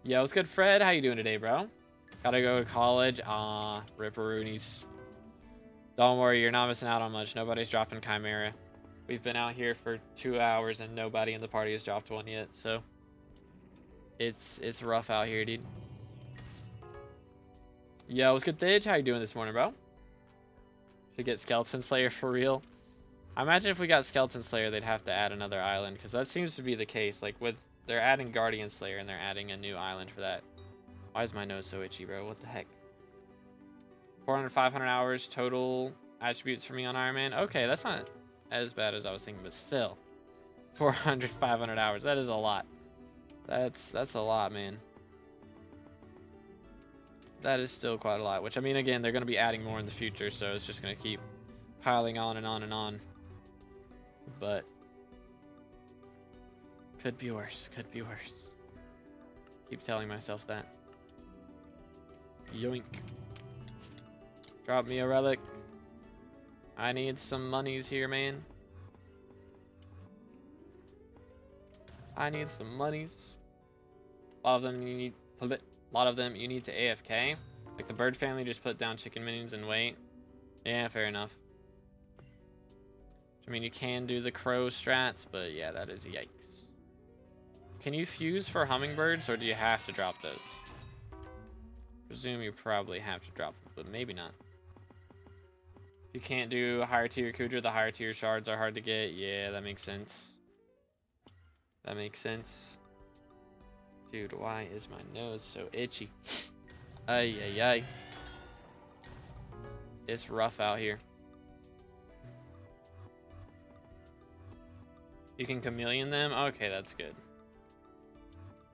B: Yo, what's good, Fred? How you doing today, bro? Gotta go to college. Ah, ripperoonies. Don't worry, you're not missing out on much. Nobody's dropping Chimera. We've been out here for 2 hours and nobody in the party has dropped one yet, so it's rough out here, dude. Yo, what's good, Thidge? How you doing this morning, bro? Should get Skeleton Slayer for real. I imagine if we got Skeleton Slayer, they'd have to add another island, because that seems to be the case. Like, with they're adding Guardian Slayer and they're adding a new island for that. Why is my nose so itchy, bro? What the heck? 400, 500 hours total attributes for me on Iron Man. Okay, that's not as bad as I was thinking, but still. 400, 500 hours. That is a lot. That's a lot, man. That is still quite a lot. Which, I mean, again, they're going to be adding more in the future, so it's just going to keep piling on and on and on. But Could be worse. Could be worse. Keep telling myself that. Yoink. Drop me a relic. I need some monies here, man. I need some monies. A lot of them you need to AFK. Like the bird family, just put down chicken minions and wait. Yeah, fair enough. I mean, you can do the crow strats, but yeah, that is yikes. Can you fuse for hummingbirds, or do you have to drop those? Presume you probably have to drop them, but maybe not. You can't do higher tier Kudra. The higher tier shards are hard to get. Yeah, that makes sense. That makes sense. Dude, why is my nose so itchy? Ay, ay, ay. It's rough out here. You can chameleon them? Okay, that's good.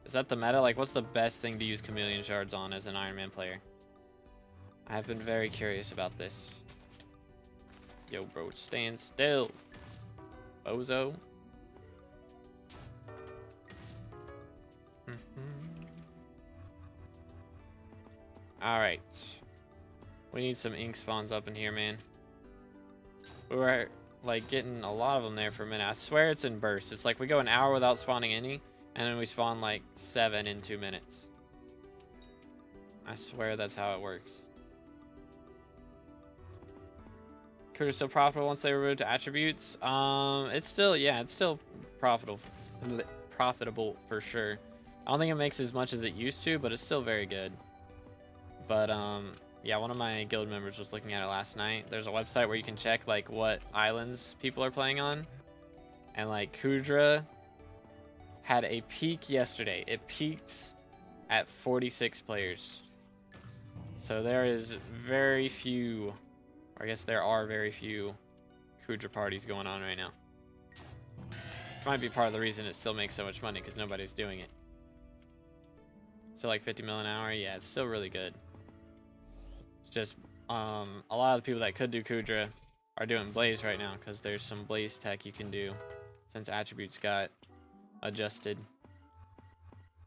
B: Is that the meta? Like, what's the best thing to use chameleon shards on as an Iron Man player? I have been very curious about this. Yo, bro, stand still. Bozo. Alright. We need some ink spawns up in here, man. We were, like, getting a lot of them there for a minute. I swear it's in bursts. It's like we go an hour without spawning any, and then we spawn, like, 7 in 2 minutes. I swear that's how it works. Could still profitable once they removed attributes? It's still profitable for sure. I don't think it makes as much as it used to, but it's still very good. But yeah, one of my guild members was looking at it last night. There's a website where you can check like what islands people are playing on, and like Kudra had a peak yesterday. It peaked at 46 players. So there is very few, or I guess there are very few Kudra parties going on right now. Which might be part of the reason it still makes so much money, because nobody's doing it. Still like 50 mil an hour? Yeah, it's still really good. It's just a lot of the people that could do Kudra are doing Blaze right now, because there's some Blaze tech you can do since attributes got adjusted,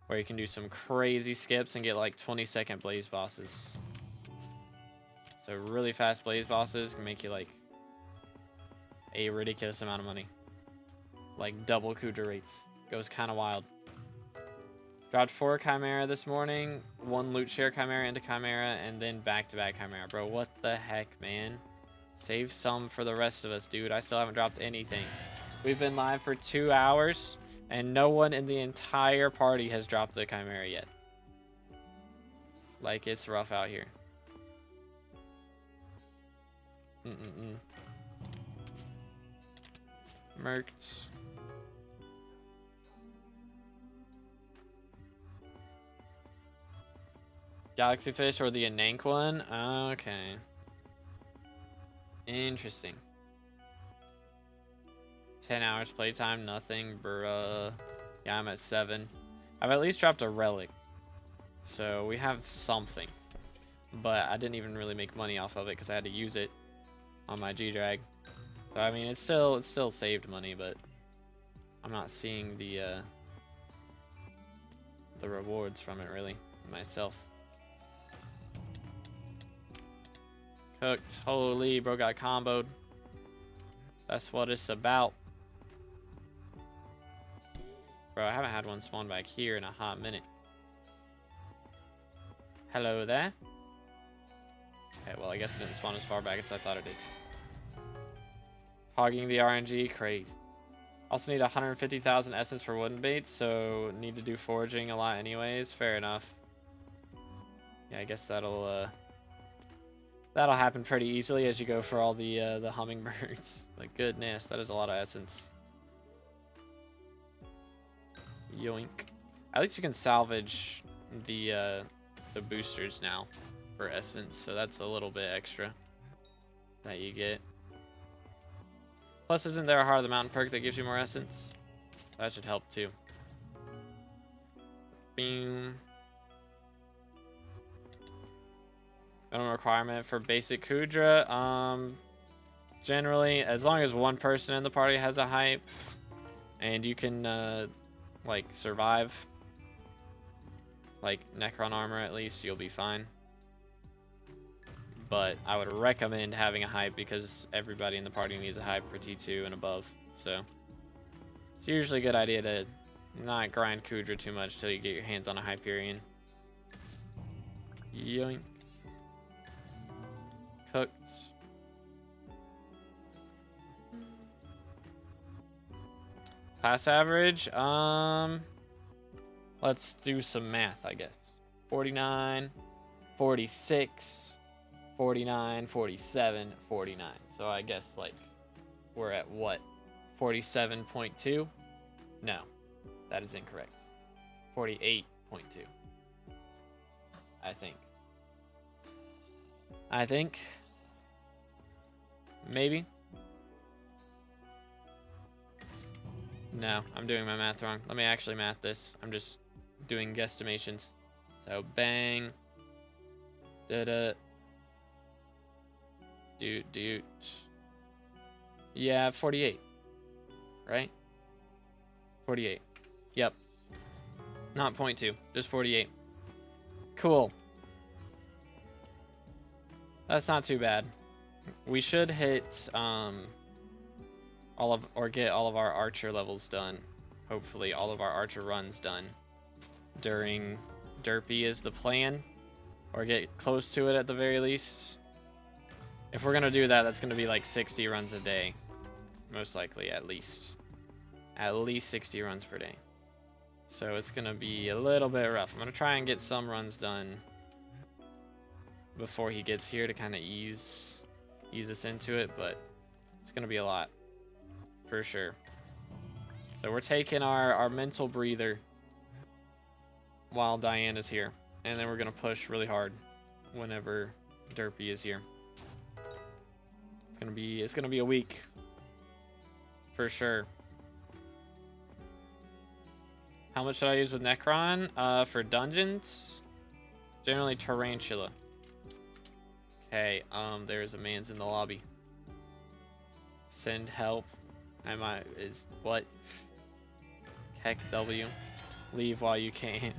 B: where you can do some crazy skips and get like 20-second Blaze bosses. So really fast Blaze bosses can make you like a ridiculous amount of money. Like double Kudra rates. Goes kind of wild. Dropped 4 Chimera this morning, 1 loot share Chimera into Chimera, and then back-to-back Chimera. Bro, what the heck, man? Save some for the rest of us, dude. I still haven't dropped anything. We've been live for 2 hours, and no one in the entire party has dropped the Chimera yet. Like, it's rough out here. Merked. Galaxy Fish or the Anank one? Okay. Interesting. 10 hours playtime, nothing, bruh. Yeah, I'm at 7. I've at least dropped a relic. So we have something. But I didn't even really make money off of it because I had to use it on my G-Drag. So I mean, it's still saved money, but I'm not seeing the rewards from it really myself. Cooked. Holy, bro got comboed. That's what it's about. Bro, I haven't had one spawn back here in a hot minute. Hello there. Okay, well, I guess it didn't spawn as far back as I thought it did. Hogging the RNG, crazy. Also need 150,000 essence for wooden baits, so need to do foraging a lot anyways. Fair enough. Yeah, I guess that'll happen pretty easily as you go for all the hummingbirds. But goodness, that is a lot of essence. Yoink. At least you can salvage the boosters now for essence, so that's a little bit extra that you get. Plus, isn't there a Heart of the Mountain perk that gives you more essence? That should help too. Boom. Minimum requirement for basic Kudra. Generally, as long as one person in the party has a hype, and you can like survive, like Necron armor at least, you'll be fine. But I would recommend having a hype because everybody in the party needs a hype for T2 and above. So it's usually a good idea to not grind Kudra too much till you get your hands on a Hyperion. Yoink. Cooked. Class average, let's do some math, I guess. 49, 46, 49, 47, 49. So I guess like we're at what? 47.2? No, that is incorrect. 48.2. I think. Maybe. No, I'm doing my math wrong. Let me actually math this. I'm just doing guesstimations. So bang. Da-da. Doot. Yeah, 48. Right? 48. Yep. Not 0.2, just 48. Cool. That's not too bad. We should hit get all of our archer levels done. Hopefully all of our archer runs done during Derpy is the plan, or get close to it at the very least. If we're gonna do that, that's gonna be like 60 runs a day, most likely, at least 60 runs per day. So it's gonna be a little bit rough. I'm gonna try and get some runs done before he gets here to kind of ease us into it, but it's gonna be a lot for sure. So we're taking our mental breather while Diana's here, and then we're gonna push really hard whenever Derpy is here. It's gonna be a week for sure. How much should I use with Necron? For dungeons, generally Tarantula. Okay, there's a man's in the lobby. Send help. What? Heck W. Leave while you can.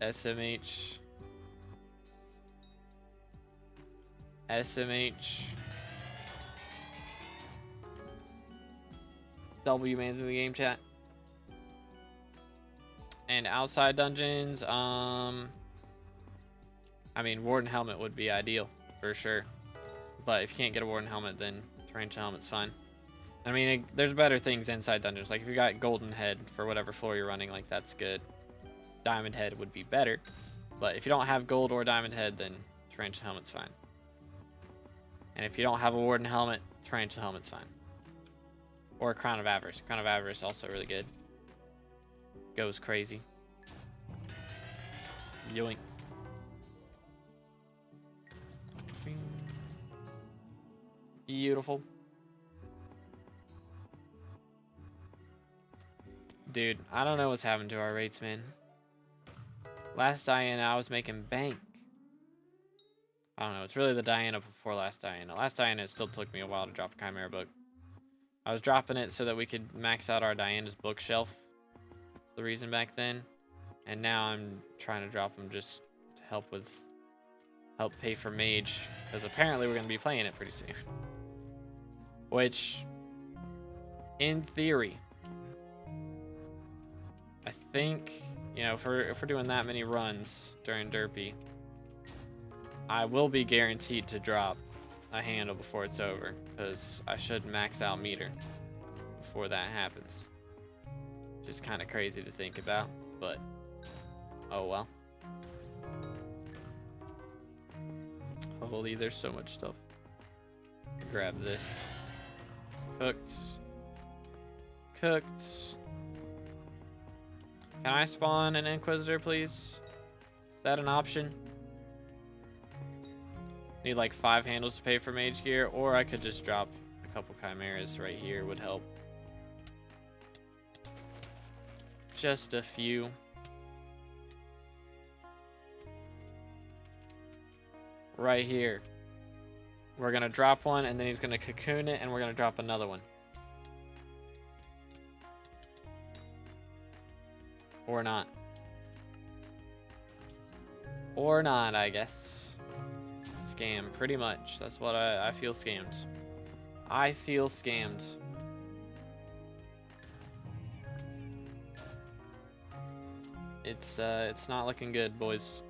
B: SMH. W man's in the game chat. And outside dungeons, I mean, Warden Helmet would be ideal, for sure. But if you can't get a Warden Helmet, then Tarantula Helmet's fine. I mean, there's better things inside dungeons. Like, if you got Golden Head for whatever floor you're running, like, that's good. Diamond Head would be better. But if you don't have Gold or Diamond Head, then Tarantula Helmet's fine. And if you don't have a Warden Helmet, Tarantula Helmet's fine. Or Crown of Avarice. Crown of Avarice also really good. Goes crazy. Yoink. Beautiful. Dude, I don't know what's happened to our rates, man. Last Diana, I was making bank. I don't know. It's really the Diana before last Diana. Last Diana, it still took me a while to drop a Chimera book. I was dropping it so that we could max out our Diana's bookshelf. That's the reason back then. And now I'm trying to drop them just to help pay for Mage. Because apparently we're going to be playing it pretty soon. Which, in theory, I think, you know, if we're doing that many runs during Derpy, I will be guaranteed to drop a handle before it's over, because I should max out meter before that happens. Which is kind of crazy to think about, but oh well. Holy, there's so much stuff. Grab this. Cooked. Can I spawn an Inquisitor, please? Is that an option? Need like 5 handles to pay for mage gear, or I could just drop a couple chimeras right here, would help. Just a few. Right here. We're gonna drop one, and then he's gonna cocoon it, and we're gonna drop another one. Or not. Or not, I guess. Scam, pretty much. That's what I feel scammed. I feel scammed. It's not looking good, boys.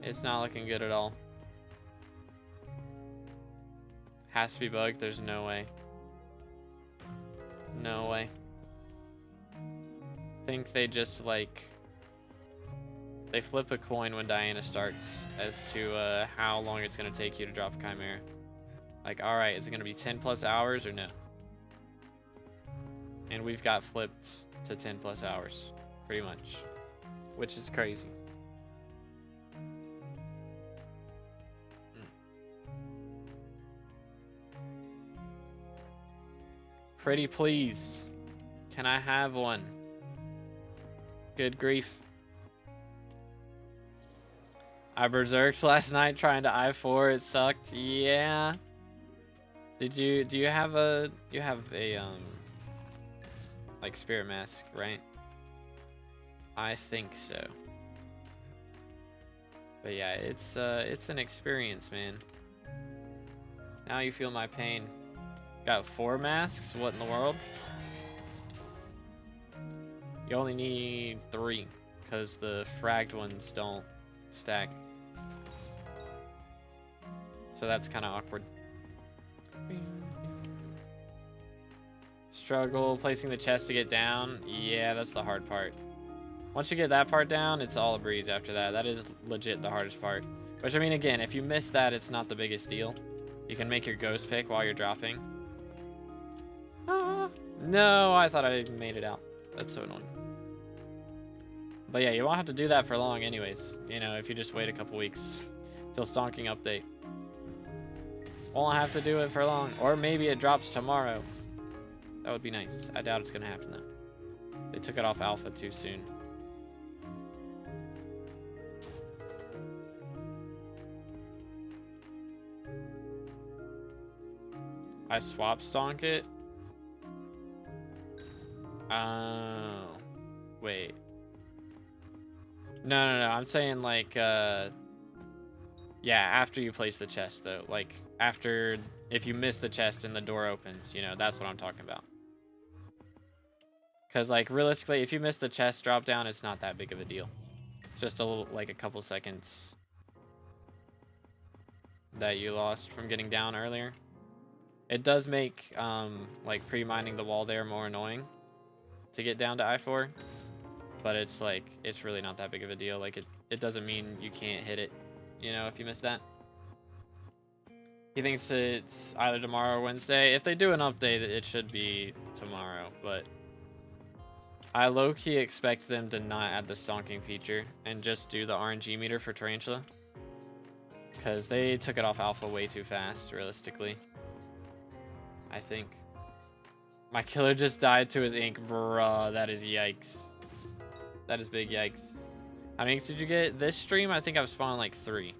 B: It's not looking good at all. Has to be bugged. There's no way. No way. Think they just like they flip a coin when Diana starts as to how long it's gonna take you to drop a Chimera. Like, all right, is it gonna be 10 plus hours or no? And we've got flipped to 10 plus hours, pretty much, which is crazy. Pretty please, can I have one? Good grief. I berserked last night trying to I4. It sucked. Yeah. Do you have a like spirit mask, right? I think so. But yeah, it's an experience, man. Now you feel my pain. Got 4 masks? What in the world? You only need 3 because the fragged ones don't stack. So that's kind of awkward. Struggle placing the chest to get down. Yeah, that's the hard part. Once you get that part down, it's all a breeze after that. That is legit the hardest part. Which, I mean, again, if you miss that, it's not the biggest deal. You can make your ghost pick while you're dropping. Ah, no, I thought I made it out. That's so annoying. But yeah, you won't have to do that for long anyways. You know, if you just wait a couple weeks till stonking update. Won't have to do it for long. Or maybe it drops tomorrow. That would be nice. I doubt it's going to happen though. They took it off alpha too soon. I swap stonk it? Oh. Wait. No. I'm saying like, yeah, after you place the chest though. Like, after, if you miss the chest and the door opens, you know, that's what I'm talking about. Because, like, realistically, if you miss the chest drop down, it's not that big of a deal. It's just a little, like, a couple seconds that you lost from getting down earlier. It does make, like, pre-mining the wall there more annoying to get down to I4. But it's, like, it's really not that big of a deal. Like, it doesn't mean you can't hit it, you know, if you miss that. He thinks it's either tomorrow or Wednesday. If they do an update, it should be tomorrow, but I low-key expect them to not add the stonking feature and just do the RNG meter for Tarantula. Because they took it off alpha way too fast, realistically. I think. My killer just died to his ink. Bruh, that is yikes. That is big yikes. How many inks did you get this stream? I think I've spawned like 3.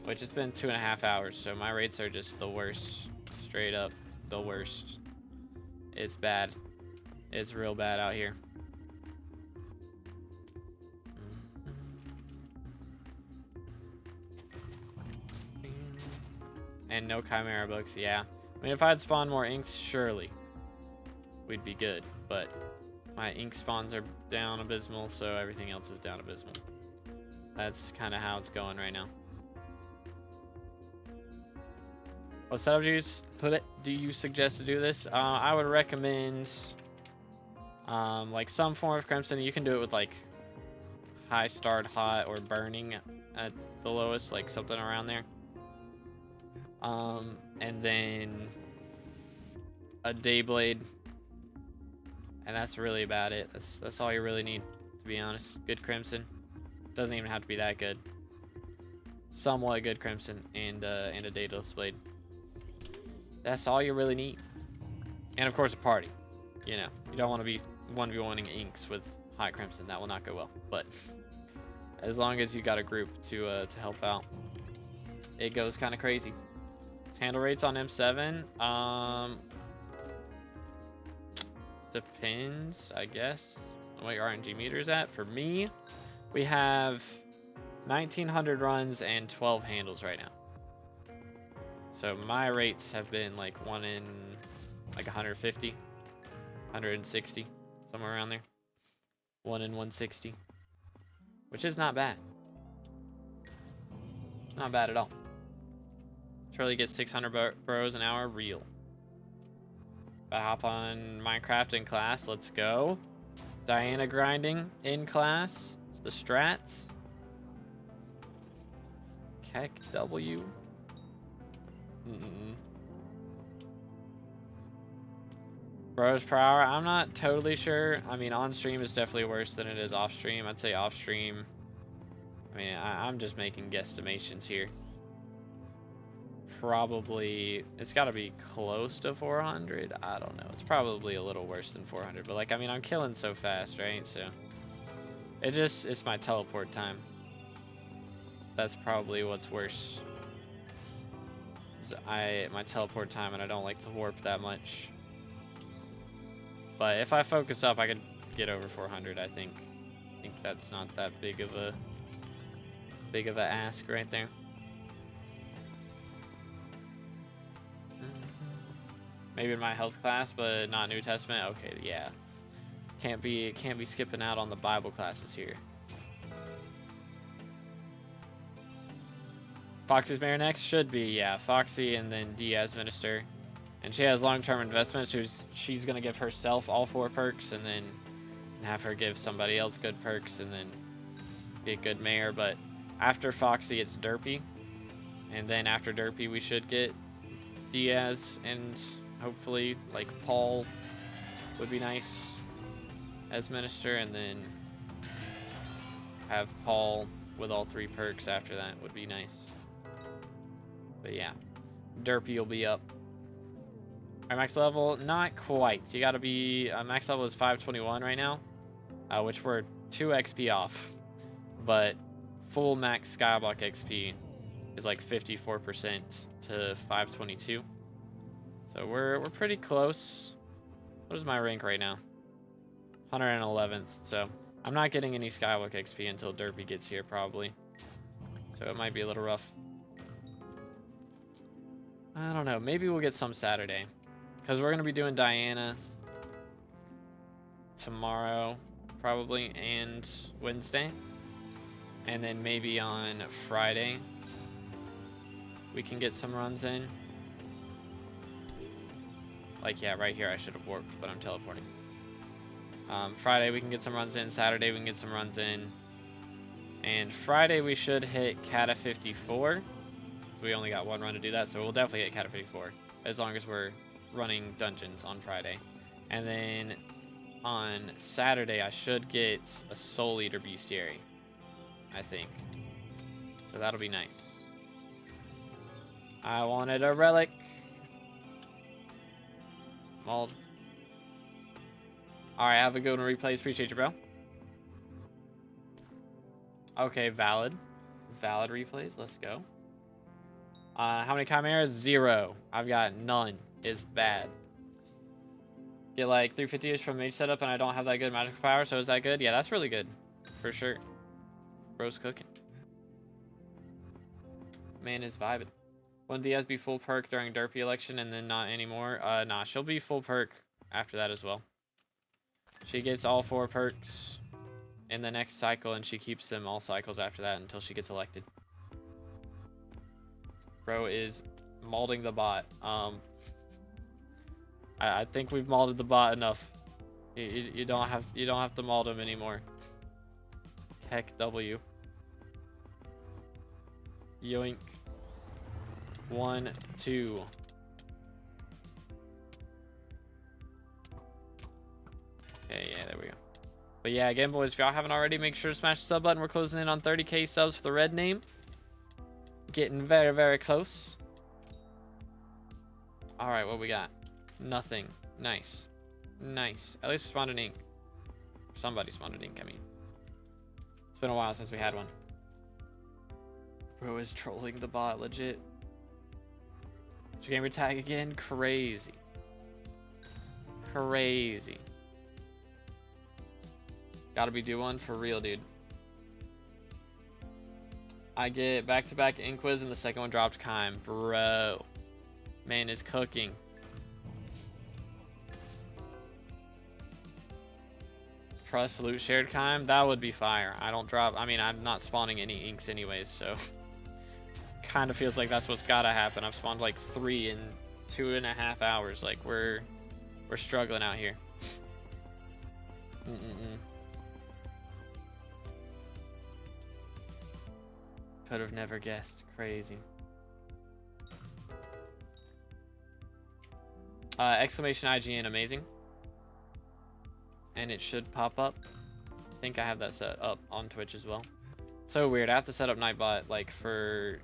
B: Which it's been 2.5 hours, so my rates are just the worst. Straight up, the worst. It's bad. It's real bad out here. And no Chimera books, yeah. I mean, if I had spawned more inks, surely we'd be good. But my ink spawns are down abysmal, so everything else is down abysmal. That's kind of how it's going right now. What setup do you suggest to do this? I would recommend like some form of crimson. You can do it with like high starred hot or burning at the lowest, like something around there. And then a Dayblade, and that's really about it. That's all you really need, to be honest. Good crimson, doesn't even have to be that good. Somewhat good crimson and a Daedalus blade. That's all you really need. And of course a party. You know, you don't want to be 1v1ing inks with high crimson. That will not go well. But as long as you got a group to help out, it goes kind of crazy. Handle rates on M7. depends, I guess, on what your RNG meter is at. For me, we have 1,900 runs and 12 handles right now. So my rates have been like 1 in like 150, 160, somewhere around there. 1 in 160, which is not bad. It's not bad at all. Charlie gets 600 burrows an hour, real. About to hop on Minecraft in class, let's go. Diana grinding in class, it's the strats. Keck W. Bros per hour, I'm not totally sure. I mean, on stream is definitely worse than it is off stream. I'd say off stream, I mean, I'm just making guesstimations here. Probably, it's got to be close to 400. I don't know. It's probably a little worse than 400. But, like, I mean, I'm killing so fast, right? So, it's my teleport time. That's probably what's worse. My teleport time, and I don't like to warp that much. But if I focus up, I could get over 400, I think. I think that's not that big of a ask right there. Maybe in my health class, but not New Testament. Okay, yeah. Can't be skipping out on the Bible classes here. Foxy's mayor next? Should be, yeah. Foxy and then Diaz minister. And she has long-term investments. She's going to give herself all 4 perks and then have her give somebody else good perks and then be a good mayor. But after Foxy, it's Derpy. And then after Derpy, we should get Diaz and hopefully, like, Paul would be nice as minister. And then have Paul with all 3 perks after that would be nice. But yeah, Derpy will be up. Our max level, not quite. You gotta be, max level is 521 right now, which we're 2 XP off. But full max SkyBlock XP is like 54% to 522. So we're pretty close. What is my rank right now? 111th. So I'm not getting any SkyBlock XP until Derpy gets here probably. So it might be a little rough. I don't know. Maybe we'll get some Saturday. Because we're going to be doing Diana tomorrow, probably, and Wednesday. And then maybe on Friday, we can get some runs in. Like, yeah, right here I should have warped, but I'm teleporting. Friday we can get some runs in. Saturday we can get some runs in. And Friday we should hit Cata 54. So we only got 1 run to do that, so we'll definitely hit Cata 54. As long as we're running dungeons on Friday. And then on Saturday I should get a Soul Eater Bestiary, I think. So that'll be nice. I wanted a relic. Mauled. Alright, have a good one, replays. Appreciate you, bro. Okay, valid. Valid replays. Let's go. How many chimeras? 0. I've got none. It's bad. Get like 350-ish from mage setup and I don't have that good magical power, so is that good? Yeah, that's really good. For sure. Bro's cooking. Man is vibing. Wouldn't Diaz be full perk during Derpy election and then not anymore? Nah, she'll be full perk after that as well. She gets all 4 perks in the next cycle and she keeps them all cycles after that until she gets elected. Bro is molding the bot. I think we've molded the bot enough. You don't have to mold him anymore. Heck W. Yoink. 1, 2. Okay, yeah, there we go. But yeah, again, boys, if y'all haven't already, make sure to smash the sub button. We're closing in on 30k subs for the red name. Getting very, very close. All right, what we got? Nothing. Nice. Nice. At least we spawned an ink. Somebody spawned an ink, I mean. It's been a while since we had one. Bro is trolling the bot, legit. Gamer tag again? Crazy. Crazy. Gotta be D1 for real, dude. I get back-to-back Inquis and the second one dropped Chime. Bro. Man is cooking. Trust loot shared Chime? That would be fire. I don't drop... I mean, I'm not spawning any inks anyways, so... kind of feels like that's what's gotta happen. I've spawned like 3 in 2.5 hours. Like, we're struggling out here. Could have never guessed. Crazy. Exclamation IGN amazing. And it should pop up. I think I have that set up on Twitch as well. So weird. I have to set up Nightbot like for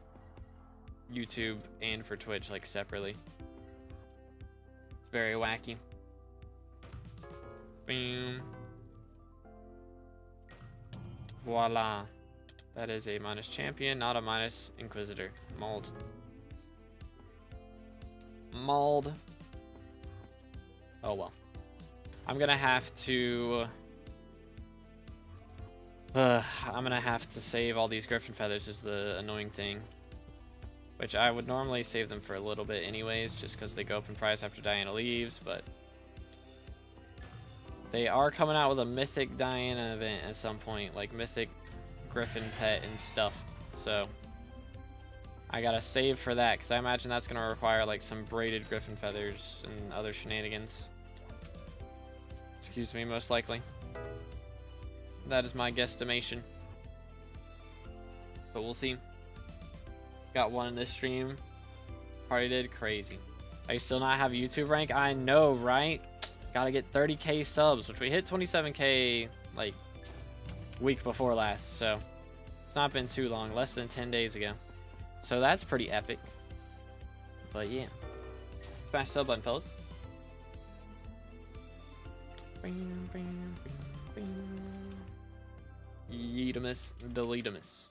B: YouTube and for Twitch like separately. It's very wacky. Boom. Voila. That is a minus champion, not a minus inquisitor. Mold. Mold. Oh well. I'm gonna have to... I'm gonna have to save all these griffin feathers is the annoying thing. Which I would normally save them for a little bit anyways, just because they go up in price after Diana leaves, but... they are coming out with a Mythic Diana event at some point, like Mythic Griffin Pet and stuff. So I gotta save for that, because I imagine that's gonna require like some braided griffin feathers and other shenanigans. Excuse me, most likely. That is my guesstimation. But we'll see. Got one in this stream. Party did crazy. I still not have YouTube rank? I know, right? Gotta get 30k subs, which we hit 27k like week before last, so it's not been too long, less than 10 days ago. So that's pretty epic. But yeah. Smash the sub button, fellas. Yeetamus, deletemus.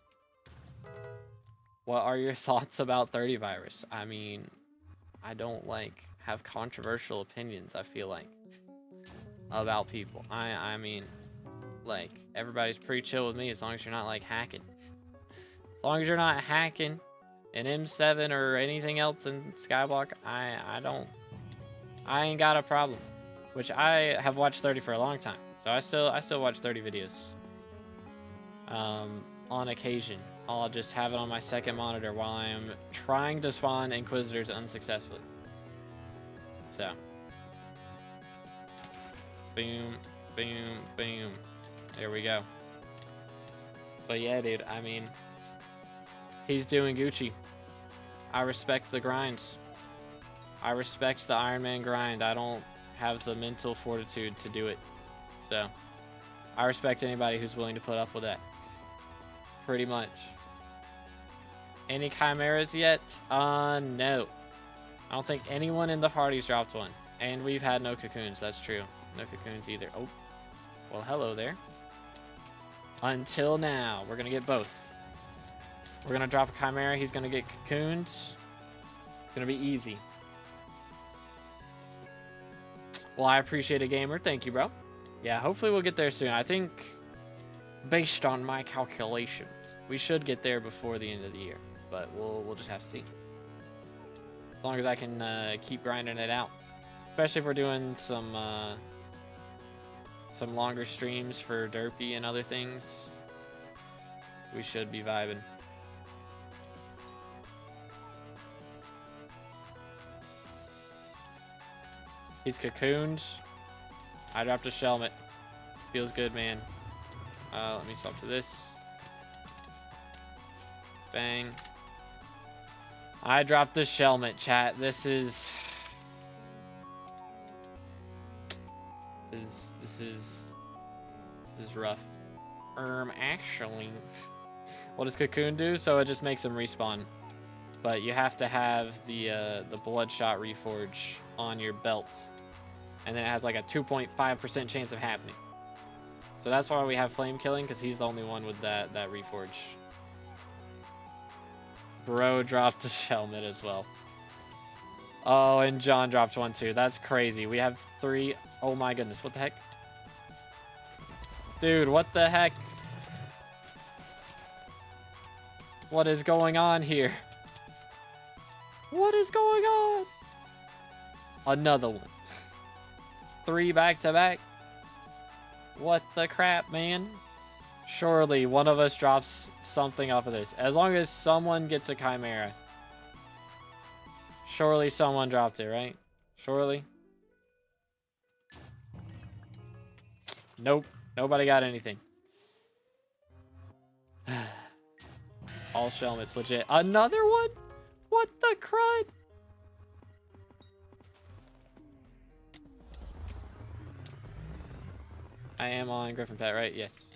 B: What are your thoughts about 30 virus? I mean, I don't like have controversial opinions, I feel like, about people. I mean, like, everybody's pretty chill with me as long as you're not like hacking. As long as you're not hacking an M7 or anything else in SkyBlock, I ain't got a problem. Which I have watched 30 for a long time, so I still watch 30 videos. On occasion, I'll just have it on my second monitor while I am trying to spawn Inquisitors unsuccessfully. So, boom, boom, boom. There we go. But yeah, dude, I mean, he's doing Gucci. I respect the grinds. I respect the Iron Man grind. I don't have the mental fortitude to do it. So, I respect anybody who's willing to put up with that. Pretty much. Any chimeras yet? No. I don't think anyone in the party's dropped one. And we've had no cocoons, that's true. No cocoons either. Oh. Well, hello there. Until now. We're gonna get both. We're gonna drop a chimera, he's gonna get cocoons. It's gonna be easy. Well, I appreciate it, gamer. Thank you, bro. Yeah, hopefully we'll get there soon. I think, based on my calculations, we should get there before the end of the year. But we'll just have to see. As long as I can keep grinding it out. Especially if we're doing some longer streams for Derpy and other things. We should be vibing. He's cocooned. I dropped a Shelmet. Feels good, man. Let me swap to this. Bang. I dropped the Shelmet, chat. This is rough. Actually, what does Cocoon do? So it just makes him respawn. But you have to have the Bloodshot Reforge on your belt. And then it has like a 2.5% chance of happening. So that's why we have Flame Killing, because he's the only one with that Reforge. Bro dropped a Shelmet as well. Oh, and John dropped one too. That's crazy. We have 3. Oh my goodness, what the heck? Dude, what the heck? What is going on here? What is going on? Another one. 3 back-to-back. What the crap, man? Surely one of us drops something off of this. As long as someone gets a Chimera. Surely someone dropped it, right? Surely. Nope. Nobody got anything. All Shelmets, legit. Another one? What the crud? I am on Griffin Pet, right? Yes.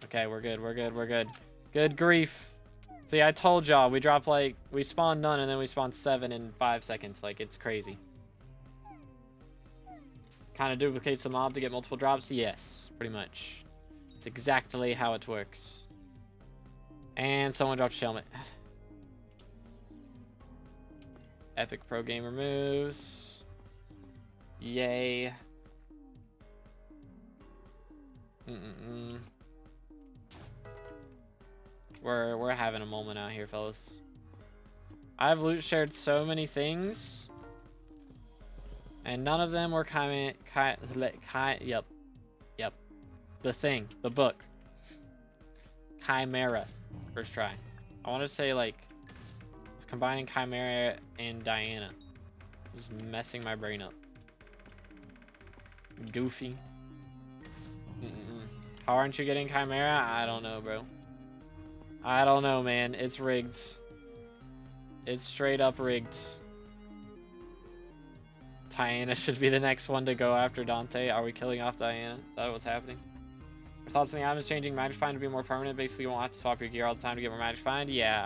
B: Okay, we're good, we're good, we're good. Good grief. See, I told y'all, we dropped like, we spawned none and then we spawned 7 in 5 seconds. Like, it's crazy. Kind of duplicates the mob to get multiple drops? Yes, pretty much. It's exactly how it works. And someone dropped Shelmet. Epic Pro Gamer moves. Yay. We're having a moment out here, fellas. I've loot shared so many things, and none of them were yep. The thing, the book. Chimera. First try. I want to say like combining Chimera and Diana. Just messing my brain up. Goofy. How aren't you getting Chimera? I don't know, bro. I don't know, man. It's rigged. It's straight up rigged. Diana should be the next one to go after Dante. Are we killing off Diana? Is that what's happening? Your thoughts on the items changing Magic Find to be more permanent? Basically, you won't have to swap your gear all the time to get more Magic Find. Yeah,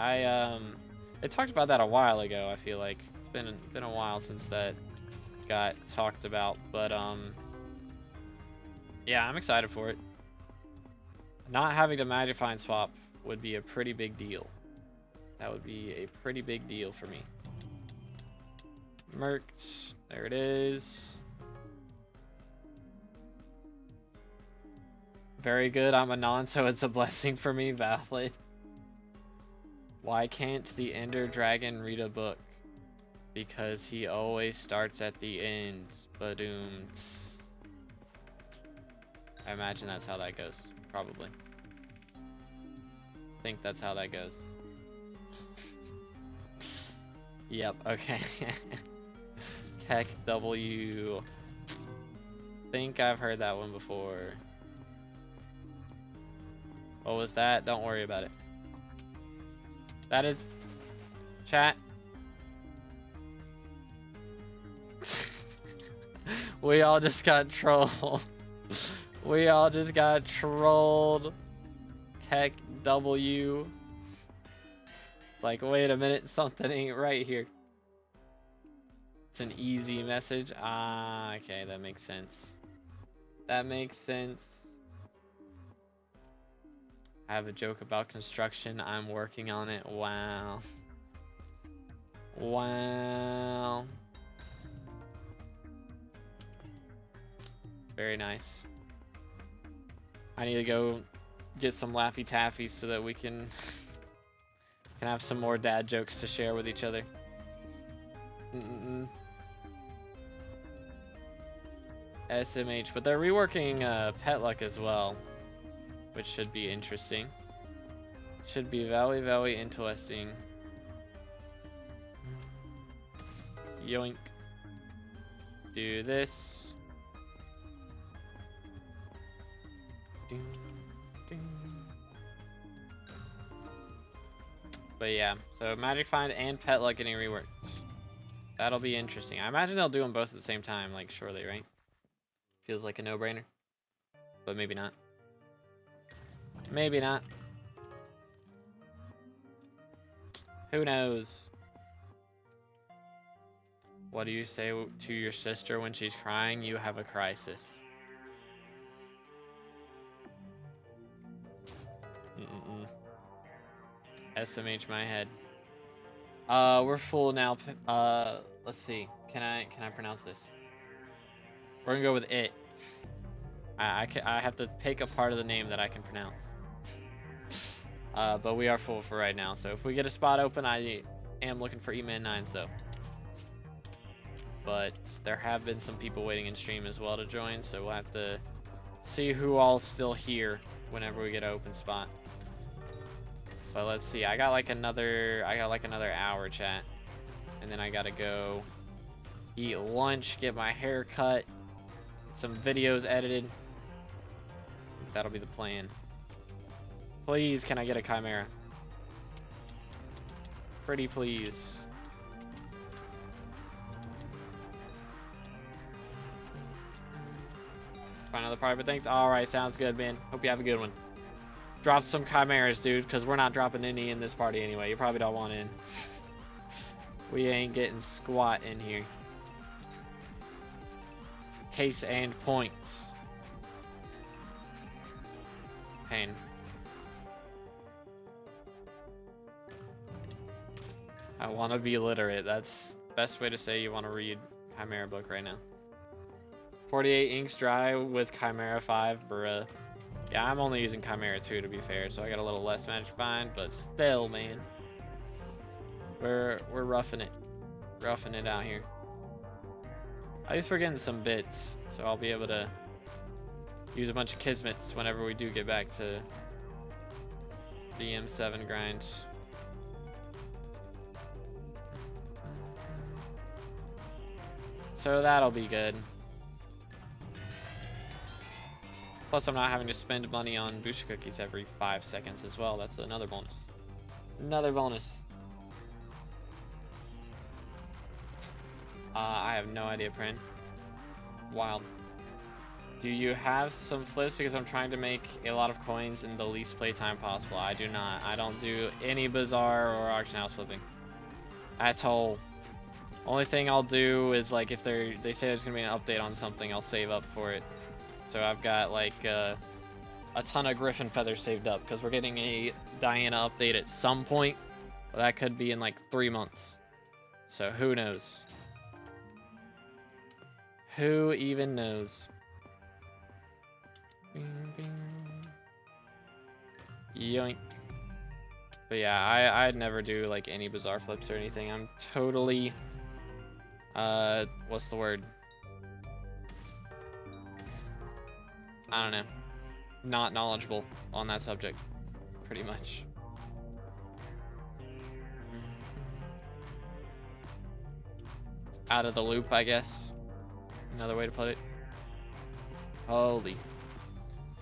B: I talked about that a while ago. I feel like it's been a while since that got talked about, but yeah, I'm excited for it. Not having to Magic Find swap would be a pretty big deal. That would be a pretty big deal for me. Mercs, there it is. Very good. I'm a non, so it's a blessing for me. Valid. Why can't the Ender Dragon read a book? Because he always starts at the end. Badoom. I imagine that's how that goes. Probably. I think that's how that goes. Yep, okay. Keck W. Think I've heard that one before. What was that? Don't worry about it. That is... Chat. We all just got trolled. We all just got trolled. Keck W. It's like, wait a minute, something ain't right here. It's an easy message. Ah, okay, that makes sense. That makes sense. I have a joke about construction. I'm working on it. Wow. Wow. Very nice. I need to go get some Laffy Taffies so that we can have some more dad jokes to share with each other. SMH, but they're reworking Pet Luck as well, which should be interesting. Should be very, very interesting. Yoink. Do this. Ding, ding. But yeah, so Magic Find and Pet Luck getting reworked. That'll be interesting. I imagine they'll do them both at the same time, like, surely, right? Feels like a no-brainer. But maybe not. Maybe not. Who knows? What do you say to your sister when she's crying? You have a crisis. SMH my head. We're full now. Let's see. Can I pronounce this? We're gonna go with it. I have to pick a part of the name that I can pronounce. But we are full for right now. So if we get a spot open, I am looking for E-Man 9s though. But there have been some people waiting in stream as well to join, so we'll have to see who all's still here whenever we get an open spot. But let's see. I got like another hour, chat, and then I gotta go eat lunch, get my hair cut, some videos edited. That'll be the plan. Please, can I get a Chimera? Pretty please. Find another party, but thanks. Alright, sounds good, man. Hope you have a good one. Drop some Chimeras, dude, because we're not dropping any in this party anyway. You probably don't want in. We ain't getting squat in here. Case and points. Pain. I want to be literate. That's the best way to say you want to read Chimera book right now. 48 inks dry with Chimera 5, bruh. Yeah, I'm only using Chimera 2 to be fair, so I got a little less magic bind, but still, man. We're roughing it. Roughing it out here. At least we're getting some bits, so I'll be able to use a bunch of Kismets whenever we do get back to the M7 grind. So that'll be good. Plus, I'm not having to spend money on booster cookies every 5 seconds as well. That's another bonus. Another bonus. I have no idea, Prin. Wild. Do you have some flips? Because I'm trying to make a lot of coins in the least playtime possible. I do not. I don't do any bazaar or auction house flipping at all. Only thing I'll do is like if they say there's gonna be an update on something, I'll save up for it. So I've got like a ton of Griffin feathers saved up because we're getting a Diana update at some point. But that could be in like 3 months. So who knows? Who even knows? Bing, bing. Yoink. But yeah, I'd never do like any bizarre flips or anything. I'm totally what's the word? I don't know. Not knowledgeable on that subject, pretty much. Out of the loop, I guess. Another way to put it. Holy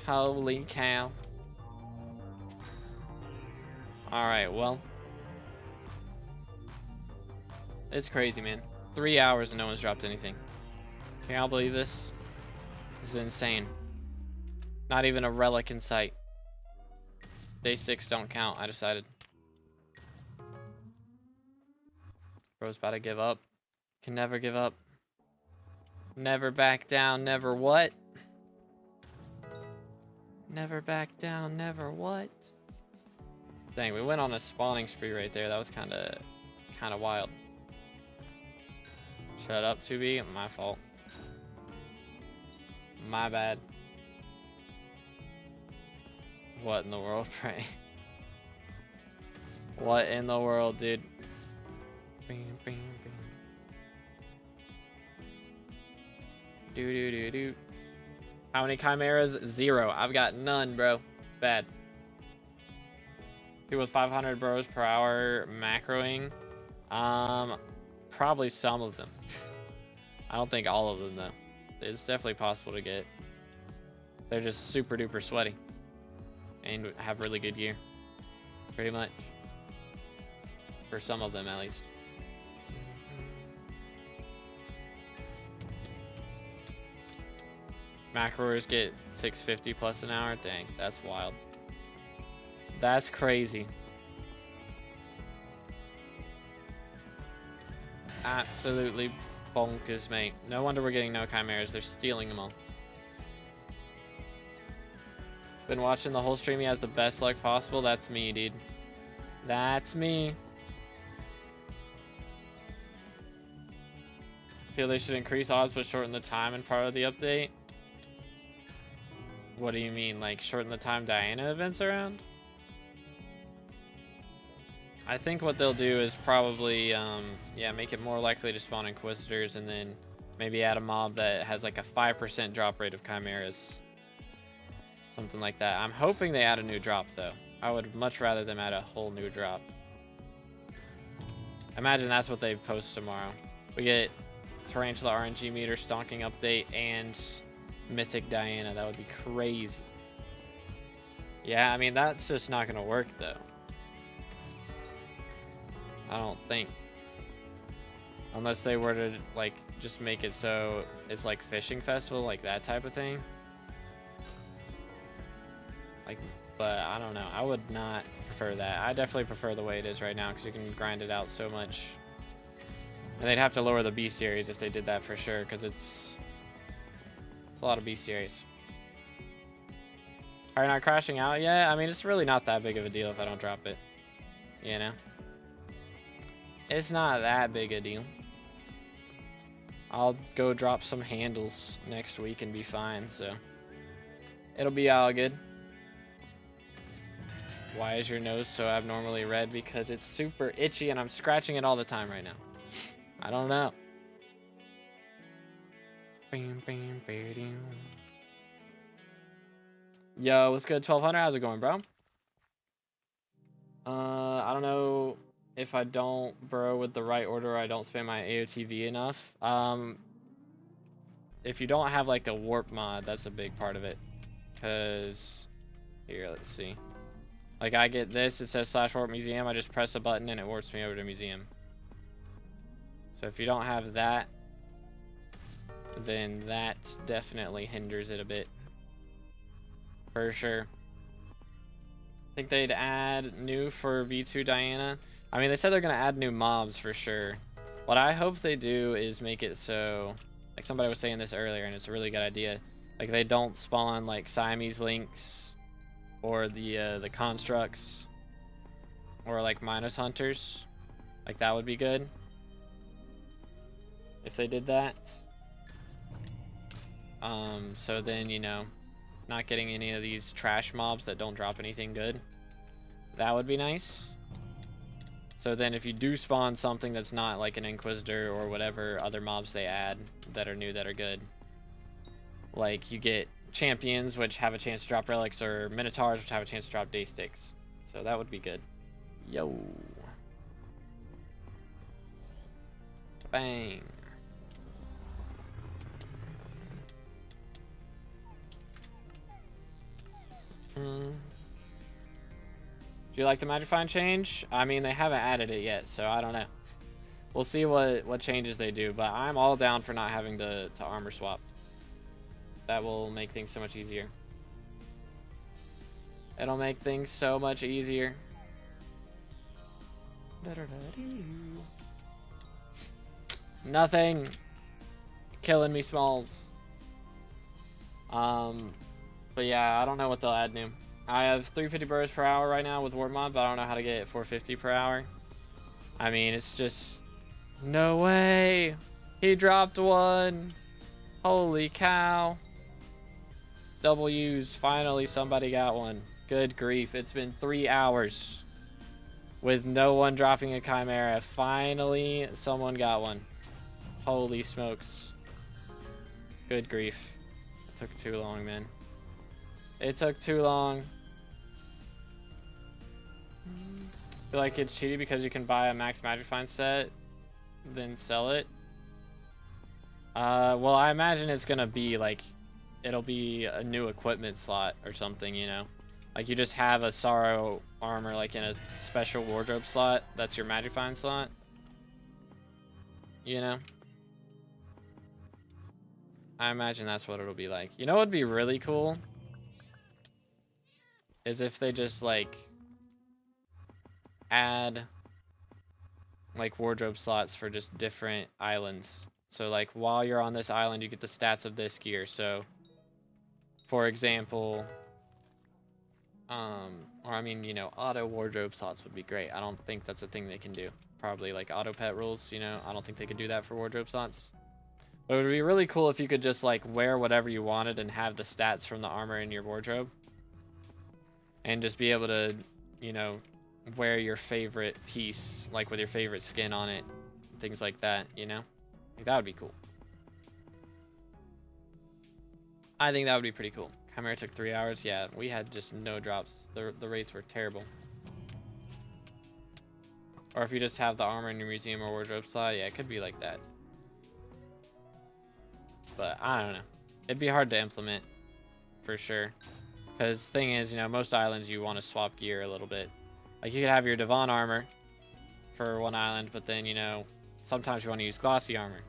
B: cow. Alright, well. It's crazy, man. 3 hours and no one's dropped anything. Can y'all believe this? This is insane. Not even a relic in sight. Day 6 don't count, I decided. Bro's about to give up. Can never give up. Never back down, never what? Never back down, never what? Dang, we went on a spawning spree right there. That was kind of wild. Shut up, 2B. My fault. My bad. What in the world, Pray? What in the world, dude? Bing, bing, bing. Do. How many chimeras? 0. I've got none, bro. Bad. People with 500 bros per hour macroing. Probably some of them. I don't think all of them though. It's definitely possible to get. They're just super duper sweaty and have really good gear. Pretty much. For some of them at least. Macroers get 650 plus an hour. Dang, that's wild. That's crazy. Absolutely bonkers, mate. No wonder we're getting no chimeras. They're stealing them all. Been watching the whole stream. He has the best luck possible. That's me, dude. That's me. Feel they should increase odds but shorten the time and part of the update. What do you mean, like shorten the time Diana events around? I think what they'll do is probably, yeah, make it more likely to spawn Inquisitors, and then maybe add a mob that has like a 5% drop rate of Chimeras. Something like that. I'm hoping they add a new drop, though. I would much rather them add a whole new drop. Imagine that's what they post tomorrow. We get Tarantula RNG meter, Stonking update, and Mythic Diana. That would be crazy. Yeah, I mean, that's just not going to work, though. I don't think. Unless they were to, like, just make it so it's like Fishing Festival, like that type of thing. Like, but I don't know. I would not prefer that. I definitely prefer the way it is right now because you can grind it out so much. And they'd have to lower the B series if they did that for sure, because it's a lot of B series. Are you not crashing out yet? I mean, it's really not that big of a deal if I don't drop it. You know? It's not that big a deal. I'll go drop some handles next week and be fine, so it'll be all good. Why is your nose so abnormally red? Because it's super itchy and I'm scratching it all the time right now. I don't know. Yo, what's good, 1200? How's it going, bro? I don't know if I don't burrow with the right order, I don't spam my AOTV enough. If you don't have like a warp mod, that's a big part of it. Cause here, let's see. Like I get this, it says /warp museum. I just press a button and it warps me over to museum. So if you don't have that, then that definitely hinders it a bit. For sure. I think they'd add new for V2 Diana. I mean, they said they're going to add new mobs for sure. What I hope they do is make it so, like somebody was saying this earlier, and it's a really good idea. Like they don't spawn like Siamese links or the constructs or like minus hunters. Like that would be good if they did that. So then, you know, not getting any of these trash mobs that don't drop anything good. That would be nice. So then if you do spawn something that's not like an Inquisitor or whatever other mobs they add that are new that are good, like you get champions which have a chance to drop relics, or minotaurs which have a chance to drop day sticks. So that would be good. Yo. Bang. Do you like the Magifying change? I mean, they haven't added it yet, so I don't know. We'll see what changes they do, but I'm all down for not having to armor swap. That will make things so much easier. It'll make things so much easier. Nothing. Killing me, Smalls. But yeah, I don't know what they'll add new. I have 350 burrs per hour right now with Warp Mod, but I don't know how to get it 450 per hour. I mean, it's just... No way! He dropped one! Holy cow. W's. Finally, somebody got one. Good grief. It's been 3 hours with no one dropping a Chimera. Finally, someone got one. Holy smokes. Good grief. It took too long, man. It took too long. I feel like it's cheaty because you can buy a max Magifying set, then sell it. Well, I imagine it's gonna be like, it'll be a new equipment slot or something, you know? Like you just have a Sorrow armor like in a special wardrobe slot. That's your Magifying slot. You know? I imagine that's what it'll be like. You know what would be really cool? Is if they just like add like wardrobe slots for just different islands. So like while you're on this island, you get the stats of this gear. So for example, or I mean, you know, auto wardrobe slots would be great. I don't think that's a thing they can do. Probably like auto pet rules, you know, I don't think they could do that for wardrobe slots. But it would be really cool if you could just like wear whatever you wanted and have the stats from the armor in your wardrobe. And just be able to, you know, wear your favorite piece, like with your favorite skin on it. Things like that, you know? Like, that would be cool. I think that would be pretty cool. Chimera took 3 hours. Yeah, we had just no drops. The rates were terrible. Or if you just have the armor in your museum or wardrobe slot, yeah, it could be like that. But I don't know. It'd be hard to implement for sure. Because the thing is, you know, most islands you want to swap gear a little bit. Like you could have your Devon armor for one island, but then, you know, sometimes you want to use glossy armor.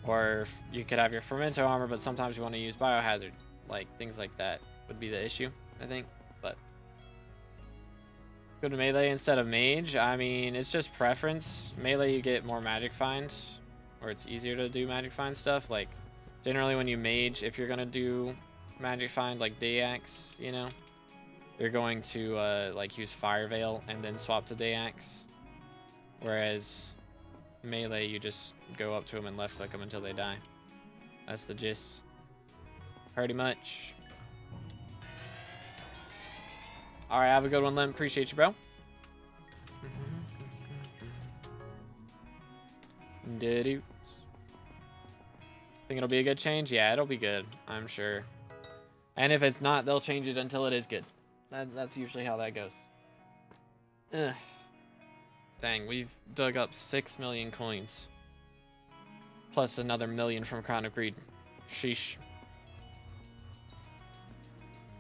B: Or you could have your Fermento armor, but sometimes you want to use Biohazard. Like, things like that would be the issue, I think. But go to Melee instead of Mage. I mean, it's just preference. Melee, you get more Magic Finds, or it's easier to do Magic Find stuff. Like, generally when you Mage, if you're going to do Magic Find, like Dayax, you know, you're going to, like, use Fire Veil and then swap to Dayax. Whereas Melee, you just go up to them and left click them until they die. That's the gist. Pretty much. Alright, have a good one, Lim. Appreciate you, bro. Think it'll be a good change? Yeah, it'll be good, I'm sure. And if it's not, they'll change it until it is good. That's usually how that goes. Ugh. Dang, we've dug up 6 million coins. Plus another million from Crown of Greed. Sheesh.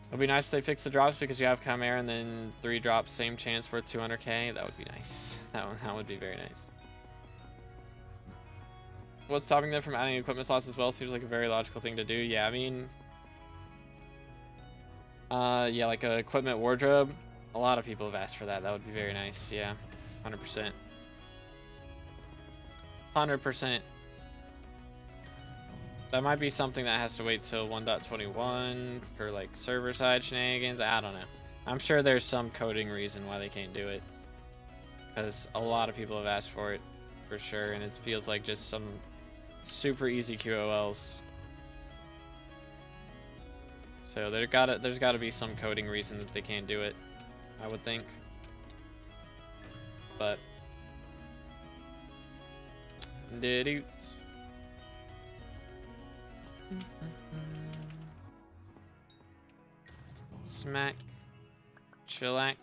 B: It'd be nice if they fix the drops because you have Chimera and then 3 drops, same chance worth 200k. That would be nice. That would be very nice. What's stopping them from adding equipment slots as well? Seems like a very logical thing to do. Yeah, I mean... yeah, like a equipment wardrobe. A lot of people have asked for that. That would be very nice. Yeah, 100%. 100%. That might be something that has to wait till 1.21 for like server side shenanigans. I don't know. I'm sure there's some coding reason why they can't do it. Because a lot of people have asked for it for sure. And it feels like just some super easy QOLs. So there's gotta be some coding reason that they can't do it, I would think. But did smack, chillax.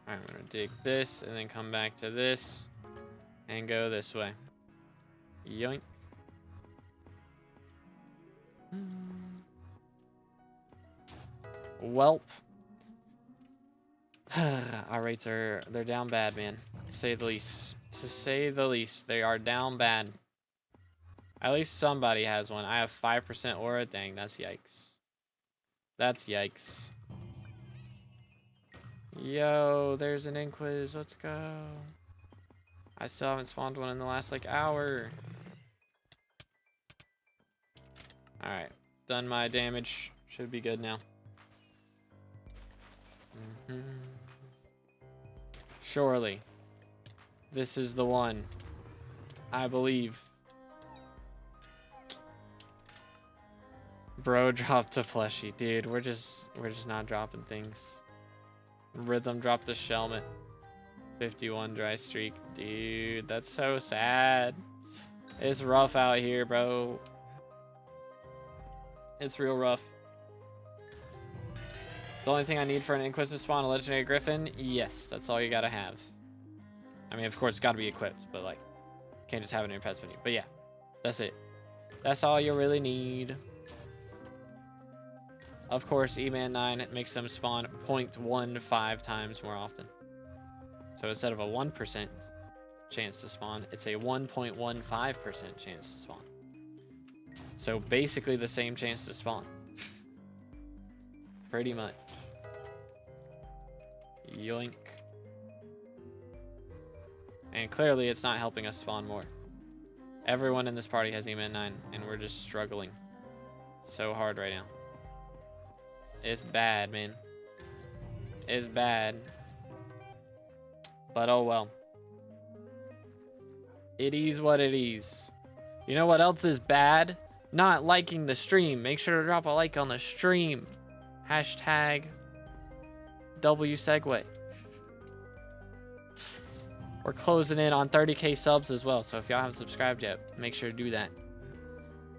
B: Alright, I'm gonna dig this and then come back to this and go this way. Yoink. Welp. Our rates they're down bad, man. To say the least. To say the least, they are down bad. At least somebody has one. I have 5% aura. Dang, that's yikes. That's yikes. Yo, there's an Inquis. Let's go. I still haven't spawned one in the last, like, hour. Alright. Done my damage. Should be good now. Surely. This is the one. I believe. Bro dropped a plushie. Dude, we're just not dropping things. Rhythm dropped a Shelmet. 51 dry streak. Dude, that's so sad. It's rough out here, bro. It's real rough. The only thing I need for an Inquisitive spawn, a legendary Griffin? Yes, that's all you gotta have. I mean, of course, it's gotta be equipped, but like, can't just have it in your pets menu. But yeah, that's it. That's all you really need. Of course, E-Man 9 makes them spawn 0.15 times more often. So instead of a 1% chance to spawn, it's a 1.15% chance to spawn. So basically the same chance to spawn. Pretty much. Yoink. And clearly it's not helping us spawn more. Everyone in this party has E-Man 9, and we're just struggling so hard right now. It's bad, man. It's bad. But oh well. It is what it is. You know what else is bad? Not liking the stream. Make sure to drop a like on the stream. Hashtag WSegway. We're closing in on 30k subs as well, so if y'all haven't subscribed yet, make sure to do that.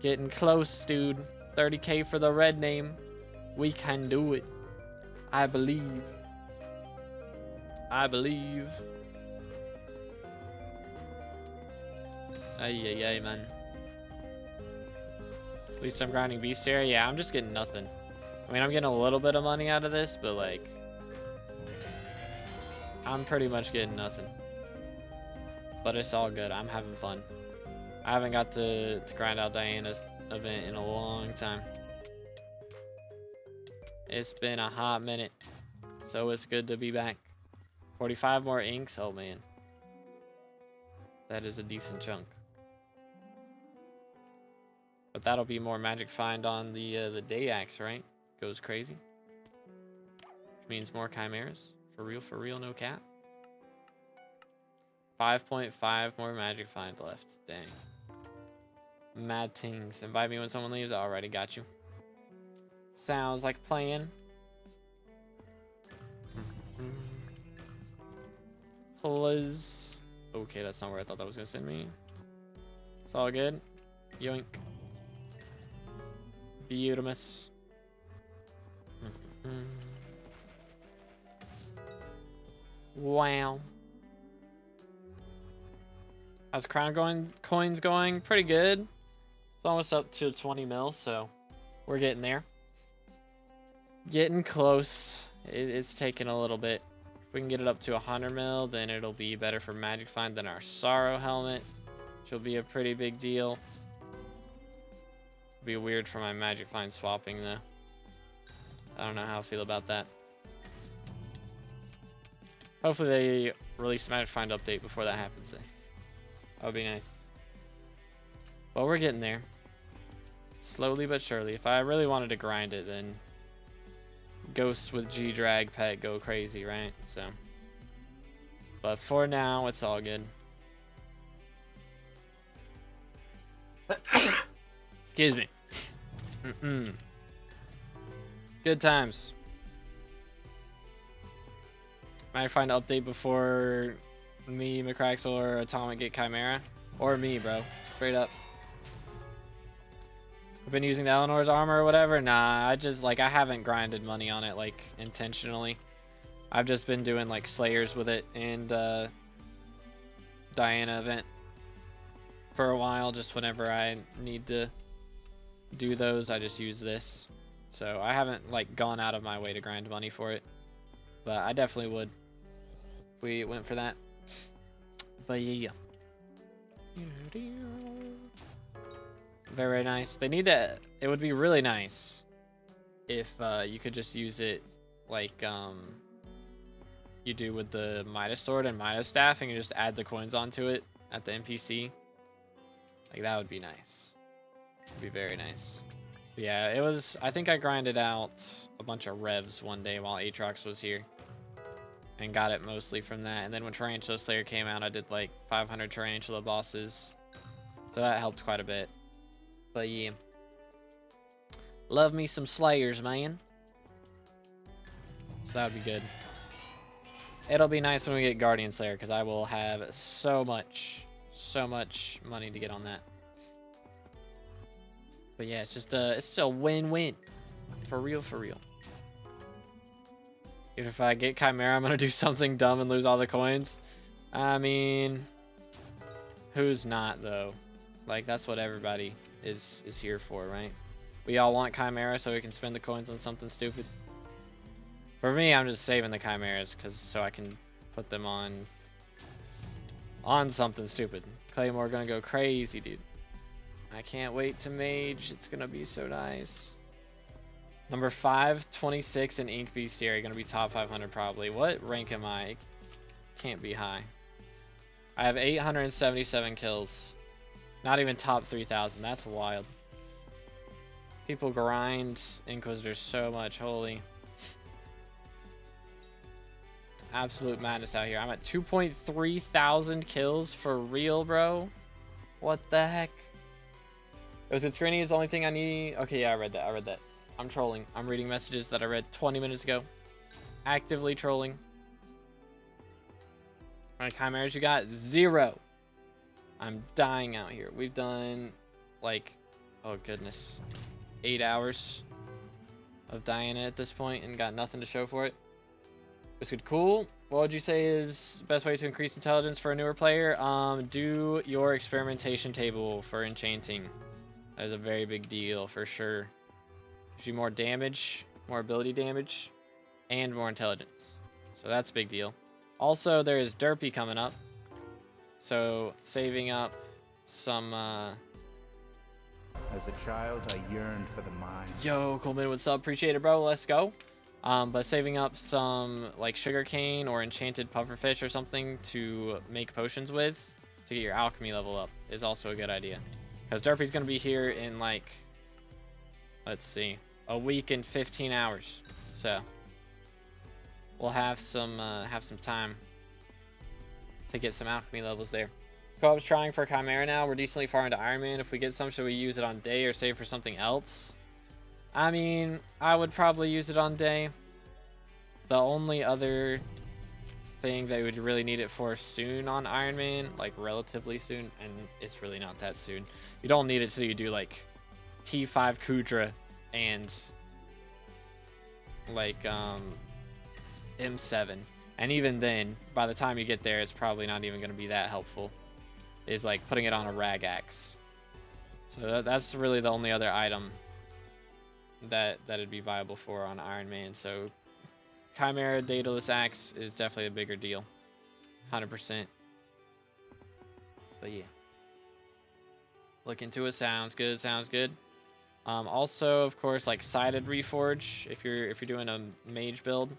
B: Getting close, dude. 30k for the red name. We can do it. I believe. I believe. Ay, ay, ay, man. At least I'm grinding bestiary. Yeah, I'm just getting nothing. I mean, I'm getting a little bit of money out of this, but like, I'm pretty much getting nothing. But it's all good. I'm having fun. I haven't got to grind out Diana's event in a long time. It's been a hot minute. So it's good to be back. 45 more inks. Oh, man. That is a decent chunk. But that'll be more magic find on the day axe, right? Goes crazy. Which means more chimeras. For real, no cap. 5.5 more magic find left. Dang. Mad things. Invite me when someone leaves. Alrighty, got you. Sounds like playing. Please. Okay, that's not where I thought that was gonna send me. It's all good. Yoink. Beautimus. Wow. How's crown coins going? Pretty good. It's almost up to 20 mil, so we're getting there. Getting close. It's taking a little bit. If we can get it up to 100 mil, then it'll be better for magic find than our sorrow helmet, which will be a pretty big deal. It'll be weird for my magic find swapping though. I don't know how I feel about that. Hopefully they release the magic find update before that happens then. That would be nice. But we're getting there. Slowly but surely. If I really wanted to grind it, then ghosts with G-Drag pet go crazy, right? So, but for now, it's all good. Excuse me. Good times. Might find an update before me, McCraxel, or Atomic get Chimera. Or me, bro. Straight up. I've been using the Eleanor's armor or whatever. Nah, I haven't grinded money on it, like, intentionally. I've just been doing, like, Slayers with it and, Diana event for a while. Just whenever I need to do those, I just use this. So I haven't, like, gone out of my way to grind money for it. But I definitely would if we went for that. But yeah. Very nice. They need to. It would be really nice if you could just use it like you do with the Midas sword and Midas staff, and you just add the coins onto it at the NPC. Like, that would be nice. It'd be very nice. But yeah, it was. I think I grinded out a bunch of revs one day while Aatrox was here, and got it mostly from that. And then when Tarantula Slayer came out, I did like 500 Tarantula bosses, so that helped quite a bit. But yeah, love me some Slayers, man. So that would be good. It'll be nice when we get Guardian Slayer, because I will have so much money to get on that. But yeah, it's just a win-win. For real, for real. Even if I get Chimera, I'm gonna do something dumb and lose all the coins. I mean, who's not though? Like, that's what everybody is here for, right? We all want Chimera so we can spend the coins on something stupid. For me, I'm just saving the Chimeras so I can put them on something stupid. Claymore gonna go crazy, dude. I can't wait to mage. It's gonna be so nice. Number 526 in Ink Bestiary, gonna be top 500 probably. What rank am I? It can't be high. I have 877 kills. Not even top 3,000. That's wild. People grind Inquisitors so much. Holy. Absolute madness out here. I'm at 2.3 thousand kills for real, bro. What the heck? It was good screening is the only thing I need. Okay, yeah, I read that. I read that. I'm trolling. I'm reading messages that I read 20 minutes ago. Actively trolling. How many chimeras you got? 0. I'm dying out here. We've done like, oh goodness, 8 hours of dying at this point and got nothing to show for it. This good. Cool. What would you say is the best way to increase intelligence for a newer player? Do your experimentation table for enchanting. That is a very big deal for sure. Gives you more damage, more ability damage, and more intelligence. So that's a big deal. Also, there is Derpy coming up. So saving up some
C: As a child, I yearned for the mines.
B: Yo, Coleman with sub, appreciate it, bro. Let's go. But saving up some like sugarcane or enchanted pufferfish or something to make potions with to get your alchemy level up is also a good idea. Because Derpy's gonna be here in like, let's see, a week and 15 hours. So we'll have some time to get some alchemy levels there. Co-op's trying for Chimera now. We're decently far into Iron Man. If we get some, should we use it on day or save for something else? I mean, I would probably use it on day. The only other thing that we would really need it for soon on Iron Man, like relatively soon, and it's really not that soon. You don't need it till you do like T5 Kudra and like M7. And even then, by the time you get there, it's probably not even going to be that helpful. Is like putting it on a rag axe. So that's really the only other item that'd be viable for on Iron Man. So Chimera Daedalus Axe is definitely a bigger deal. 100%. But yeah. Look into it. Sounds good. Sounds good. Also, of course, like sided reforge if you're doing a mage build.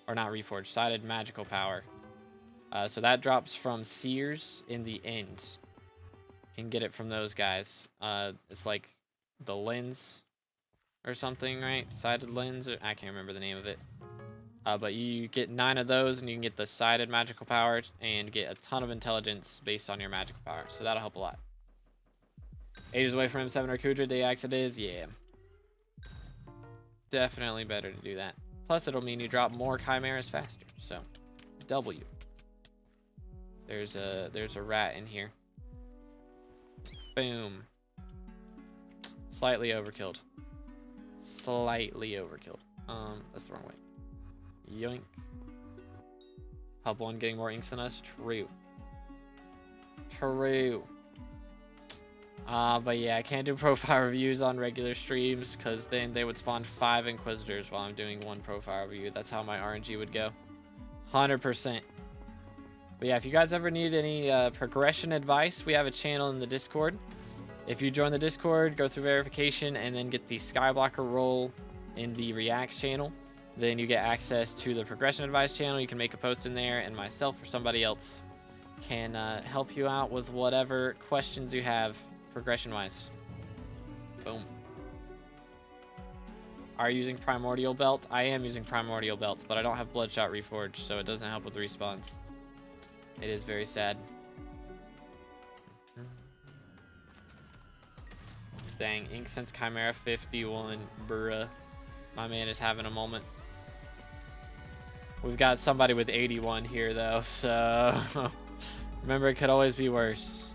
B: Or not reforge, sided magical power. So that drops from Seers in the end. You can get it from those guys. It's like the lens or something, right? Sided lens. I can't remember the name of it. But you get 9 of those, and you can get the sided magical power and get a ton of intelligence based on your magical power. So that'll help a lot. Ages away from M7 or Kudra, day axe it is. Yeah. Definitely better to do that. Plus, it'll mean you drop more chimeras faster. So, W. There's a rat in here. Boom. Slightly overkilled. Slightly overkilled. That's the wrong way. Yoink. Hub 1 getting more inks than us? True. True. But yeah, I can't do profile reviews on regular streams because then they would spawn 5 Inquisitors while I'm doing 1 profile review. That's how my RNG would go. 100%. But yeah, if you guys ever need any progression advice, we have a channel in the Discord. If you join the Discord, go through verification, and then get the Skyblocker role in the Reacts channel, then you get access to the progression advice channel. You can make a post in there, and myself or somebody else can help you out with whatever questions you have progression-wise. Boom. Are you using Primordial Belt? I am using Primordial Belt, but I don't have Bloodshot Reforged, so it doesn't help with the respawns. It is very sad. Dang, Ink since Chimera 51, bruh. My man is having a moment. We've got somebody with 81 here, though, so... Remember, it could always be worse.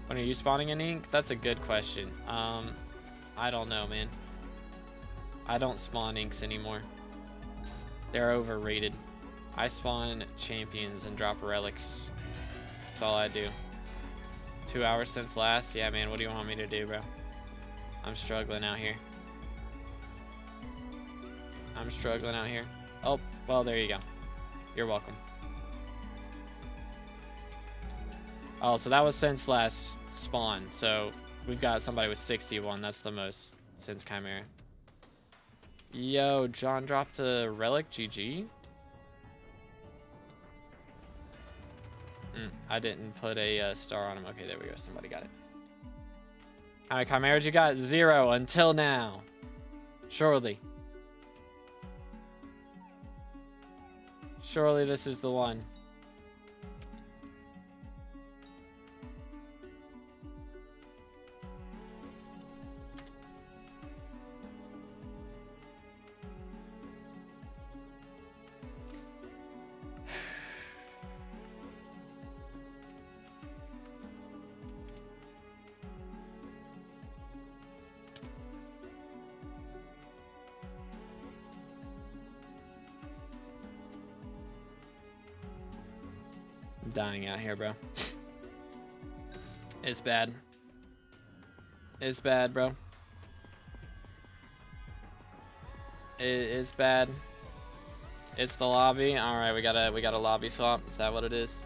B: When are you spawning in Ink? That's a good question. I don't know, man. I don't spawn Inks anymore. They're overrated. I spawn champions and drop relics. That's all I do. 2 hours since last? Yeah, man, what do you want me to do, bro? I'm struggling out here. I'm struggling out here. Oh, well, there you go. You're welcome. Oh, so that was since last spawn. So we've got somebody with 61. That's the most since Chimera. Yo, John dropped a relic. GG. I didn't put a star on him. Okay, there we go. Somebody got it. How many chimeras you got? 0 until now. Surely. Surely this is the one. dying out here, bro. It's bad. It's bad, bro. It's bad. It's the lobby. All right, we got a lobby swap. Is that what it is?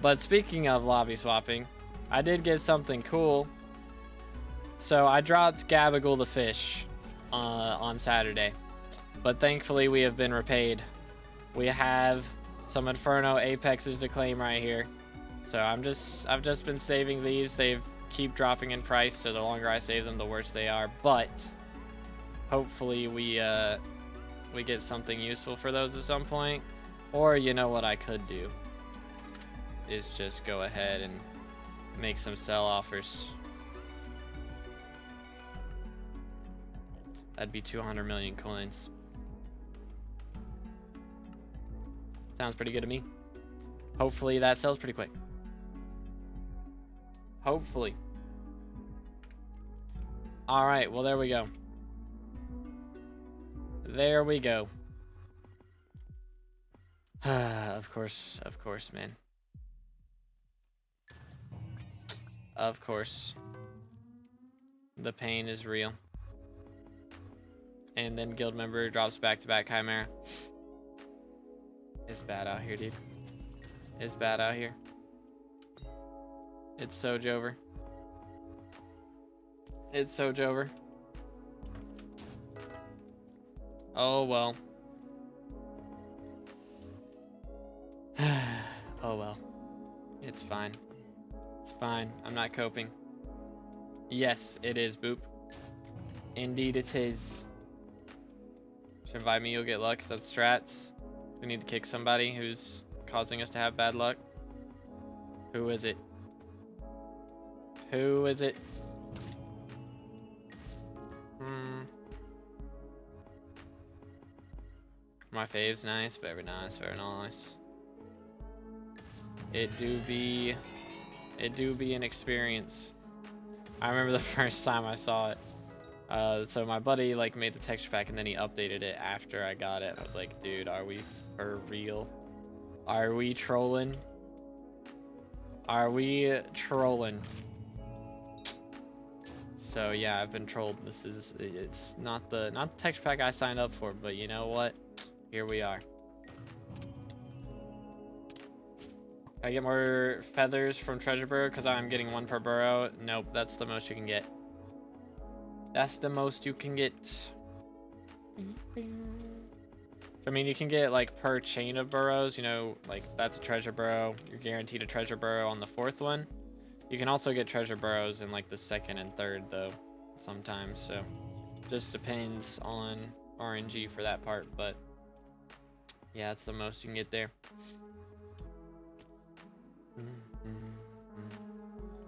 B: But speaking of lobby swapping, I did get something cool. So I dropped Gabagool the fish on Saturday, but thankfully we have been repaid. We have some Inferno Apexes to claim right here. So I've just been saving these. They've keep dropping in price, so the longer I save them, the worse they are. But hopefully we get something useful for those at some point. Or you know what I could do is just go ahead and make some sell offers. That'd be 200 million coins. Sounds pretty good to me. Hopefully that sells pretty quick. Hopefully. All right, well, there we go. There we go. Of course, man. Of course. The pain is real. And then guild member drops back-to-back Chimera. It's bad out here, dude. It's bad out here. It's so Jover. It's so Jover. Oh, well. Oh, well. It's fine. It's fine. I'm not coping. Yes, it is, Boop. Indeed it is. Should invite me, you'll get luck, 'cause that's strats. We need to kick somebody who's causing us to have bad luck. Who is it? Who is it? My fave's nice. Very nice. Very nice. It do be an experience. I remember the first time I saw it. So my buddy like made the texture pack and then he updated it after I got it. I was like, dude, are we for real? Are we trolling? Are we trolling? So yeah, I've been trolled. It's not the texture pack I signed up for, but you know what? Here we are. Can I get more feathers from Treasure Burrow because I'm getting one per burrow? Nope, that's the most you can get. That's the most you can get. I mean, you can get like per chain of burrows, you know, like that's a treasure burrow. You're guaranteed a treasure burrow on the 4th one. You can also get treasure burrows in like the 2nd and 3rd though, sometimes. So just depends on RNG for that part, but yeah, that's the most you can get there. I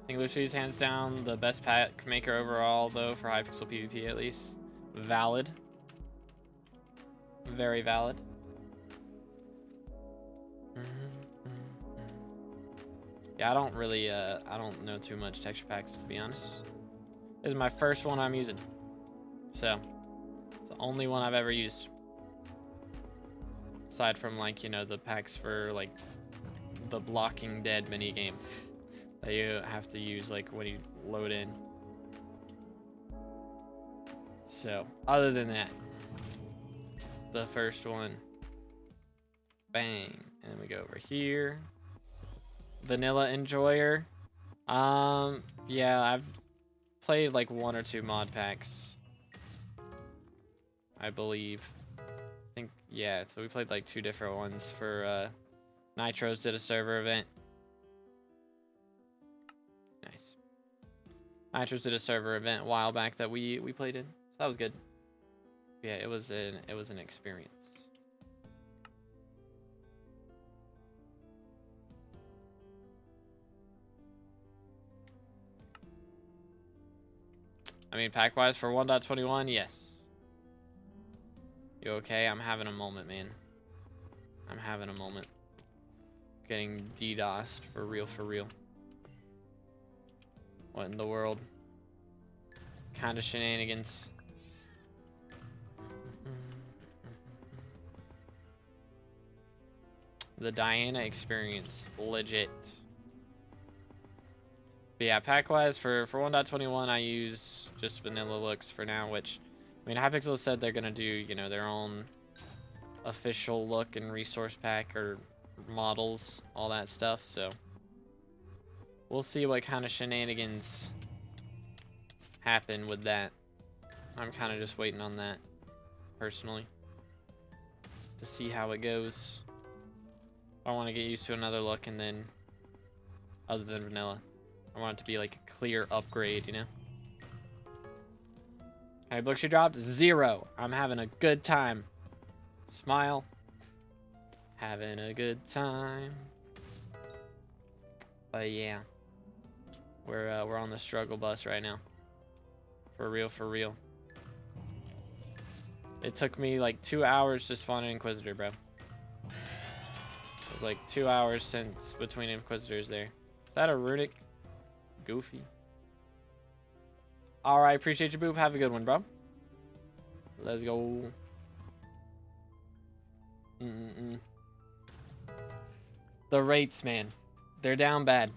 B: think Looshy's hands down the best pack maker overall, though, for Hypixel PvP at least. Valid. Very valid. Yeah, I don't really, I don't know too much texture packs, to be honest. This is my first one I'm using. So, it's the only one I've ever used. Aside from, like, you know, the packs for, like, the Blocking Dead minigame that you have to use like when you load in. So other than that, the first one, bang, and then we go over here. Vanilla Enjoyer. Yeah, I've played like 1 or 2 mod packs, I believe. I think, yeah, so we played like 2 different ones for Nitros did a server event. Nice. Nitros did a server event a while back that we played in. So that was good. Yeah, it was an experience. I mean, pack-wise for 1.21, yes. You okay? I'm having a moment, man. I'm having a moment. Getting DDoSed for real, for real. What in the world? Kind of shenanigans. The Diana experience, legit. But yeah, pack-wise, for 1.21, I use just vanilla looks for now, which, I mean, Hypixel said they're going to do, you know, their own official look and resource pack or models, all that stuff, so we'll see what kind of shenanigans happen with that. I'm kind of just waiting on that, personally, to see how it goes. I want to get used to another look, and then, other than vanilla, I want it to be like a clear upgrade, you know? How many books you dropped? 0. I'm having a good time. Smile. Having a good time. But yeah, we're on the struggle bus right now. For real, for real. It took me like 2 hours to spawn an Inquisitor, bro. It was like 2 hours since between Inquisitors there. Is that a runic? Goofy. Alright, appreciate you, Boop. Have a good one, bro. Let's go. The rates, man. They're down bad.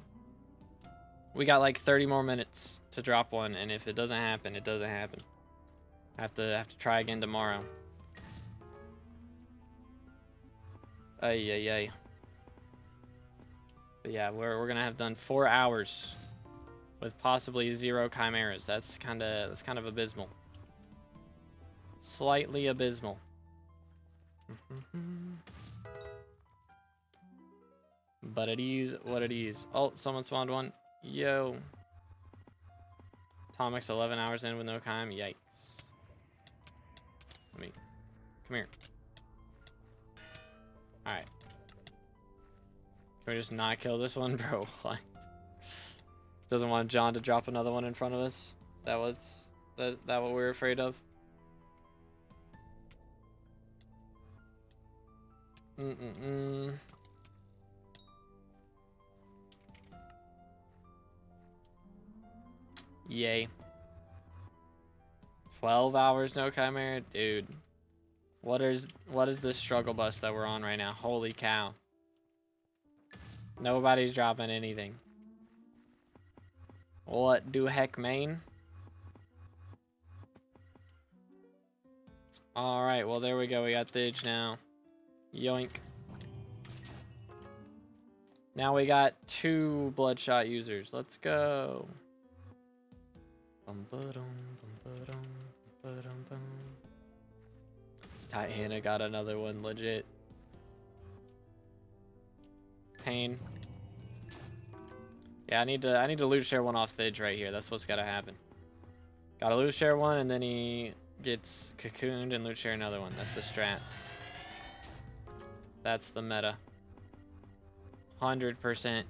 B: We got like 30 more minutes to drop one, and if it doesn't happen, it doesn't happen. Have to try again tomorrow. Ay, ay, ay. But yeah, we're gonna have done 4 hours with possibly 0 chimeras. That's kind of abysmal. Slightly abysmal. But it is what it is. Oh, someone spawned one. Yo. Tomic's 11 hours in with no chime. Yikes. Let me come here. All right. Can we just not kill this one, bro? What? Doesn't want John to drop another one in front of us. That what we're afraid of? Yay. 12 hours no chimera, dude. What is this struggle bus that we're on right now? Holy cow. Nobody's dropping anything. What do heck, main? Alright, well there we go. We got Thidge now. Yoink. Now we got 2 bloodshot users. Let's go. Diana got another one, legit. Pain. Yeah, I need to loot share one off Thidge right here. That's what's gotta happen. Gotta loot share one, and then he gets cocooned and loot share another one. That's the strats. That's the meta. 100%.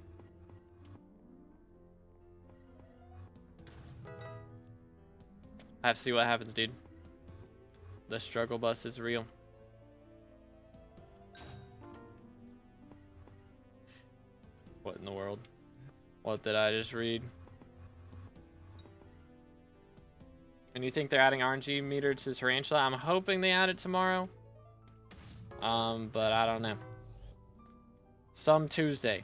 B: I have to see what happens, dude. The struggle bus is real. What in the world? What did I just read? And you think they're adding RNG meter to Tarantula? I'm hoping they add it tomorrow. But I don't know. Some Tuesday.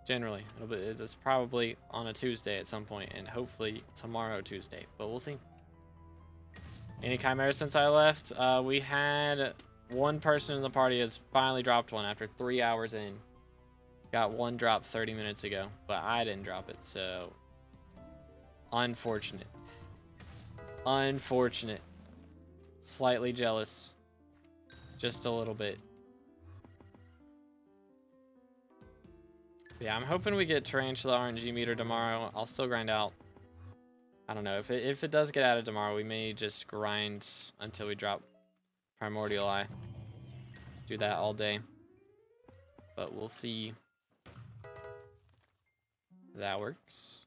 B: Generally. It's probably on a Tuesday at some point, and hopefully tomorrow Tuesday. But we'll see. Any chimeras since I left? We had one person in the party has finally dropped one after 3 hours in. Got one drop 30 minutes ago, but I didn't drop it, so unfortunate. Unfortunate. Slightly jealous. Just a little bit. Yeah, I'm hoping we get Tarantula RNG meter tomorrow. I'll still grind out. I don't know. If it does get added tomorrow, we may just grind until we drop Primordial Eye. Do that all day. But we'll see. That works.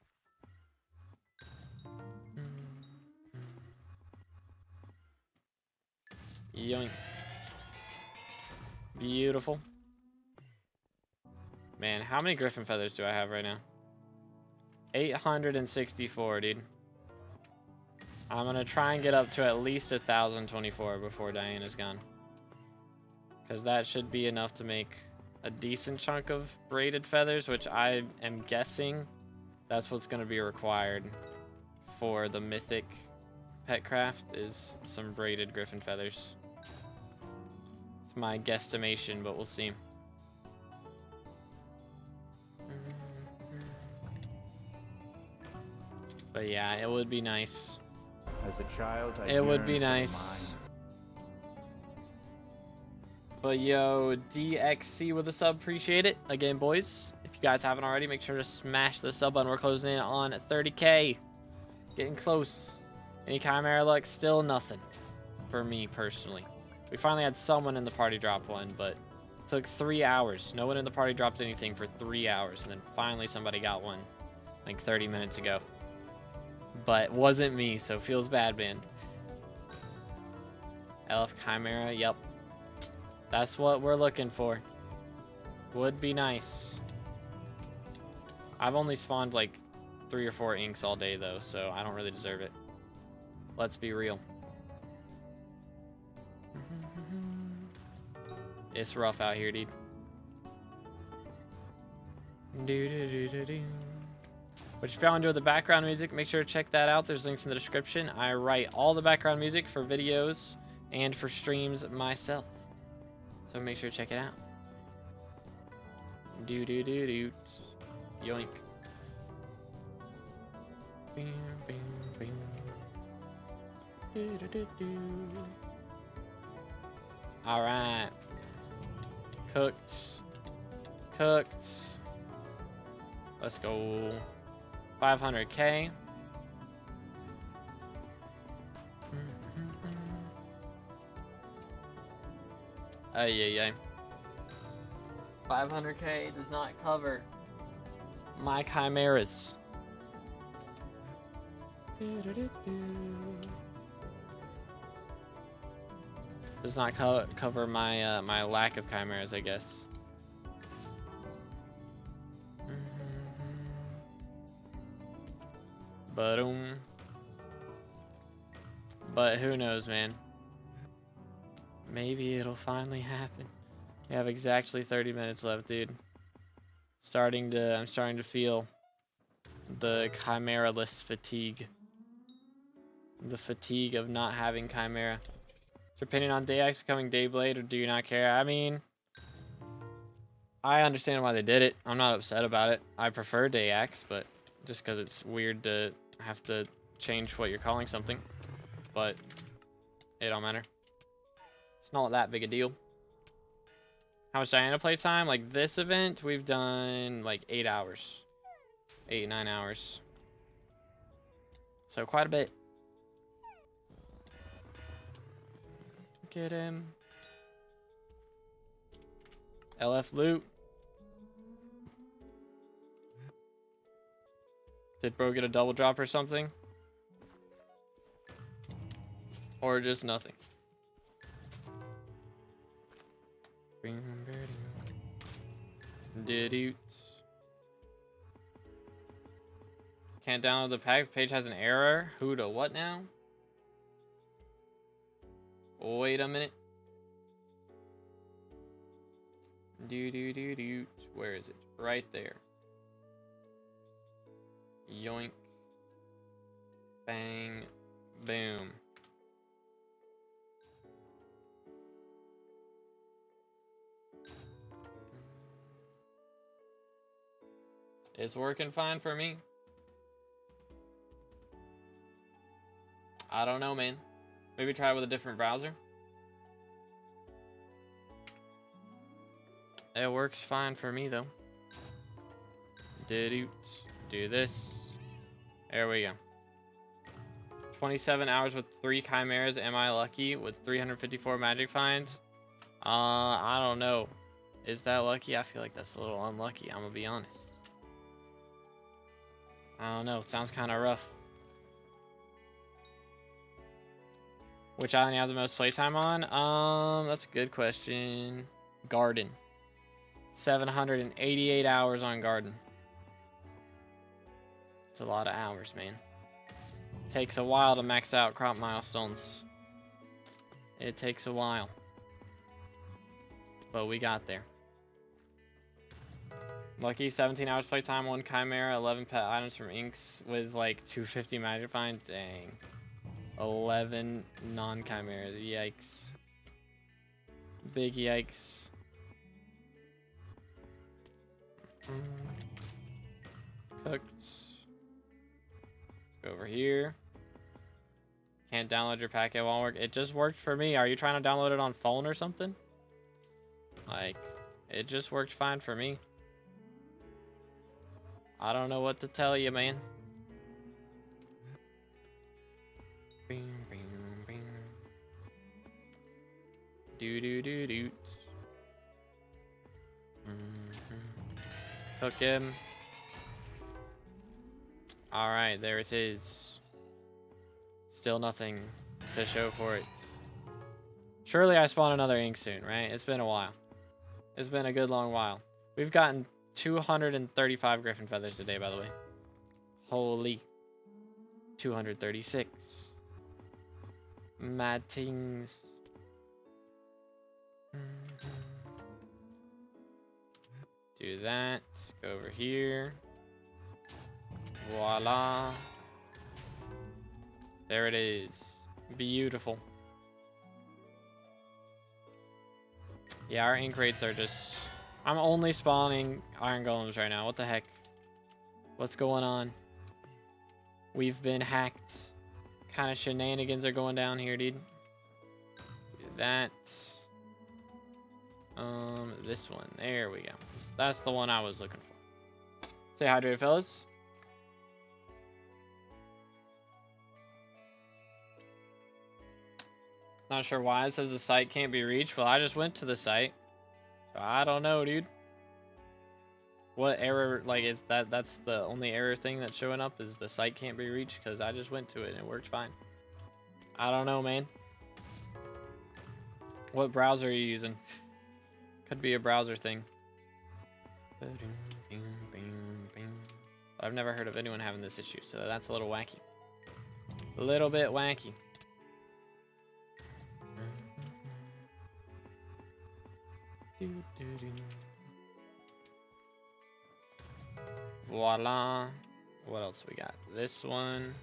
B: Yoink. Beautiful. Man, how many griffin feathers do I have right now? 864, dude. I'm gonna try and get up to at least 1,024 before Diana's gone. Because that should be enough to make a decent chunk of braided feathers, which I am guessing that's what's going to be required for the mythic pet craft, is some braided griffin feathers. It's my guesstimation, but we'll see. But yeah, it would be nice.
C: As a child, I
B: It would be
C: yearned for the
B: nice.
C: mines.
B: But yo, DXC with a sub, appreciate it. Again, boys, if you guys haven't already, make sure to smash the sub button. We're closing in on 30K. Getting close. Any Chimera luck? Still nothing for me personally. We finally had someone in the party drop one, but it took 3 hours. No one in the party dropped anything for 3 hours, and then finally somebody got one like 30 minutes ago. But wasn't me, so feels bad, man. Elf Chimera, yep. That's what we're looking for. Would be nice. I've only spawned like 3 or 4 inks all day though, so I don't really deserve it. Let's be real. It's rough out here, dude. But if y'all enjoy the background music, make sure to check that out. There's links in the description. I write all the background music for videos and for streams myself. So make sure to check it out. Yoink. All right. Cooked. Let's go. 500K. Yeah. 500K does not cover my chimeras. Does not cover my my lack of chimeras, I guess. But who knows, man? Maybe it'll finally happen. We have exactly 30 minutes left, dude. I'm starting to feel the chimera-less fatigue. The fatigue of not having chimera. Is your opinion on Dayax becoming Dayblade, or do you not care? I mean, I understand why they did it. I'm not upset about it. I prefer Dayax, but just because it's weird to have to change what you're calling something. But it don't matter. It's not that big a deal. How much Diana playtime? Like this event, we've done like 8 hours. 8, 9 hours. So quite a bit. Get him. LF loot. Did bro get a double drop or something? Or just nothing? Did can't download the pack. The page has an error. Who to what now? Wait a minute. Where is it? Right there. Yoink. Bang. Boom. It's working fine for me. I don't know, man. Maybe try it with a different browser. It works fine for me, though. Do this. There we go. 27 hours with 3 chimeras. Am I lucky with 354 magic finds? I don't know. Is that lucky? I feel like that's a little unlucky. I'm gonna be honest. I don't know. Sounds kind of rough. Which island you have the most playtime on? That's a good question. Garden. 788 hours on Garden. It's a lot of hours, man. Takes a while to max out crop milestones. It takes a while. But we got there. Lucky 17 hours playtime, 1 Chimera, 11 pet items from Inks with like 250 magic find. Dang. 11 non-chimeras. Yikes. Big yikes. Cooked. Go over here. Can't download your packet, it won't work. It just worked for me. Are you trying to download it on phone or something? Like, it just worked fine for me. I don't know what to tell you, man. Bing, bing, bing. Do. Cook him. Alright, there it is. Still nothing to show for it. Surely I spawn another ink soon, right? It's been a while. It's been a good long while. We've gotten 235 griffin feathers today, by the way. Holy. 236. Mad things. Do that. Go over here. Voila. There it is. Beautiful. Yeah, our ink rates are just... I'm only spawning iron golems right now. What the heck? What's going on? We've been hacked. Kind of shenanigans are going down here, dude. Do that. This one. There we go. That's the one I was looking for. Stay hydrated, fellas. Not sure why it says the site can't be reached. Well, I just went to the site. So I don't know, dude. What error, like, is that's the only error thing that's showing up is the site can't be reached because I just went to it and it worked fine. I don't know, man. What browser are you using? Could be a browser thing. But I've never heard of anyone having this issue, so that's a little wacky. A little bit wacky. Voila. What else we got? This one.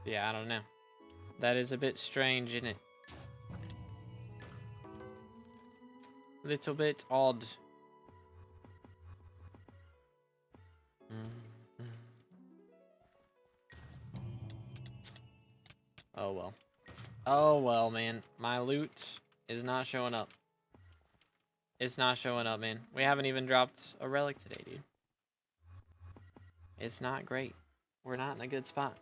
B: Yeah, I don't know. That is a bit strange, isn't it? Little bit odd. Oh well. Oh well, man. My loot is not showing up. It's not showing up, man. We haven't even dropped a relic today, dude. It's not great. We're not in a good spot.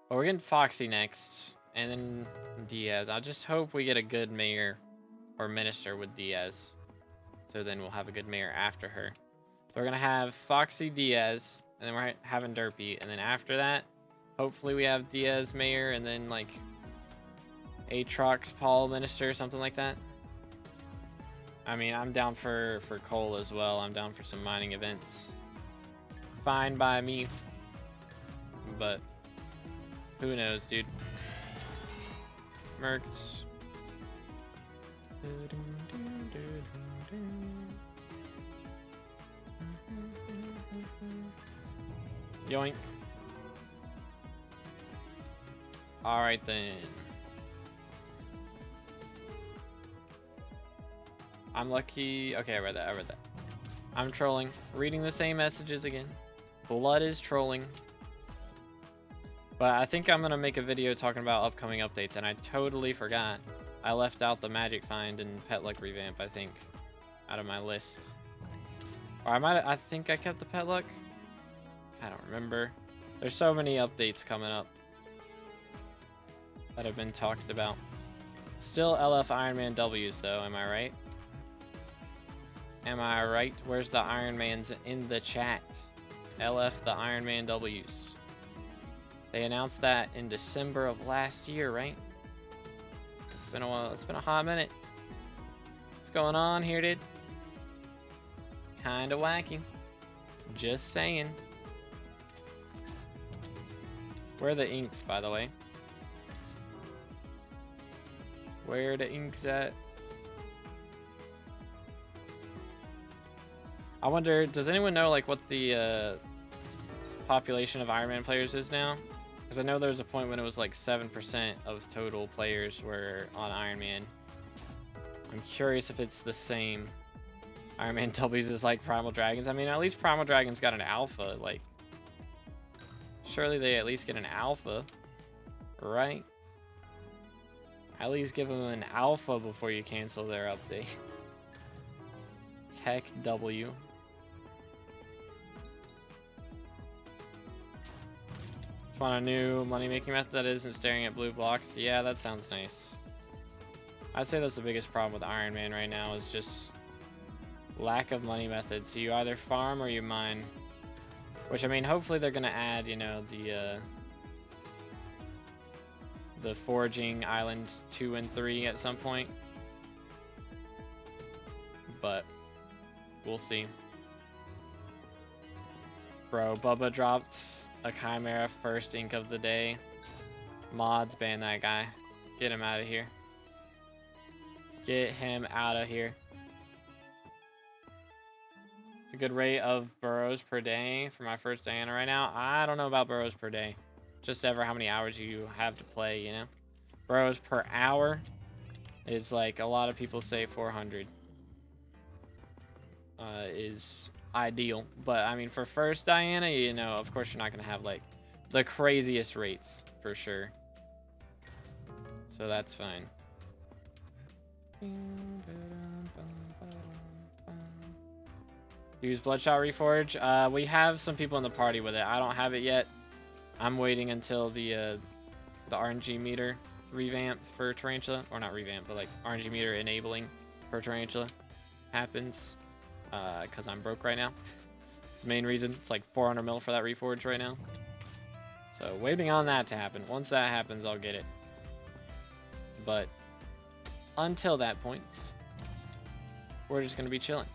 B: But we're getting Foxy next. And then Diaz. I just hope we get a good mayor or minister with Diaz. So then we'll have a good mayor after her. So we're going to have Foxy, Diaz. And then we're having Derpy. And then after that, hopefully we have Diaz mayor. And then like Aatrox, Paul minister, something like that. I mean, I'm down for coal as well. I'm down for some mining events. Fine by me. But who knows, dude. Mercs. Yoink. Alright then. I'm lucky. Okay, I read that. I'm trolling. Reading the same messages again. Blood is trolling. But I think I'm going to make a video talking about upcoming updates, and I totally forgot. I left out the magic find and pet luck revamp, I think, out of my list. Or I think I kept the pet luck. I don't remember. There's so many updates coming up that have been talked about. Still LF Iron Man W's though, am I right? Am I right? Where's the Iron Mans in the chat? LF the Iron Man W's. They announced that in December of last year, right? It's been a while. It's been a hot minute. What's going on here, dude? Kinda wacky. Just saying. Where are the inks, by the way? Where the ink's at? I wonder, does anyone know like what the population of Iron Man players is now? Because I know there was a point when it was like 7% of total players were on Iron Man. I'm curious if it's the same. Iron Man W's is like Primal Dragons. I mean, at least Primal Dragons got an alpha. Like, surely they at least get an alpha, right? At least give them an alpha before you cancel their update. Heck W. Just want a new money-making method that isn't staring at blue blocks. Yeah, that sounds nice. I'd say that's the biggest problem with Iron Man right now is just lack of money methods. You either farm or you mine. Which, I mean, hopefully they're going to add, you know, the foraging islands 2 and 3 at some point. But we'll see. Bro, Bubba dropped a Chimera first ink of the day. Mods, ban that guy. Get him out of here. Get him out of here. It's a good rate of burrows per day for my first Diana right now. I don't know about burrows per day. Just ever how many hours you have to play, you know? Burrows per hour is like a lot of people say 400 is ideal. But I mean, for first Diana, you know, of course you're not going to have like the craziest rates for sure. So that's fine. Use Bloodshot Reforge. We have some people in the party with it. I don't have it yet. I'm waiting until the RNG meter revamp for Tarantula, or not revamp, but like RNG meter enabling for Tarantula happens, because I'm broke right now. It's the main reason. It's like 400 mil for that Reforge right now. So waiting on that to happen. Once that happens, I'll get it. But until that point, we're just gonna be chilling.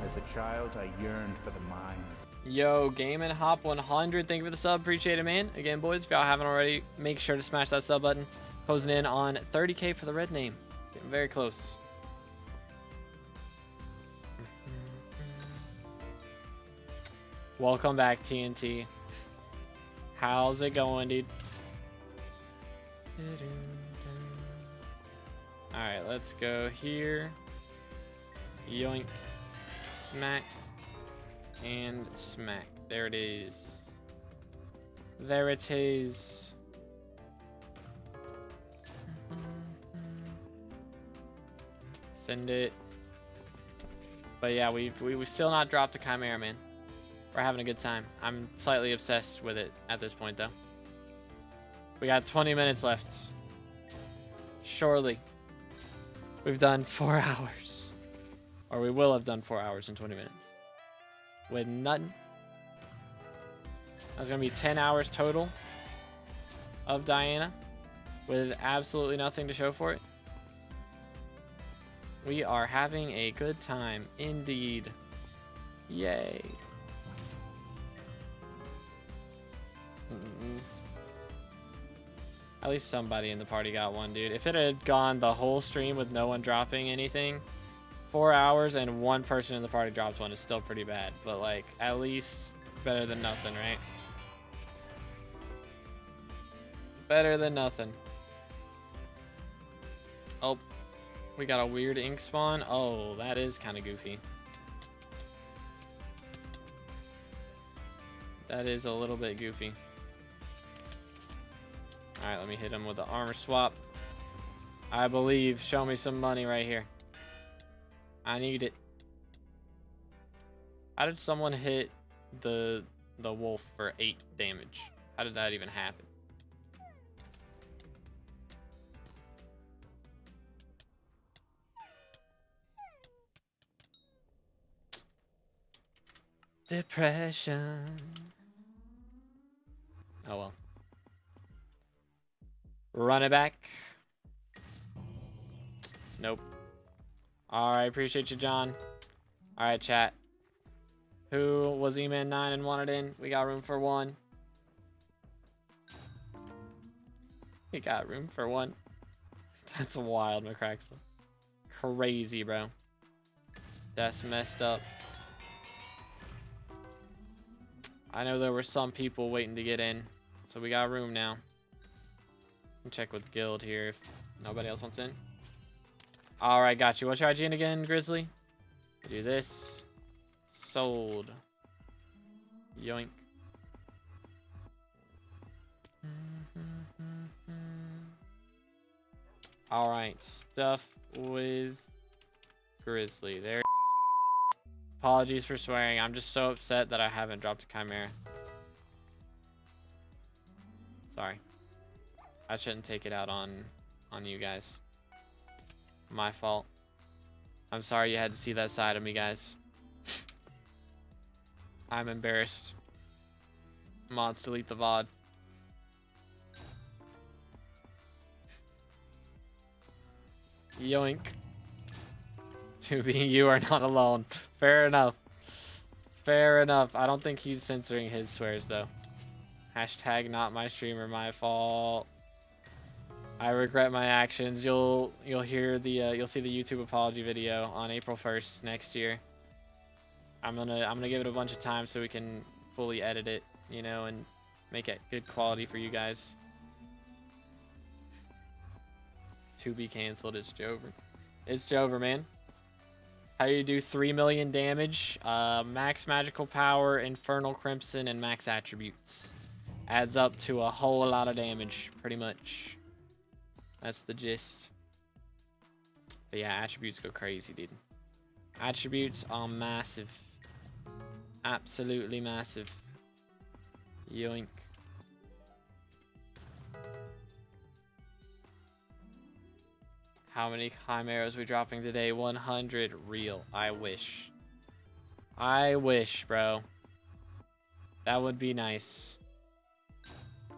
C: As a child, I yearned for the mines.
B: Yo, Game and Hop 100, thank you for the sub, appreciate it, man. Again, boys, if y'all haven't already, make sure to smash that sub button. Closing in on 30K for the red name. Getting very close. Welcome back, TNT. How's it going, dude? Alright, let's go here. Yoink. Smack. And smack. There it is. There it is. Send it. But yeah, we've still not dropped a Chimera, man. We're having a good time. I'm slightly obsessed with it at this point, though. We got 20 minutes left. Surely. We've done 4 hours. Or we will have done 4 hours and 20 minutes. With nothing. That's going to be 10 hours total of Diana. With absolutely nothing to show for it. We are having a good time. Indeed. Yay. At least somebody in the party got one, dude. If it had gone the whole stream with no one dropping anything, 4 hours and one person in the party dropped one is still pretty bad. But, like, at least better than nothing, right? Better than nothing. Oh, we got a weird ink spawn. Oh, that is kind of goofy. That is a little bit goofy. Alright, let me hit him with the armor swap. I believe. Show me some money right here. I need it. How did someone hit the wolf for 8 damage? How did that even happen? Depression. Oh well. Run it back. Nope. Alright, appreciate you, John. Alright, chat. Who was E-Man 9 and wanted in? We got room for one. We got room for one. That's wild, McCraxel. Crazy, bro. That's messed up. I know there were some people waiting to get in, so we got room now. Check with guild here if nobody else wants in. All right, got you. What's your IGN again, Grizzly? Do this. Sold. Yoink. All right, stuff with Grizzly. There. Apologies for swearing. I'm just so upset that I haven't dropped a Chimera. Sorry. I shouldn't take it out on you guys. My fault. I'm sorry you had to see that side of me, guys. I'm embarrassed. Mods, delete the VOD. Yoink. To be, you are not alone. Fair enough. Fair enough. I don't think he's censoring his swears though. Hashtag not my streamer, my fault. I regret my actions. You'll hear the you'll see the YouTube apology video on April 1st next year. I'm gonna give it a bunch of time so we can fully edit it, you know, and make it good quality for you guys. To be canceled. It's Jover. It's Jover, man. How you do 3 million damage, max magical power, infernal crimson, and max attributes. Adds up to a whole lot of damage, pretty much. That's the gist. But yeah, attributes go crazy, dude. Attributes are massive. Absolutely massive. Yoink. How many chimeras we dropping today? 100 real. I wish. I wish, bro. That would be nice.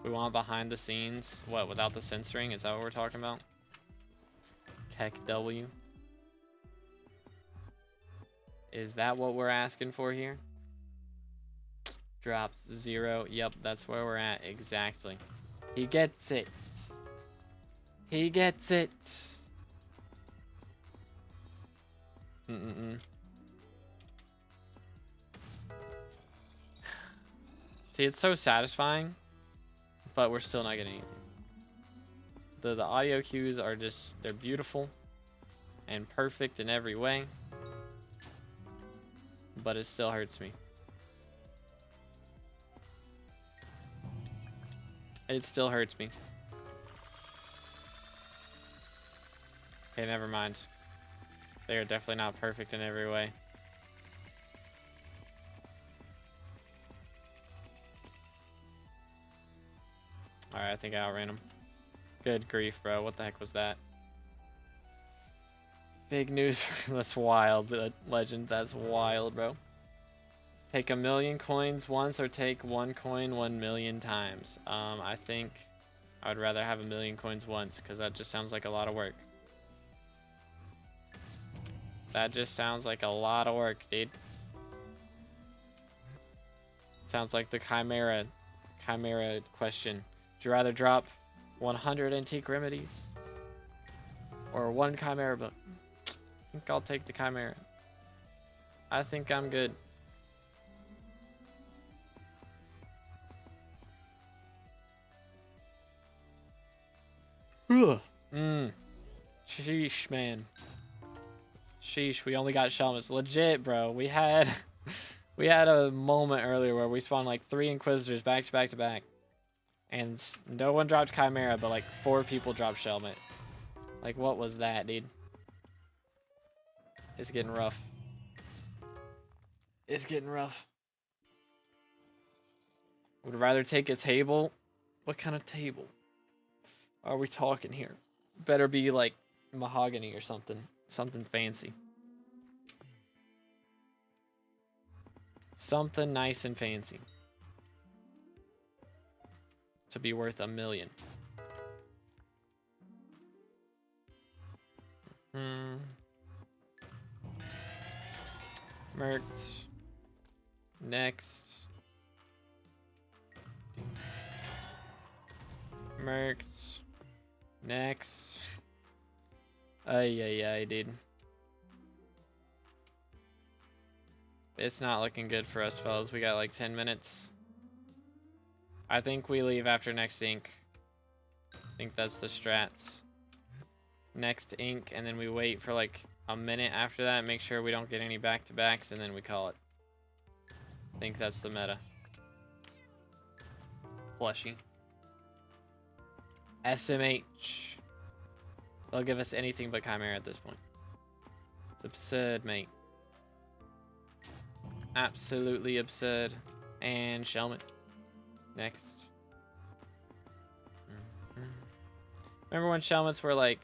B: We want behind the scenes. What, without the censoring? Is that what we're talking about? Keck W. Is that what we're asking for here? Drops 0. Yep, that's where we're at. Exactly. He gets it. He gets it. See, it's so satisfying, but we're still not getting anything. The audio cues are just, they're beautiful and perfect in every way, but it still hurts me. It still hurts me. Okay, never mind. They are definitely not perfect in every way. Alright, I think I outran him. Good grief, bro. What the heck was that? Big news. That's wild, Legend. That's wild, bro. Take 1,000,000 coins once or take 1 coin 1,000,000 times. I think I would rather have 1,000,000 coins once because that just sounds like a lot of work. That just sounds like a lot of work, dude. Sounds like the Chimera question. Would you rather drop 100 antique remedies or 1 Chimera book? I think I'll take the Chimera. I think I'm good. Sheesh, man. Sheesh, we only got Shelmets. Legit, bro. We had a moment earlier where we spawned like 3 Inquisitors back to back to back. And no one dropped Chimera, but like 4 people dropped Shelmet. Like, what was that, dude? It's getting rough. It's getting rough. Would rather take a table. What kind of table are we talking here? Better be like mahogany or something. Something fancy. Something nice and fancy. To be worth 1,000,000. Mercs. Next. Mercs. Next. Ay, dude. It's not looking good for us, fellas. We got like 10 minutes. I think we leave after next ink. I think that's the strats. Next ink, and then we wait for like a minute after that. Make sure we don't get any back-to-backs, and then we call it. I think that's the meta. Plushie. SMH. They'll give us anything but Chimera at this point. It's absurd, mate. Absolutely absurd. And Shelmet. Next. Remember when Shelmets were like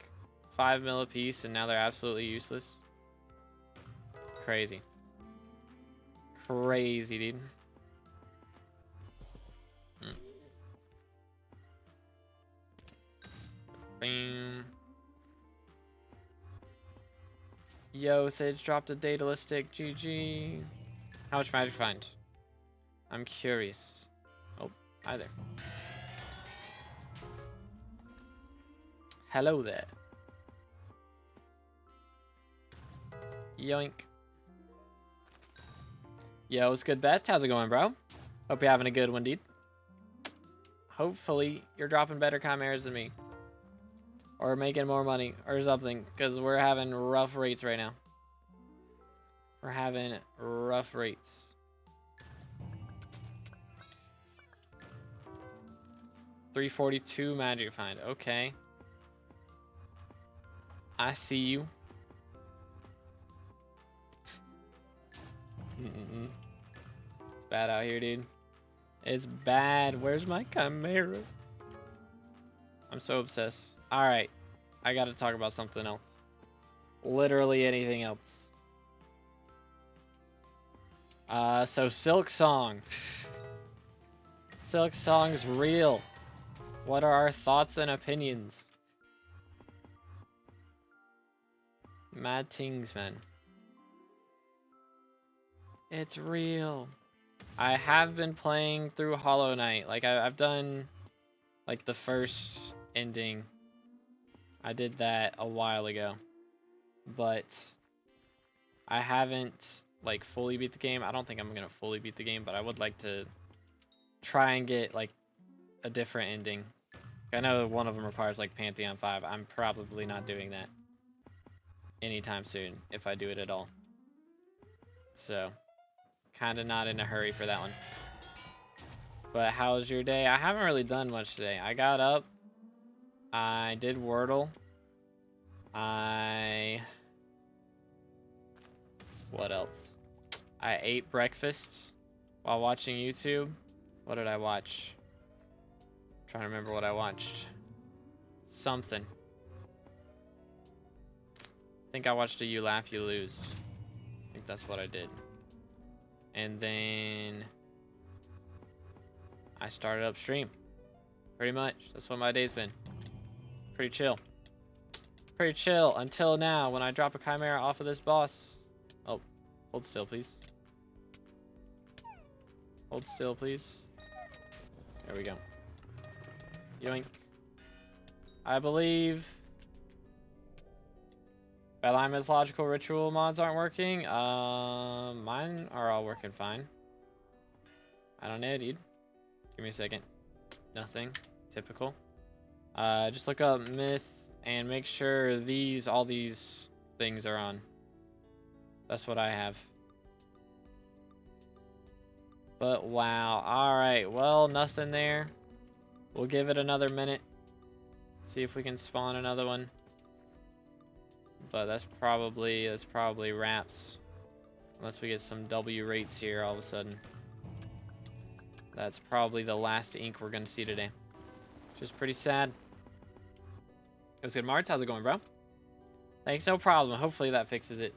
B: 5 mil a piece and now they're absolutely useless? Crazy. Crazy, dude. Bam. Yo, Thidge dropped a Datalistic. GG. How much magic find? I'm curious. Oh, hi there. Hello there. Yoink. Yo, what's good, Best? How's it going, bro? Hope you're having a good one, dude. Hopefully, you're dropping better chimeras than me. Or making more money or something, because we're having rough rates right now. We're having rough rates. 342 magic find. Okay. I see you. It's bad out here, dude. It's bad. Where's my Chimera? I'm so obsessed. All right. I got to talk about something else. Literally anything else. So Silk Song. Silk Song's real. What are our thoughts and opinions? Mad things, man. It's real. I have been playing through Hollow Knight. Like I've done like the first ending. I did that a while ago. But I haven't like fully beat the game. I don't think I'm going to fully beat the game, but I would like to try and get like a different ending. I know one of them requires like Pantheon 5. I'm probably not doing that anytime soon, if I do it at all. So, kind of not in a hurry for that one. But how's your day? I haven't really done much today. I got up. I did Wordle. What else? I ate breakfast while watching YouTube. What did I watch? I'm trying to remember what I watched. Something. I think I watched a You Laugh, You Lose. I think that's what I did. And then I started up stream. Pretty much. That's what my day's been. Pretty chill. Pretty chill until now when I drop a Chimera off of this boss. Oh, hold still, please. Hold still, please. There we go. Yoink. I believe Badline Mythological Ritual mods aren't working. Mine are all working fine. I don't know, dude. Give me a second. Nothing. Typical. Just look up Myth and make sure all these things are on. That's what I have. But wow. Alright, well, nothing there. We'll give it another minute. See if we can spawn another one. But that's probably wraps. Unless we get some W rates here all of a sudden. That's probably the last ink we're gonna see today. Which is pretty sad. It was good, Marts. How's it going, bro? Thanks, no problem. Hopefully that fixes it.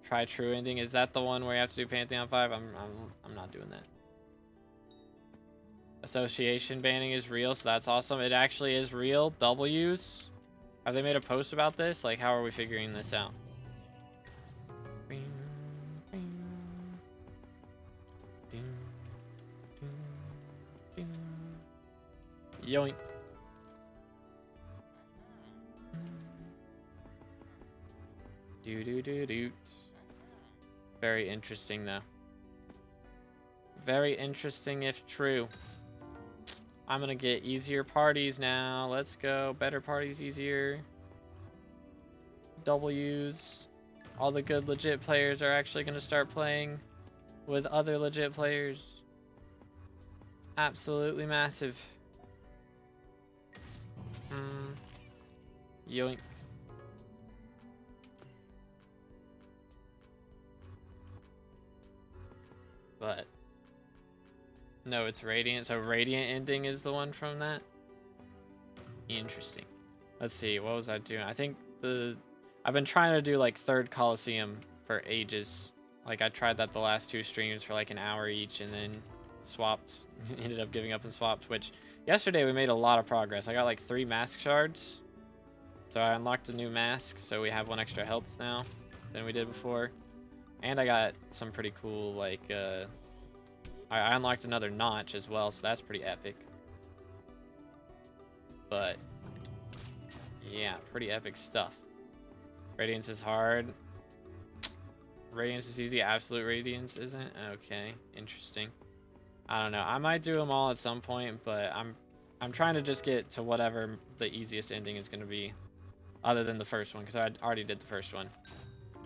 B: Try true ending. Is that the one where you have to do Pantheon 5? I'm not doing that. Association banning is real, so that's awesome. It actually is real. W's. Have they made a post about this? Like, how are we figuring this out? Yoink. Do do do do. Very interesting though. Very interesting if true. I'm gonna get easier parties now. Let's go. Better parties, easier. W's. All the good legit players are actually gonna start playing with other legit players. Absolutely massive. Yoink. But no, it's Radiant. So Radiant ending is the one from that. Interesting. Let's see. What was I doing? I think I've been trying to do like third Coliseum for ages. Like I tried that the last 2 streams for like an hour each, and then swapped. Ended up giving up and swapped. Which yesterday we made a lot of progress. I got like 3 mask shards. So I unlocked a new mask. So we have 1 extra health now than we did before. And I got some pretty cool like I unlocked another notch as well, so that's pretty epic. But yeah, pretty epic stuff. Radiance is hard. Radiance is easy. Absolute Radiance isn't? Okay, interesting. I don't know. I might do them all at some point, but I'm trying to just get to whatever the easiest ending is going to be, other than the first one, because I already did the first one.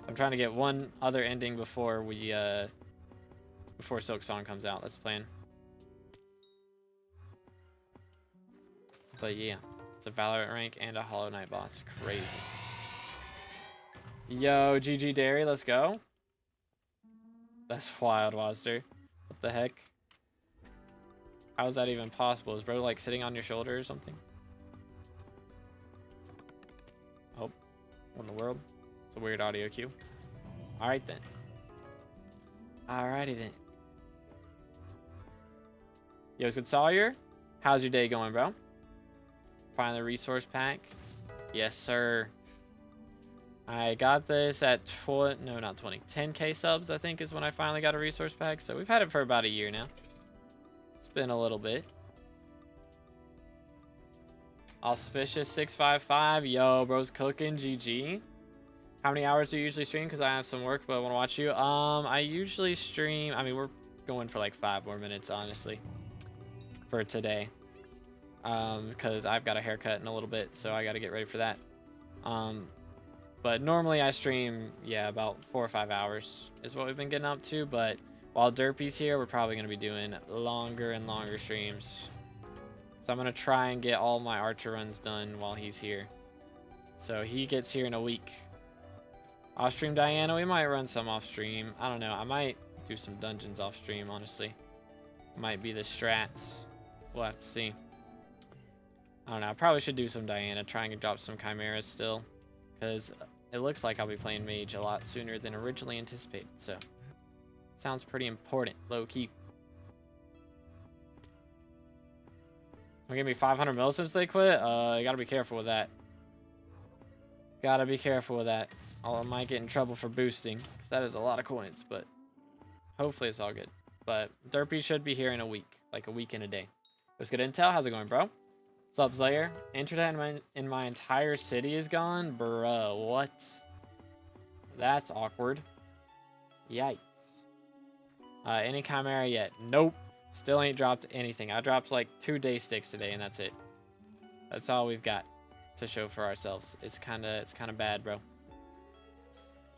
B: I'm trying to get one other ending before we before Silk Song comes out. That's the plan. But yeah, it's a Valorant rank and a Hollow Knight boss. Crazy. Yo, GG Dairy, let's go. That's wild, Wazder. What the heck? How is that even possible? Is bro like sitting on your shoulder or something? Oh, what in the world? It's a weird audio cue. Alright then. Alrighty then. Yo, it's good Sawyer. How's your day going, bro? Find the resource pack. Yes, sir. I got this at 10k subs, I think, is when I finally got a resource pack. So we've had it for about a year now. It's been a little bit. Auspicious 655. Yo, bro's cooking. GG. How many hours do you usually stream? Because I have some work, but I want to watch you. I usually stream. I mean, we're going for like 5 more minutes, honestly, for today. Because I've got a haircut in a little bit, so I got to get ready for that. But normally I stream, yeah, about 4 or 5 hours is what we've been getting up to. But while Derpy's here, we're probably going to be doing longer and longer streams. So I'm going to try and get all my Archer runs done while he's here. So he gets here in a week. Off stream Diana, we might run some off stream. I don't know. I might do some dungeons off stream, honestly. Might be the strats. We'll have to see. I don't know. I probably should do some Diana, try and drop some Chimeras still. Because it looks like I'll be playing Mage a lot sooner than originally anticipated. So, sounds pretty important, low key. Don't give me 500 mil since they quit. You gotta be careful with that. Gotta be careful with that. I might get in trouble for boosting, because that is a lot of coins, but hopefully it's all good. But Derpy should be here in a week, like a week and a day. What's good intel? How's it going, bro? What's up, Slayer? Internet in my entire city is gone? Bro, what? That's awkward. Yikes. Any Chimera yet? Nope. Still ain't dropped anything. I dropped like 2 day sticks today, and that's it. That's all we've got to show for ourselves. It's kind of bad, bro.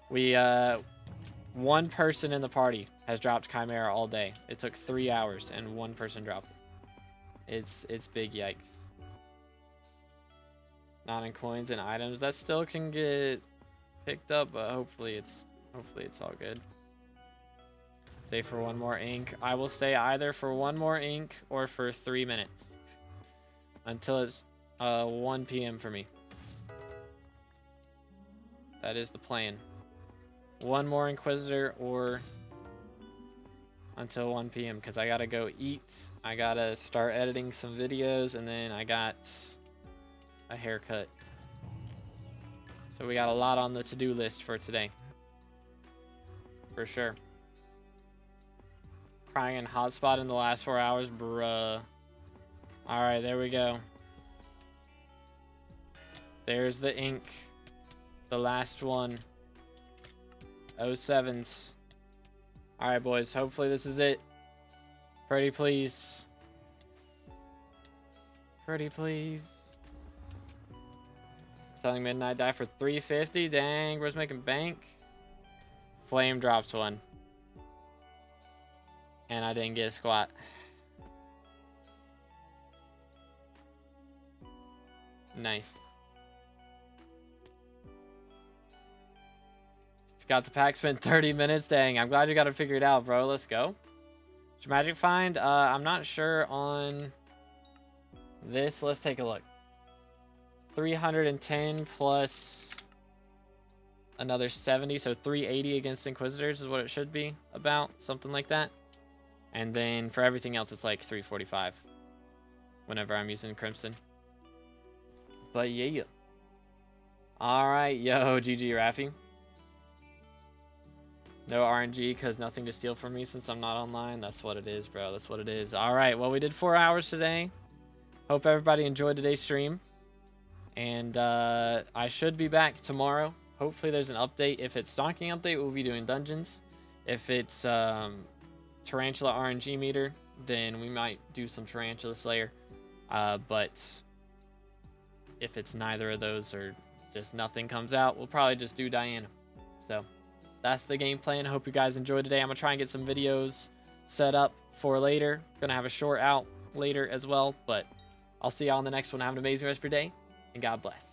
B: We, 1 person in the party has dropped Chimera all day. It took 3 hours, and 1 person dropped it. It's big yikes. Not in coins and items. That still can get picked up, but hopefully it's all good. Stay for 1 more ink. I will stay either for 1 more ink or for 3 minutes. Until it's 1 p.m. for me. That is the plan. 1 more Inquisitor or until 1 p.m. because I gotta go eat. I gotta start editing some videos, and then I got a haircut. So we got a lot on the to-do list for today. For sure. Crying in hotspot in the last 4 hours, bruh. Alright, there we go. There's the ink. The last one. 07s. All right, boys. Hopefully this is it. Pretty please. Pretty please. Selling Midnight Die for 350. Dang, bro's making bank. Flame drops one. And I didn't get a squat. Nice. It's got the pack, spent 30 minutes. Dang, I'm glad you got it figured out, bro. Let's go. Magic find. I'm not sure on this. Let's take a look. 310 plus another 70, so 380 against Inquisitors is what it should be about, something like that. And then for everything else, it's like 345 whenever I'm using Crimson. But yeah. All right, yo, GG Raffy. No RNG because nothing to steal from me since I'm not online. That's what it is, bro. That's what it is. All right, well, we did 4 hours today. Hope everybody enjoyed today's stream. And I should be back tomorrow. Hopefully there's an update. If it's stalking update, we'll be doing dungeons. If it's Tarantula RNG meter, then we might do some Tarantula Slayer. But if it's neither of those or just nothing comes out, we'll probably just do Diana. So that's the game plan. I hope you guys enjoyed today. I'm going to try and get some videos set up for later. Going to have a short out later as well. But I'll see y'all on the next one. Have an amazing rest of your day. And God bless.